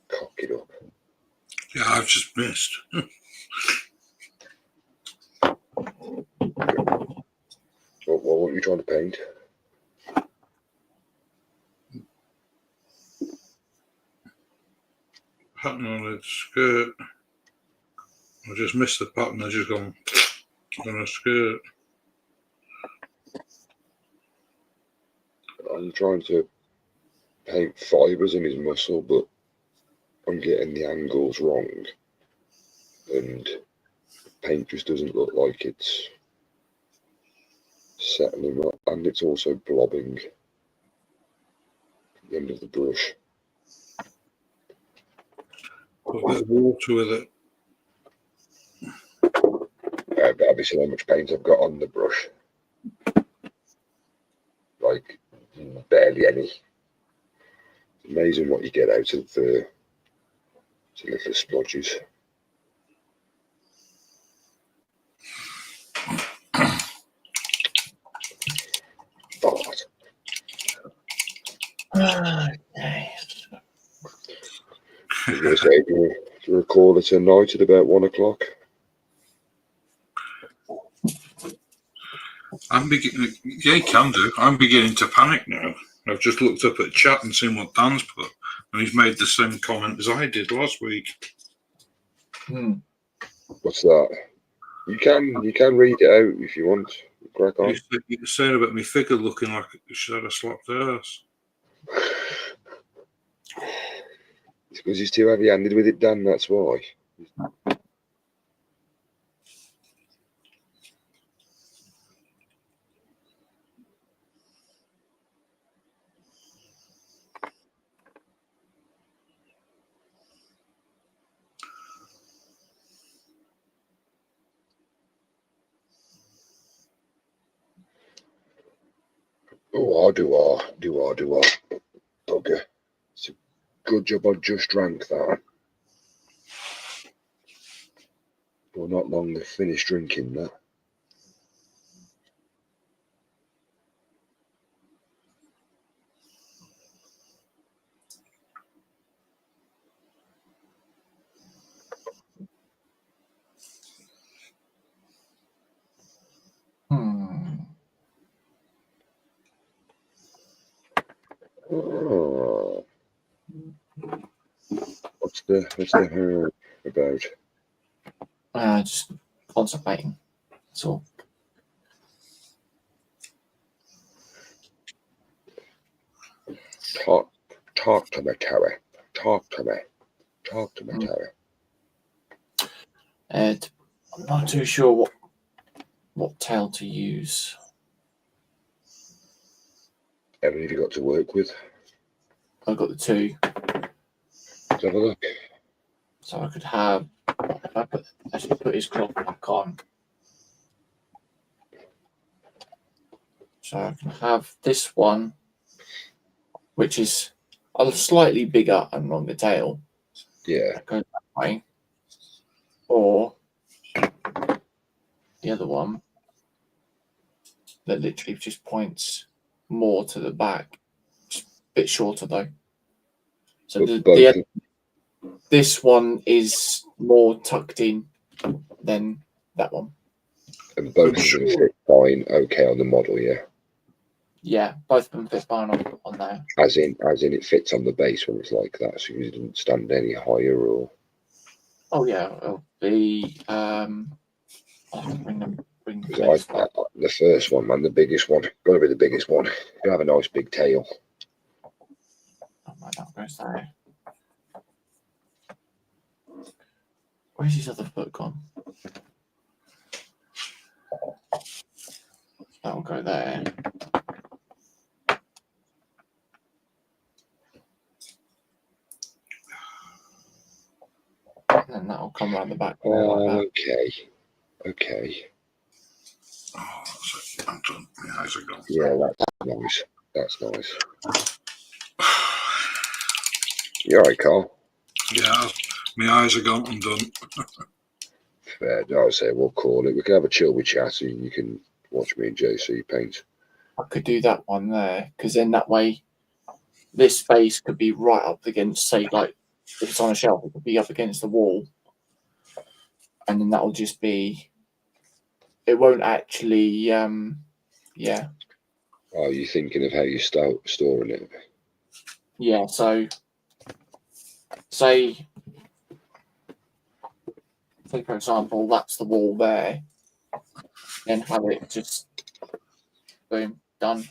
cock it up. Yeah, I've just missed. What were you trying to paint? Pattern on its skirt. I just missed the pattern. I just gone on a skirt. I'm trying to paint fibres in his muscle, but I'm getting the angles wrong, and the paint just doesn't look like it's setting him up, and it's also blobbing at the end of the brush. Put a bit of water with it. But obviously, how much paint I've got on the brush? Like, barely any. It's amazing what you get out of the little splodges. Okay. I was going to say, to record it tonight at about 1 o'clock. Yeah, you can do. I'm beginning to panic now. I've just looked up at chat and seen what Dan's put, and he's made the same comment as I did last week. What's that? You can read it out if you want. Crack on. You're saying about me figure looking like she had a slapped ass. It's because he's too heavy-handed with it, Dan. That's why. Oh, do I. Bugger. It's a good job I just drank that. Well, not long to finish drinking that. Oh. What's the herb about? Just contemplating. That's all. Talk to me, Terry. Talk to me, Terry. I'm not too sure what tail to use. How many have you got to work with? I've got the 2. Let's have a look. So I could have, if I actually put his cloth back on. So I can have this one, which is a slightly bigger and longer tail. Yeah. That goes that way. Or the other one that literally just points more to the back. Just a bit shorter though. So this one is more tucked in than that one. And both of them fit fine, okay on the model, yeah. Yeah, both of them fit fine on there. As in it fits on the base when it's like that, so you didn't stand any higher or. Oh yeah, it'll be I'll bring the base back. The first one, man, the biggest one. Got to be the biggest one. You have a nice big tail. Oh my, that goes there. Where's his other foot gone? That'll go there. And then that'll come around the back. Like Okay. Oh, that's it. I'm done. My eyes are gone. Yeah, that's nice. You alright, Carl? Yeah, my eyes are gone. I'm done. Fair. I'll say we'll call it. We can have a chill with chat and you can watch me and JC paint. I could do that one there, because then that way this space could be right up against, say, like if it's on a shelf, it could be up against the wall. And then that'll just be, it won't actually, yeah. Oh, you thinking of how you storing it? Yeah, so say for example, that's the wall there, and have it just boom, done.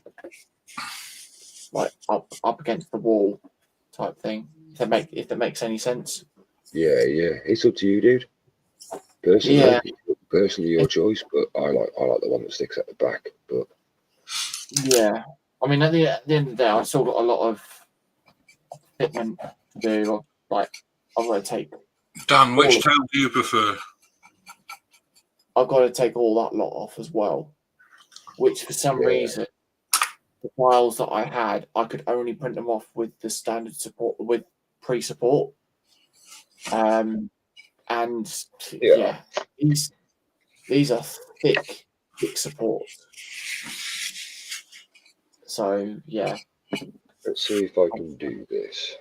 Like up against the wall type thing. If that makes any sense. Yeah. It's up to you, dude. Personally, your choice, but I like the one that sticks at the back. But yeah, I mean, at the end of the day, I've still got a lot of fitment to do. Like, I've got to take. Dan, which tail do you prefer? I've got to take all that lot off as well, which for some reason, the files that I had, I could only print them off with the standard support, with pre-support. And yeah, these are thick support. So yeah. Let's see if I can do this.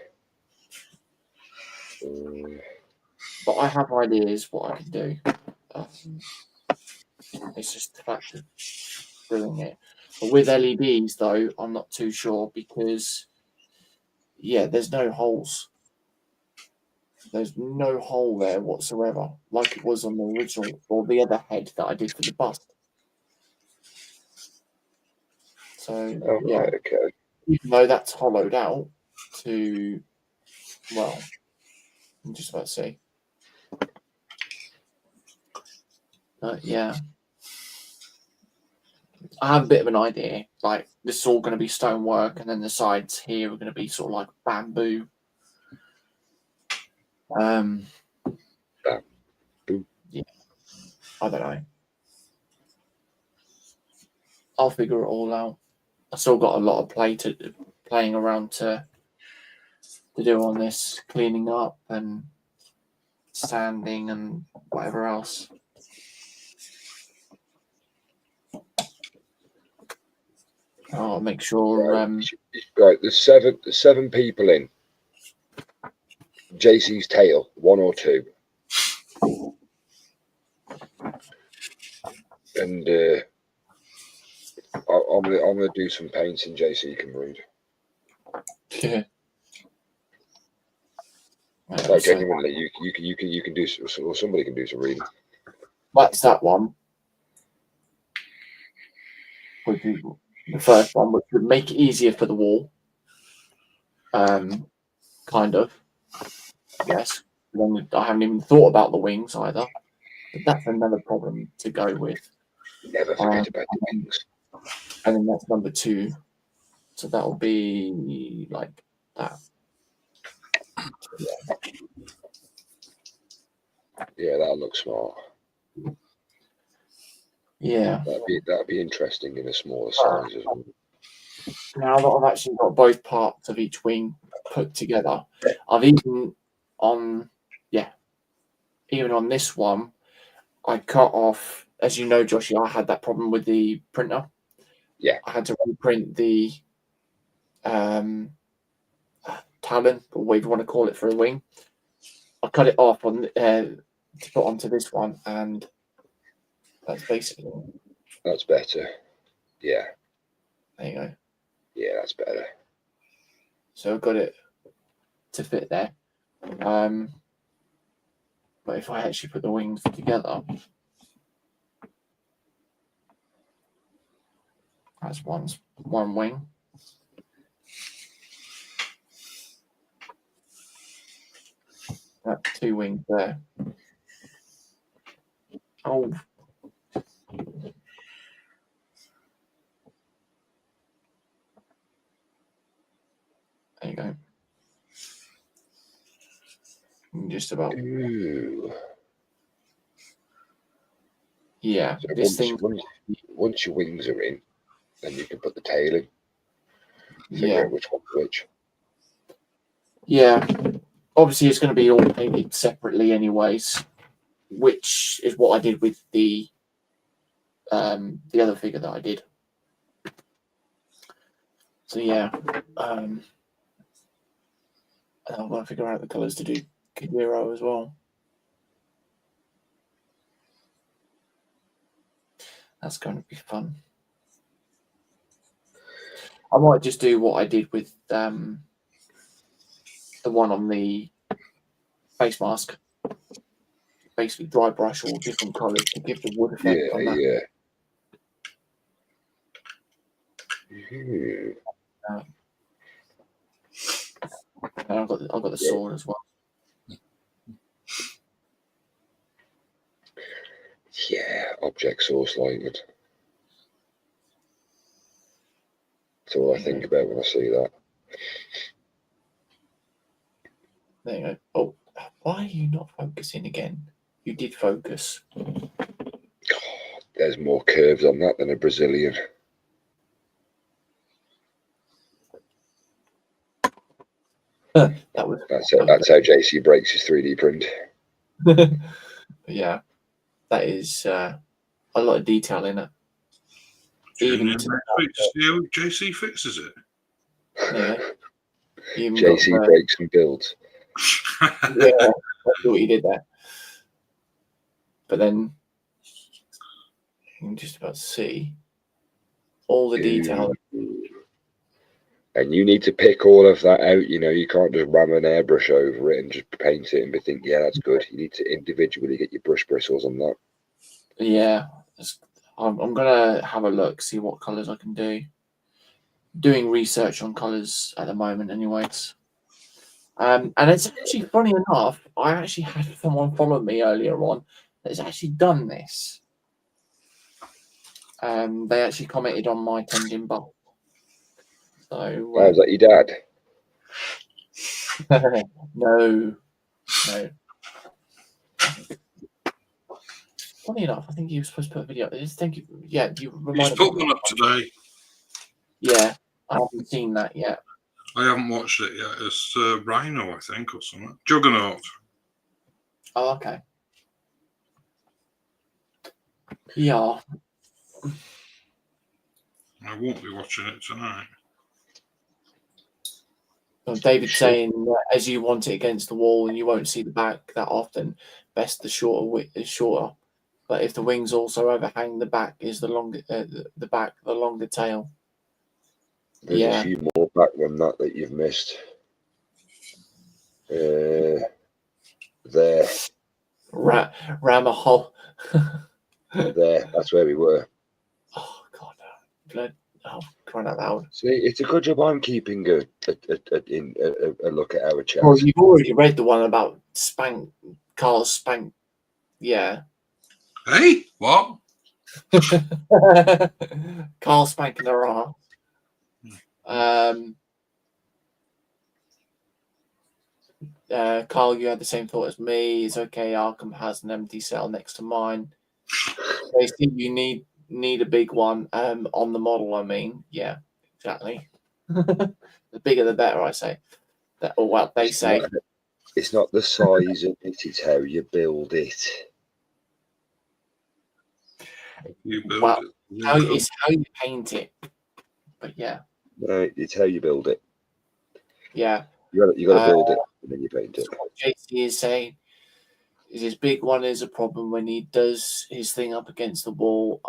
But I have ideas what I can do. It's just the fact of doing it. But with LEDs, though, I'm not too sure because, yeah, there's no holes. There's no hole there whatsoever, like it was on the original or the other head that I did for the bust. So, Oh, yeah, right, okay. even though that's hollowed out to, well, I'm just about to say. Yeah. I have a bit of an idea. Like, this is all going to be stonework, and then the sides here are going to be sort of like bamboo. Bamboo. Yeah. I don't know. I'll figure it all out. I still got a lot of playing around to do on this, cleaning up and sanding and whatever else. I'll make sure. Right, there's seven people in. JC's tail, 1 or 2. And I'm gonna do some painting. JC can read. Yeah. Like genuinely, you can do, or somebody can do some reading. That's that one. Which is the first one, which would make it easier for the wall. Kind of. Yes. Then I haven't even thought about the wings either. But that's another problem to go with. Never forget about the wings. And then that's number 2. So that'll be like that. Yeah, that'll look smart. Yeah. That'd be interesting in a smaller size as well. Now that I've actually got both parts of each wing put together, I've even on this one, I cut off, as you know, Joshy, I had that problem with the printer. Yeah. I had to reprint the talon, or whatever you want to call it, for a wing. I cut it off on to put onto this one, and that's basically. That's better. Yeah. There you go. Yeah, that's better. So I've got it to fit there. But if I actually put the wings together, that's one wing. That's 2 wings there. Oh. There you go. Just about. Ooh. Yeah. So This thing. Once your wings are in, then you can put the tail in. Figure out which one's which. Yeah. Obviously, it's going to be all painted separately, anyways, which is what I did with the other figure that I did. So yeah, I'm going to figure out the colours to do Kidiro as well. That's going to be fun. I might just do what I did with the one on the face mask. Basically, dry brush all different colours to give the wood effect on that. Yeah. And I've got the sword as well. Yeah, object source alignment. That's all I think about when I see that. There you go. Oh, why are you not focusing again? You did focus. God, there's more curves on that than a Brazilian. That's how JC breaks his 3D print. Yeah, that is a lot of detail in it. Even to see how JC fixes it. Yeah. You even JC got the- breaks and builds. yeah, that's what you did there. But then you can just about see all the detail. And you need to pick all of that out. You know, you can't just ram an airbrush over it and just paint it and be think, yeah, that's good. You need to individually get your brush bristles on that. Yeah, I'm gonna have a look, see what colours I can do. Doing research on colours at the moment, anyways. And it's actually funny enough, I actually had someone follow me earlier on that's actually done this. They actually commented on my Tenjin Bolt. So Oh, is that your dad? no. Funny enough, I think he was supposed to put a video. I just think, yeah, you He's reminded put me. one up today. Yeah, I haven't seen that yet. I haven't watched it yet. It's Rhino, I think, or something. Juggernaut. Oh, okay. Yeah. I won't be watching it tonight. Well, David saying as you want it against the wall and you won't see the back that often, best the shorter is shorter. But if the wings also overhang, the back is the longer. The back, the longer tail. There's a few more back than that you've missed. There. Ram a hole. There. That's where we were. Oh God! Blood! Oh, crying out loud! See, it's a good job I'm keeping a look at our chat. Well, you've already read the one about Carl's spank. Yeah. Hey, what? Carl spanking her ass. Carl, you had the same thought as me. It's okay. Arkham has an empty cell next to mine. They think you need a big one. On the model, I mean, yeah, exactly. The bigger, the better. I say. Or what they say. It's not the size of it; it's how you build it. It's how you paint it. But yeah. No, it's how you build it. Yeah. You got to build it and then you paint it. What JC is saying is his big one is a problem when he does his thing up against the wall.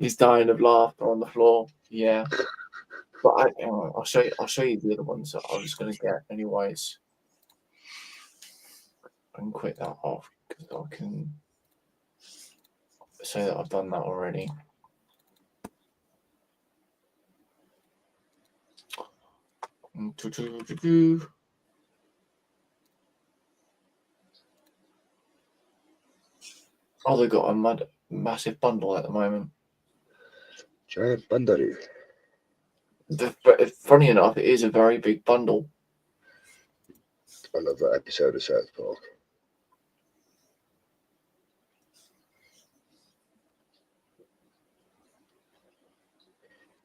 He's dying of laughter on the floor. Yeah. But I'll show you the other ones that I was going to get anyways. I can quit that off because I can say that I've done that already. Oh, they've got a massive bundle at the moment. Giant bundle. Funny enough, it is a very big bundle. I love that episode of South Park.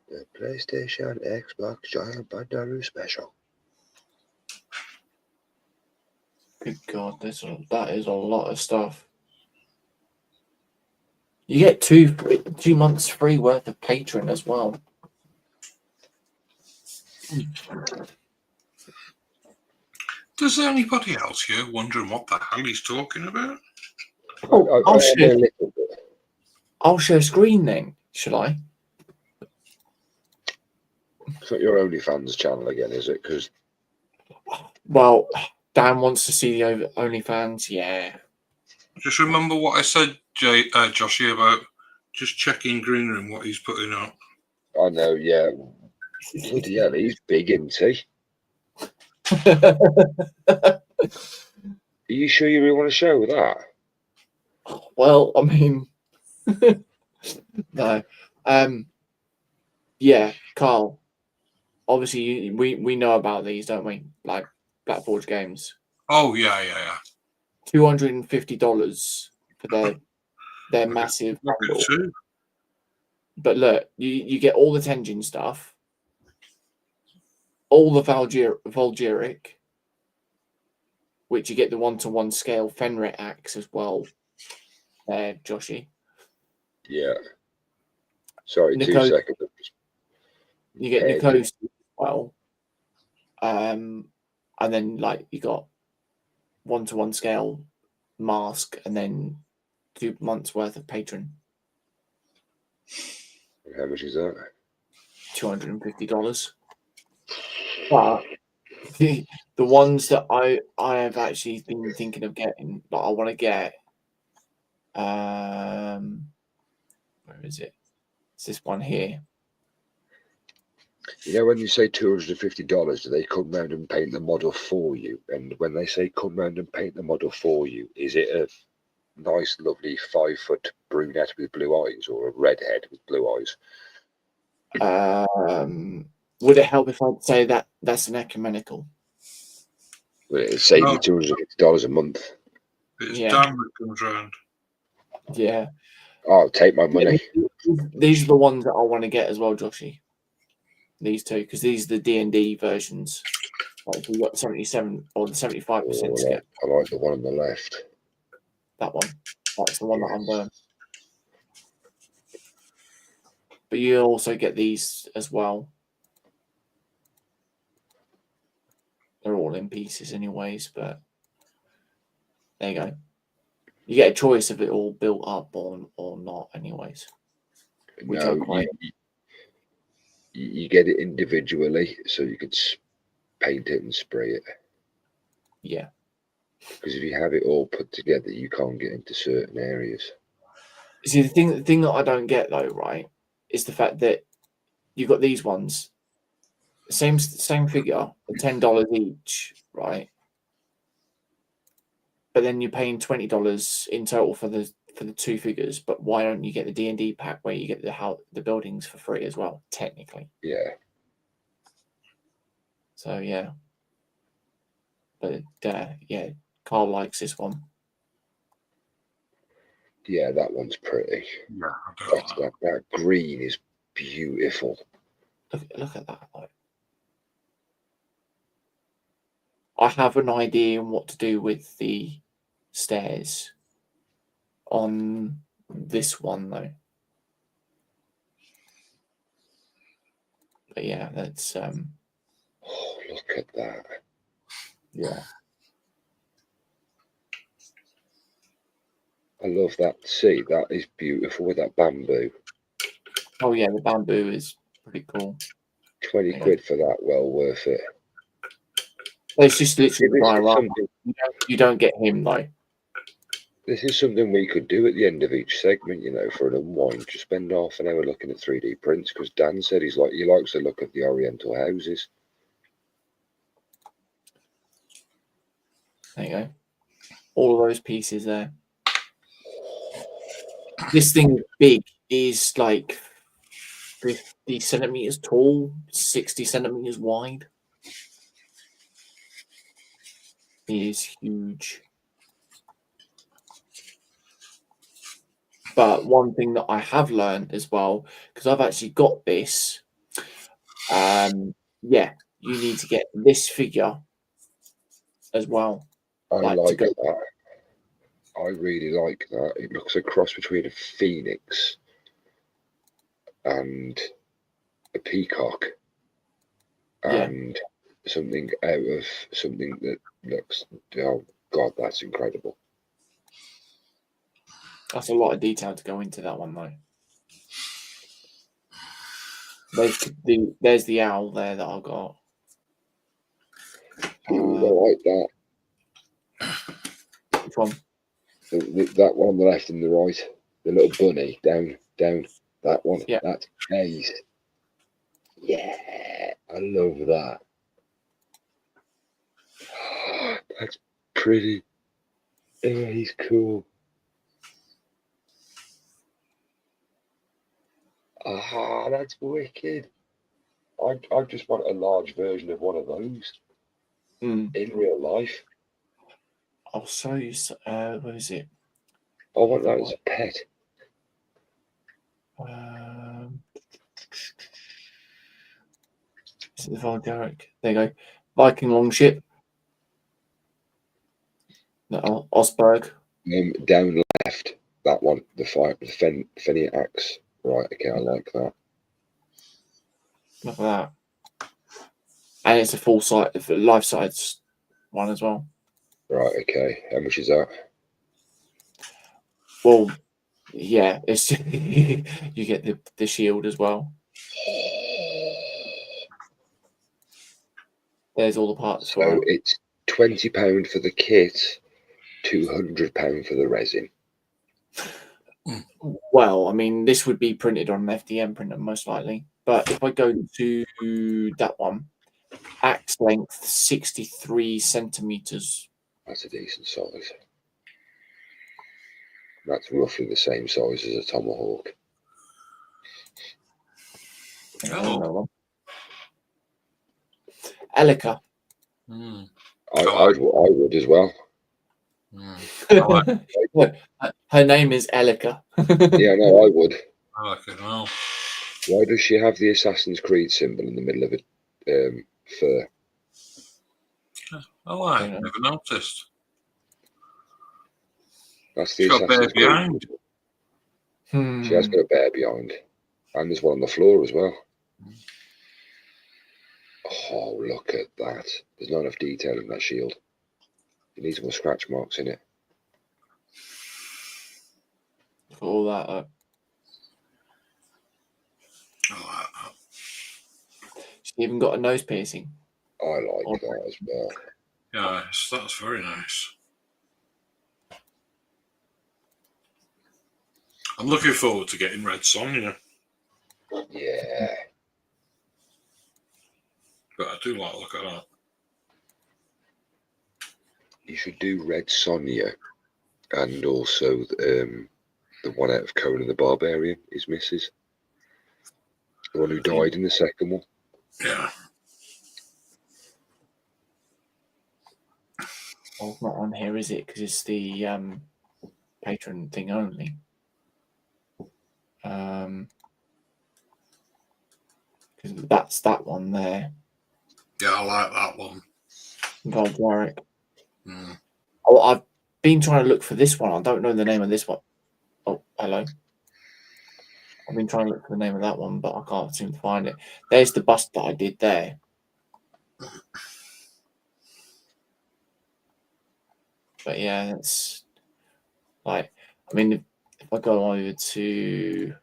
The PlayStation Xbox Giant Bundle Special. Good God, that is a lot of stuff. You get 2 months free worth of Patreon as well. Does anybody else here wondering what the hell he's talking about? Oh, I'll share screen then, shall I? It's not your OnlyFans channel again, is it? Because well, Dan wants to see the OnlyFans. Yeah. Just remember what I said, Joshy, about just checking Green Room what he's putting up. I know, yeah. Bloody hell, he's big, isn't he? Are you sure you really want to show that? Well, I mean, no. Yeah, Carl. Obviously, we know about these, don't we? Like Black Forge Games. Oh yeah. $250 for their massive bundle. But look, you get all the Tenjin stuff, all the Volgeric, which you get the 1-to-1 scale Fenrit axe as well. Joshy. Yeah. Sorry, Nico, 2 seconds. You get Nicosia as well. And then like you got 1-to-1 scale mask and then 2 months worth of patron. How much is that? $250. But the ones that I have actually been thinking of getting, that I want to get, where is it? It's this one here. You know, when you say $250, do they come round and paint the model for you? And when they say come round and paint the model for you, is it a nice, lovely 5-foot brunette with blue eyes or a redhead with blue eyes? Would it help if I'd say that that's an ecumenical? Will it save No. me $250 a month? It's Yeah. Dan that comes round. Yeah. I'll take my money. These are the ones that I want to get as well, Joshy. These two, because these are the D&D versions. Like we got 77 or the 75% skip. I like the one on the left. That one. That's the one that I'm Yes. going. But you also get these as well. They're all in pieces anyways, but there you go. You get a choice of it all built up or not anyways. Which I No, quite... you get it individually, so you could paint it and spray it. Yeah. Because if you have it all put together, you can't get into certain areas. See, the thing that I don't get though, right, is the fact that you got these ones, same figure, $10 each, right? But then you're paying $20 in total for the two figures. But why don't you get the D&D pack where you get the buildings for free as well, technically? Yeah. So yeah. But yeah, Carl likes this one. Yeah, that one's pretty. Yeah, I don't know. That green is beautiful. Look at that. Like, I have an idea on what to do with the stairs on this one though. But yeah, that's Oh, look at that. yeah. I love that. See, that is beautiful with that bamboo. Oh yeah, the bamboo is pretty cool. 20 quid for that, well worth it. It's just literally the This is diorama. something- You don't get him though. This is something we could do at the end of each segment, you know, for an unwind. Just spend half an hour looking at 3D prints, because Dan said he likes to look at the Oriental houses. There you go. All of those pieces there. This thing big is like 50 centimeters tall, 60 centimeters wide. It is huge. But one thing that I have learned as well, because I've actually got this, yeah, you need to get this figure as well. I like to go. that. I really like that. It looks a cross between a phoenix and a peacock, and something out of something that looks, oh God, that's incredible. That's a lot of detail to go into that one though. There's the owl there that I got. Ooh, I like that. Which one? That one on the left and the right. The little bunny down. That one. Yeah. That's nice. Yeah, I love that. That's pretty. Yeah, he's cool. Ah, that's wicked. I just want a large version of one of those in real life. I'll show you. Where is it? I want that as a pet. Is it the Valgaric? There you go. Viking longship. No, Osberg. Down left. That one. The Fenny axe. Right. Okay. I like that. Look at that. And it's a full size, life size one as well. Right, okay. How much is that? Well, yeah, it's you get the shield as well. There's all the parts for So it. it's £20 for the kit, £200 for the resin. Well, I mean, this would be printed on an FDM printer most likely. But if I go to that one, axe length 63 centimeters. That's a decent size. That's roughly the same size as a tomahawk. Oh. Elika. I would as well. Her name is Elika. Yeah, no, I would. I like it well. Why does she have the Assassin's Creed symbol in the middle of it? Fur. Oh, I never noticed. That's the She's got a bear Assassin's Creed. behind. She has got a bear behind. And there's one on the floor as well. Oh, look at that. There's not enough detail in that shield. It needs more scratch marks in it. All that up. I like that. She even got a nose piercing. I like that as well. Yes, that's very nice. I'm looking forward to getting Red Sonja. Yeah. But I do like the look at that. You should do Red Sonja and also the one out of Conan the Barbarian, his missus. The one who died in the second one. Yeah. Oh, it's not on here, is it? Because it's the patron thing only. Because that's that one there. Yeah, I like that one. God, Warwick. Oh, I've been trying to look for this one. I don't know the name of this one. Oh, hello. I've been trying to look for the name of that one, but I can't seem to find it. There's the bust that I did there. But yeah, it's like, I mean, if I go over to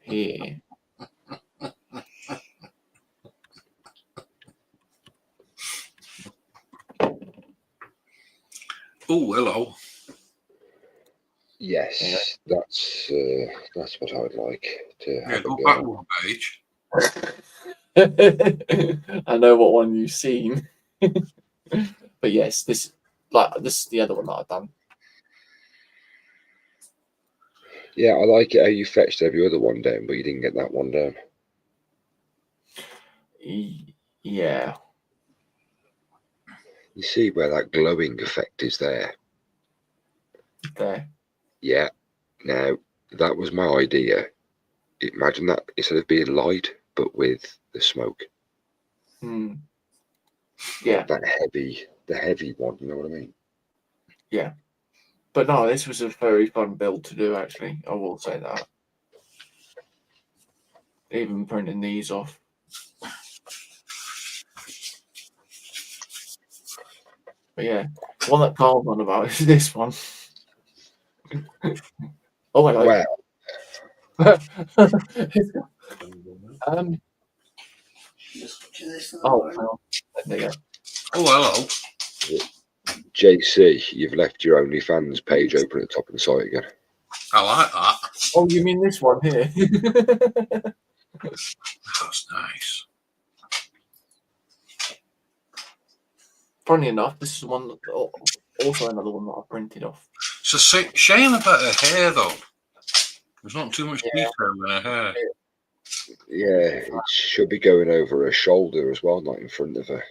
here. Oh, hello. Yes, that's what I'd like to have Go a back go. one page. I know what one you've seen. But yes, this is the other one that I've done. Yeah, I like it how you fetched every other one down, but you didn't get that one down. Yeah. You see where that glowing effect is there? There. Yeah. Now, that was my idea. Imagine that instead of being light, but with the smoke. Yeah. The heavy one, you know what I mean? Yeah. But no, this was a very fun build to do, actually. I will say that. Even printing these off. But yeah, the one that Carl's on about is this one. Oh, hello. Wow. Oh, hang on. There you go. Oh, hello. JC, you've left your OnlyFans page open at the top of the site again. I like that. Oh, you mean this one here? That's nice. Funny enough, this is one that, also another one that I printed off. It's a shame about her hair, though. There's not too much detail in her hair. Yeah, it should be going over her shoulder as well, not in front of her.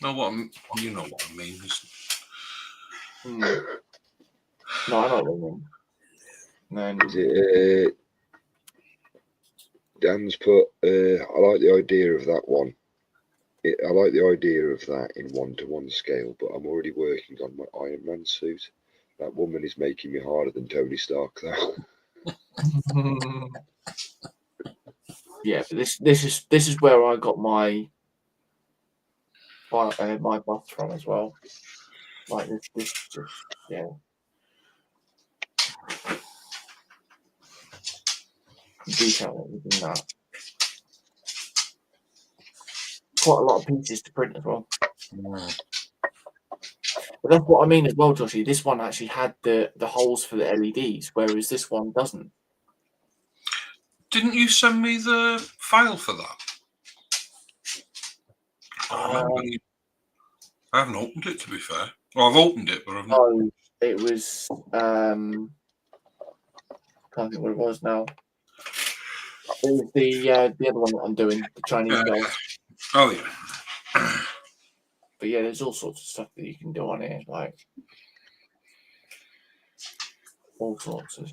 You know what I mean. No, I know what you mean. Then Dan's put, I like the idea of that one. I like the idea of that in 1-to-1 scale, but I'm already working on my Iron Man suit. That woman is making me harder than Tony Stark, though. Yeah, but this is where I got my bus from as well. Like this just yeah. Detail within that. Quite a lot of pieces to print as well. But that's what I mean as well, Joshy. This one actually had the holes for the LEDs, whereas this one doesn't. Didn't you send me the file for that? I remember. I haven't opened it, to be fair. Well, I've opened it, but I've not. No, it was can't think what it was now. It was the other one that I'm doing, the Chinese guys. Oh yeah. But yeah, there's all sorts of stuff that you can do on here, like all sorts of.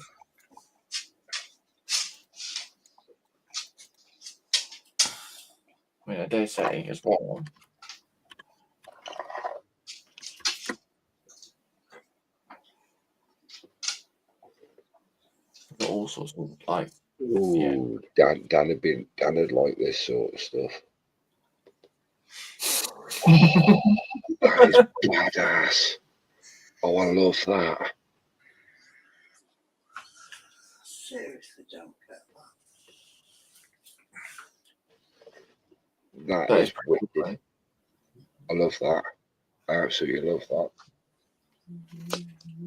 I mean, I dare say as well. Got all sorts of like. Ooh, yeah. Dan would like this sort of stuff. That is badass. Oh, I love that. Seriously, don't get That That is is wicked. cool, I love that. I absolutely love that.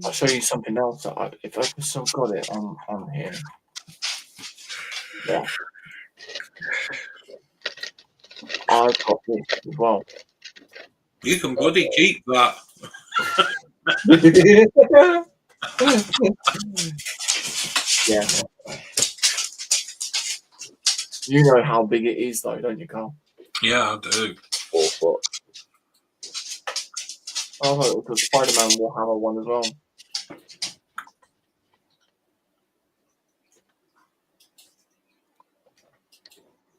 I'll show you something else that if I still got it on here. Yeah. I've got this as well. You can bloody keep that. Yeah. You know how big it is, though, don't you, Carl? Yeah, I do. 4 foot. Oh, no, it was a Spider-Man Warhammer one as well.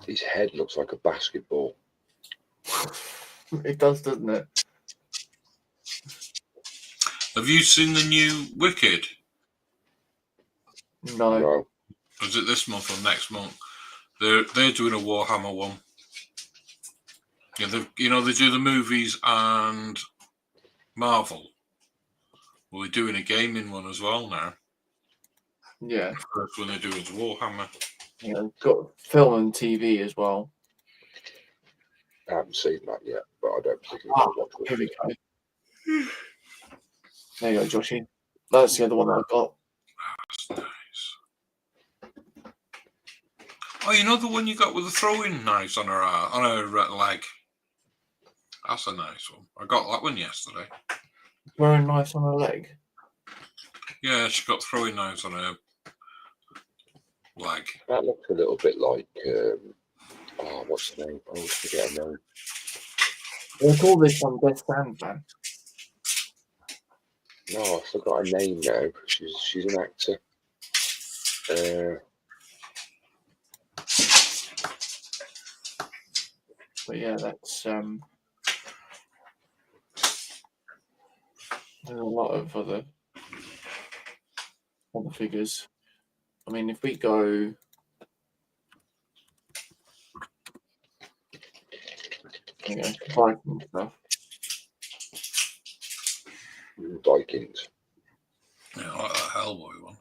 His head looks like a basketball. It does, doesn't it? Have you seen the new Wicked? No. No. Was it this month or next month? They're doing a Warhammer one. Yeah, they do the movies and Marvel. Well, they're doing a gaming one as well now. Yeah. The first one they do is Warhammer. Yeah, got film and TV as well. I haven't seen that yet, but I don't particularly want to watch Here we it. go. There you go, Joshy. That's the other one that I got. That's nice. Oh, you know the one you got with the throwing knives on her leg? That's a nice one. I got that one yesterday. Wearing knives on her leg? Yeah, she got throwing knives on her leg. That looks a little bit like, what's the name? I always forget her name. They call this one Death Sandman. No, I forgot her name now. She's an actor. But yeah, that's there's a lot of other figures. I mean, if we go, you know, Viking stuff. Vikings. Yeah, I like that Hellboy one.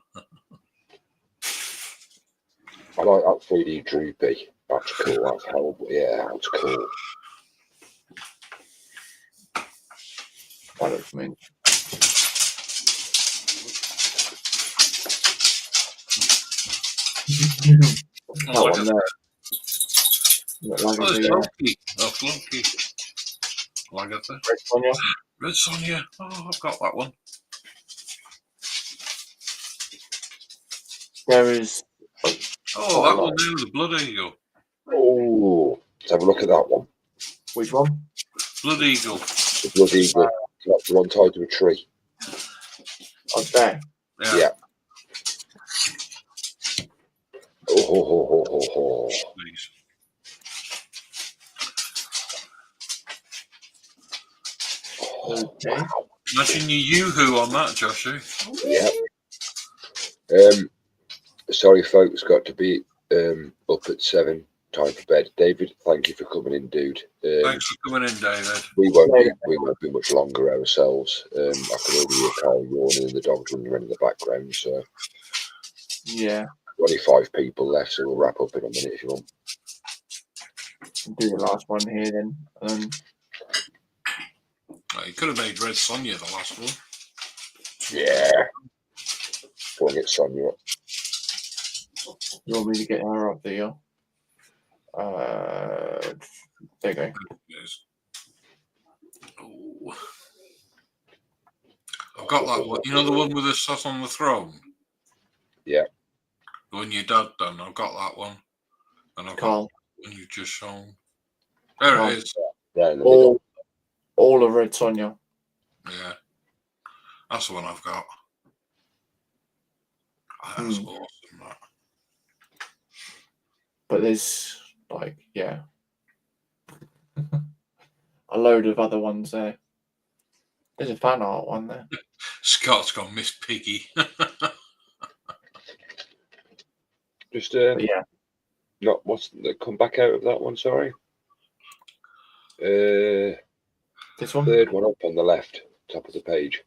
I like that 3D Droopy. That's cool. That's Hellboy. Yeah, that's cool. That looks mean. That one there. Loki. Like I said. Red Sonja. Red Sonja. Oh, I've got that one. There is. Oh, that one there with the Blood Eagle. Oh, let's have a look at that one. Which one? Blood Eagle. The Blood Eagle. That's the one tied to a tree. Oh, there. Yeah. Oh. Please. Okay. Imagine your Yoo-hoo on that, Joshy. Yeah. Sorry, folks, got to be up at 7 time for bed. David, thank you for coming in, dude. Thanks for coming in, David. We won't be much longer ourselves. I can already hear Carl yawning and the dogs running around in the background. So Yeah. only 5 people left, so we'll wrap up in a minute if you want. Do the last one here then. You could have made Red Sonja the last one. Yeah. Go and get Sonia up. You want me to get her up there? There you go. Yes. Oh. I've got that one. You know the one with the sat on the throne? Yeah. The one your dad done. I've got that one. And I've got the one you've just shown. There it is. Right in the middle. All of Red Sonja. Yeah. That's the one I've got. That's awesome, that. But there's like, yeah, a load of other ones there. There's a fan art one there. Scott's got Miss Piggy. Just yeah. Not come back out of that one, sorry. This one? Third one up on the left, top of the page.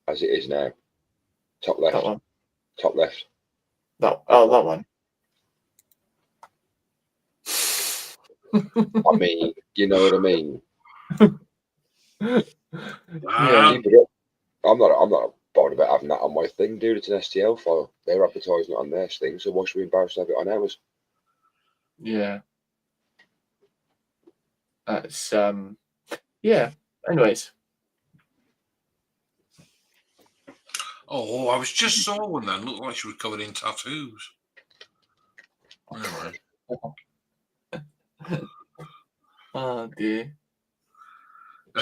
As it is now. Top left. That one. Top left. That one. I mean, you know what I mean. Yeah. Keep it up. I'm not bothered about having that on my thing, dude. It's an STL file. They're advertising it on their thing, so why should we embarrass to have it on ours? Yeah. That's yeah. Anyways. Oh, I was just saw one then. Looked like she was covered in tattoos. Anyway. Oh dear.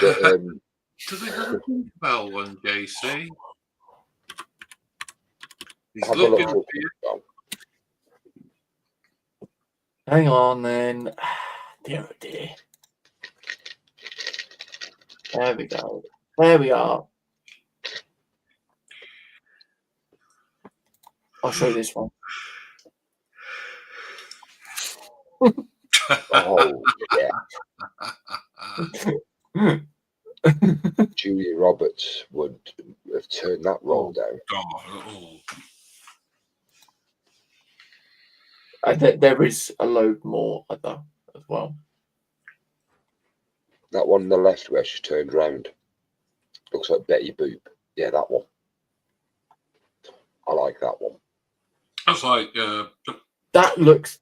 Do they have a Tinkerbell one, JC? He's have looking a at look. you. Hang on then. Dear oh dear. There we go. There we are. I'll show you this one. Oh yeah. Julia Roberts would have turned that roll down. There is a load more other as well. That one on the left where she's turned round. Looks like Betty Boop. Yeah, that one. I like that one. That's like that looks.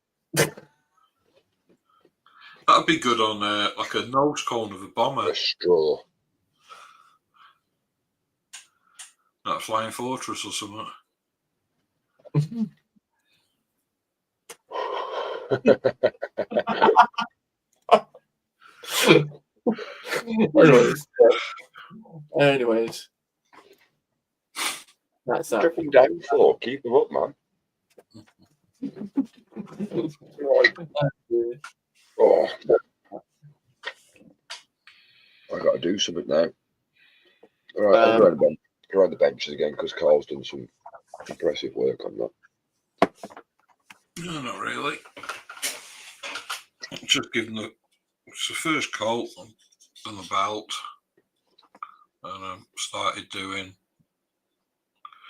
That'd be good on like a nose cone of a bomber. A straw. Not a flying fortress or something. Anyways. That's that. Stripping down for. Keep them up, man. Right. Oh, I got to do something now. All right, I'll go around the benches again because Carl's done some impressive work on that. No, not really. Just giving the first coat on the belt, and I started doing.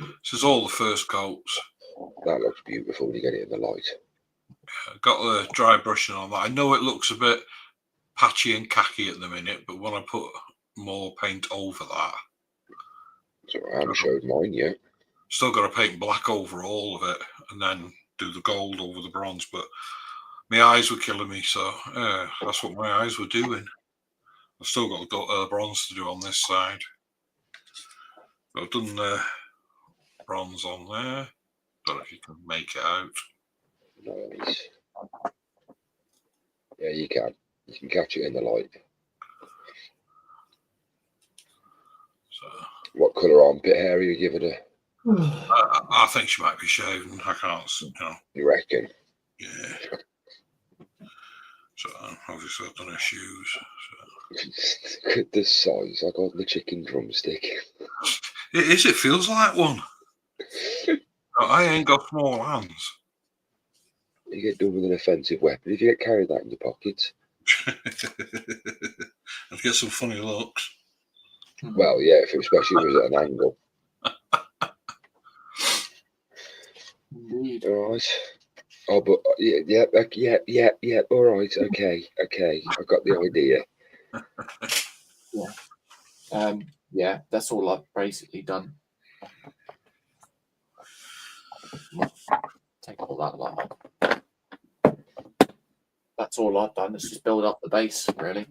This is all the first coats. That looks beautiful when you get it in the light. Got the dry brushing on that. I know it looks a bit patchy and khaki at the minute, but when I put more paint over that, so I haven't showed mine yet. Still got to paint black over all of it, and then do the gold over the bronze. But my eyes were killing me, so that's what my eyes were doing. I've still got the bronze to do on this side. But I've done the bronze on there. Don't know if you can make it out. Nice. Yeah, you can. You can catch it in the light. So, what colour armpit hair are you giving her? I think she might be shaven. I can't, You reckon? Yeah. So obviously I've done her shoes. So. Look at the size I got the chicken drumstick. It feels like one. I ain't got small hands. You get done with an offensive weapon if you get carried that in your pockets. And get some funny looks. Well, yeah, especially if it was at an angle. Indeed. All right. Oh, but yeah. All right. Okay. I got the idea. Yeah, that's all I've basically done. Take all that lot. That's all I've done. It's just build up the base, really.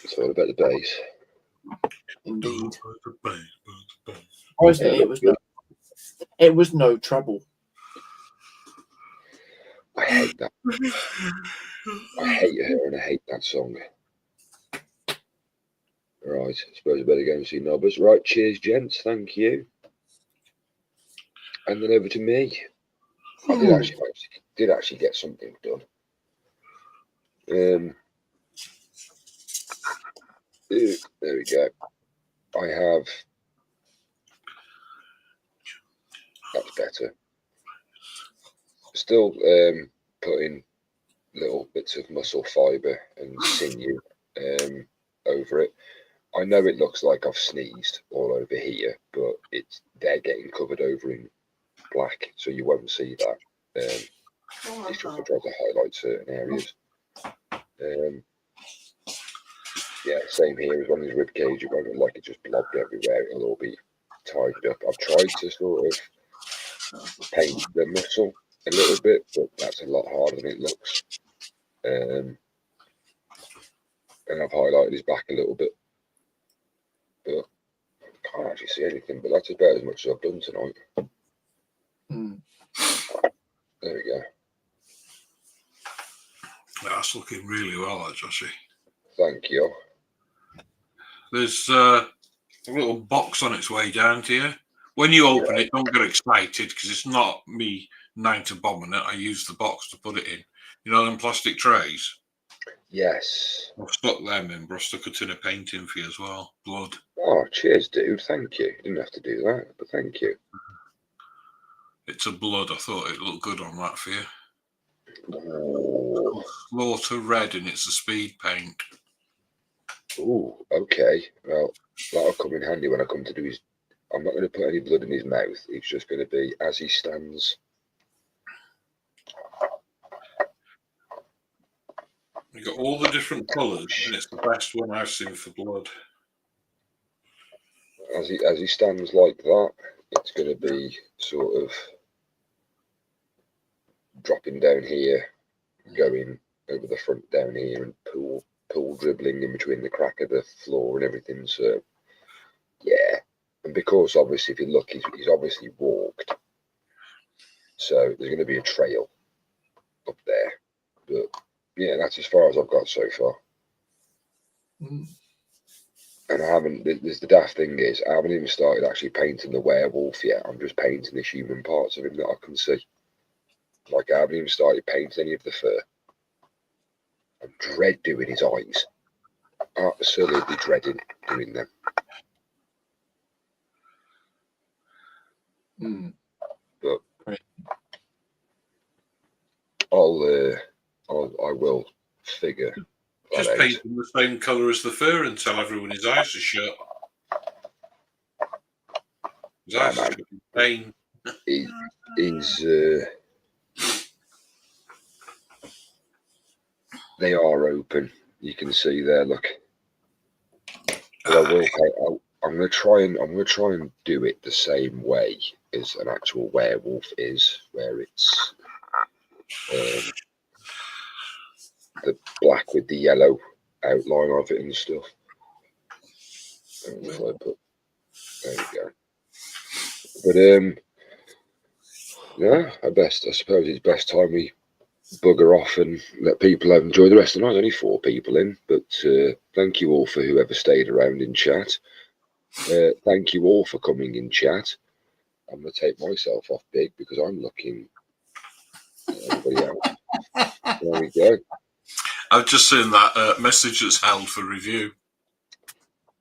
It's all about the base. Indeed. The base. Honestly, it was no trouble. I hate that. I hate her and I hate that song. Right, I suppose I better go and see Nobbers. Right, cheers, gents. Thank you. And then over to me. I did actually get something done. There we go. I have. That's better. Still putting little bits of muscle fibre and sinew over it. I know it looks like I've sneezed all over here, but they're getting covered over in black, so you won't see that. It's just I try to highlight certain areas. Yeah, same here as well as rib cage. It won't look like it just blobbed everywhere. It'll all be tidied up. I've tried to sort of paint the muscle a little bit, but that's a lot harder than it looks. And I've highlighted his back a little bit, but I can't actually see anything. But that's about as much as I've done tonight. There we go. That's looking really well, Joshy. Thank you. There's a little box on its way down to you. When you open it, don't get excited because it's not me 9 to bombing it. I use the box to put it in. You know them plastic trays? Yes. I've stuck them in, but I've stuck a tin of paint in for you as well. Blood. Oh, cheers, dude. Thank you. You didn't have to do that, but thank you. It's a blood. I thought it looked good on that for you. Ooh. Slaughter red, and it's a speed paint. Ooh, okay. Well, that'll come in handy when I come to do his. I'm not going to put any blood in his mouth. It's just going to be as he stands. You've got all the different colours, and it's the best one I've seen for blood. As he stands like that, it's going to be sort of dropping down here, going over the front down here, and pool dribbling in between the crack of the floor and everything. So, yeah. And because obviously, if you look, he's obviously walked. So there's going to be a trail up there. But yeah, that's as far as I've got so far. And I haven't. The daft thing is, I haven't even started actually painting the werewolf yet. I'm just painting the human parts of him that I can see. Like I haven't even started painting any of the fur. I dread doing his eyes. Absolutely dreading doing them. But I will figure. Just paint him the same colour as the fur and tell everyone his eyes are shut. His eyes are shut in pain. They are open. You can see there. Look. But I will say, I'm going to try and do it the same way as an actual werewolf is, where it's the black with the yellow outline of it and stuff. If I put, there we go. But yeah, I suppose it's best time we bugger off and let people enjoy the rest of the night. There's only 4 people in, but thank you all for whoever stayed around in chat. Thank you all for coming in chat. I'm going to take myself off big because I'm looking at everybody else. There we go. I've just seen that message that's held for review.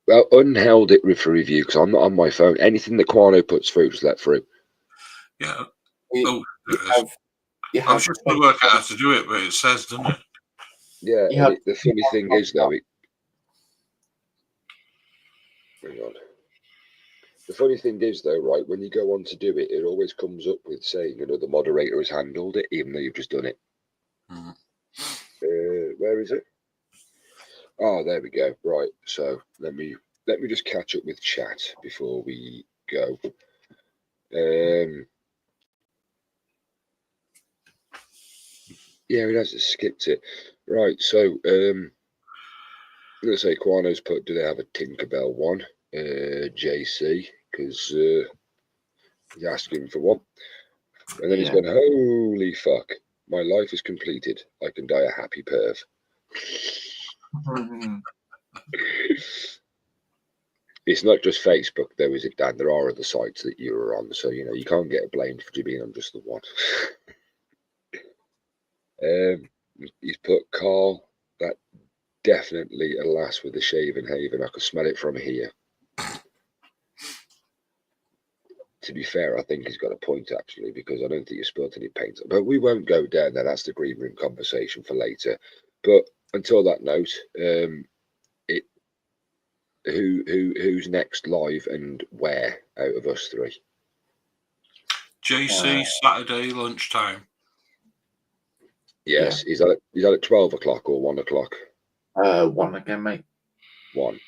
Well, unheld it for review because I'm not on my phone. Anything that Quano puts through, just let through. Yeah. you I have was just going to work out how to do it, but it says, doesn't it? Yeah, You and have- the funny thing is, though, hang on. The funny thing is, though, right, when you go on to do it, it always comes up with saying another moderator has handled it, even though you've just done it. Mhm. Where is it? Oh, there we go. Right, so let me just catch up with chat before we go. Yeah, it hasn't skipped it. Right, so let's say Quano's put, do they have a Tinkerbell one? JC, because he's asking for one. And then he's Yeah. gone, holy fuck, my life is completed. I can die a happy perv. Mhm. It's not just Facebook, though, is it, Dan? There are other sites that you are on, so you can't get blamed for being on just the one. He's put Carl, that definitely a lass with a shaven haven. I could smell it from here. To be fair, I think he's got a point actually, because I don't think you spilt any paint. But we won't go down there. That's the green room conversation for later. But until that note, who's next live and where out of us three? JC, Saturday lunchtime. Yes, is that at 12 o'clock or 1 o'clock? 1 again, mate. 1.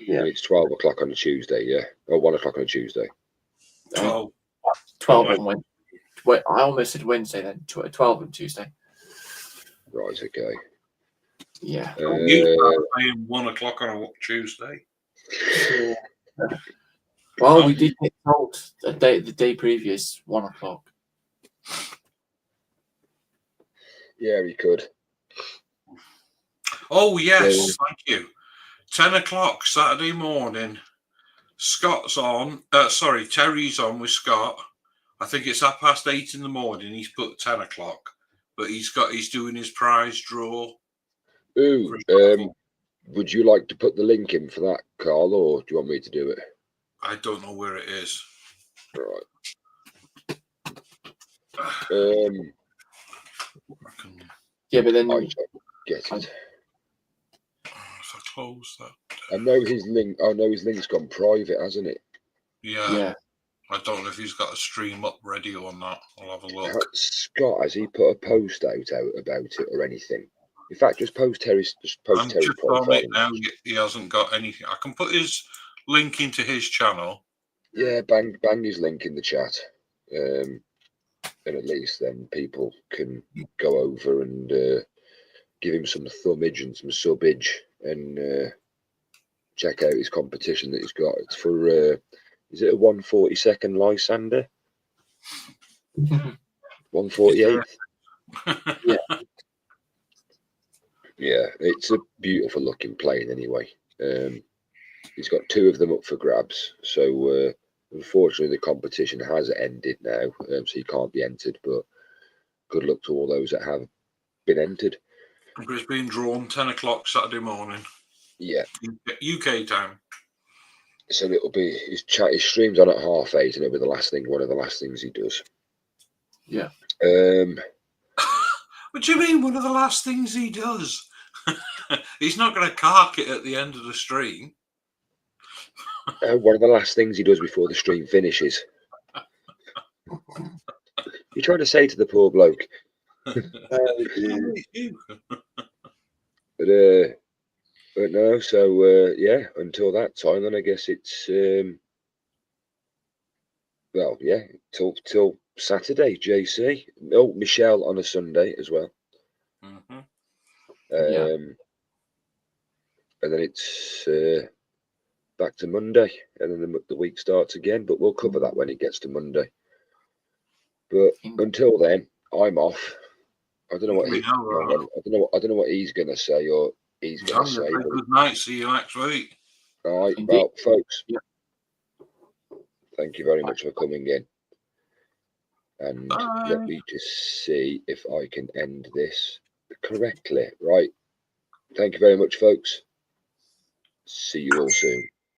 Yeah. And it's 12 o'clock on a Tuesday, yeah? Or 1 o'clock on a Tuesday. 12. 12 on Wednesday. Wait, I almost said Wednesday then. 12 on Tuesday. Right, okay. Yeah. You start playing 1 o'clock on a Tuesday. Well, we did get told the day previous 1 o'clock. Yeah, he could. Oh, yes, thank you. 10 o'clock Saturday morning. Scott's on. Terry's on with Scott. I think it's 8:30 in the morning. He's put 10 o'clock, but he's doing his prize draw. Ooh, would you like to put the link in for that, Carl, or do you want me to do it? I don't know where it is. Right. Yeah, but then I get it. If I close that. I know his link. I know his link's gone private, hasn't it? Yeah. I don't know if he's got a stream up ready or not. I'll have a look. Scott, has he put a post out about it or anything? In fact, just post Terry's. I'm just on it now. He hasn't got anything. I can put his link into his channel. Yeah, bang his link in the chat, and at least then people can go over and give him some thumbage and some subbage and check out his competition that he's got. It's for is it a 1/42 Lysander? 1/48. Yeah. Yeah, it's a beautiful looking plane anyway. He's got 2 of them up for grabs. So unfortunately, the competition has ended now, so he can't be entered. But good luck to all those that have been entered. It's being drawn 10 o'clock Saturday morning. Yeah, UK time. so it'll be his streams on at 8:30, and it'll be one of the last things he does. Yeah. What do you mean? One of the last things he does? He's not going to cark it at the end of the stream. One of the last things he does before the stream finishes. You're trying to say to the poor bloke. But no, so yeah, until that time, then I guess it's well, yeah, till Saturday, JC. Oh, Michelle on a Sunday as well. Mm-hmm. And then it's back to Monday, and then the week starts again. But we'll cover that when it gets to Monday. But until then, I'm off. I don't know what I don't know what he's gonna say or he's gonna say. Good night. See you next week. All right, Indeed. well, folks. Yeah. Thank you very much for coming in. And Bye. let me just see if I can end this correctly. Right. Thank you very much, folks. See you all soon.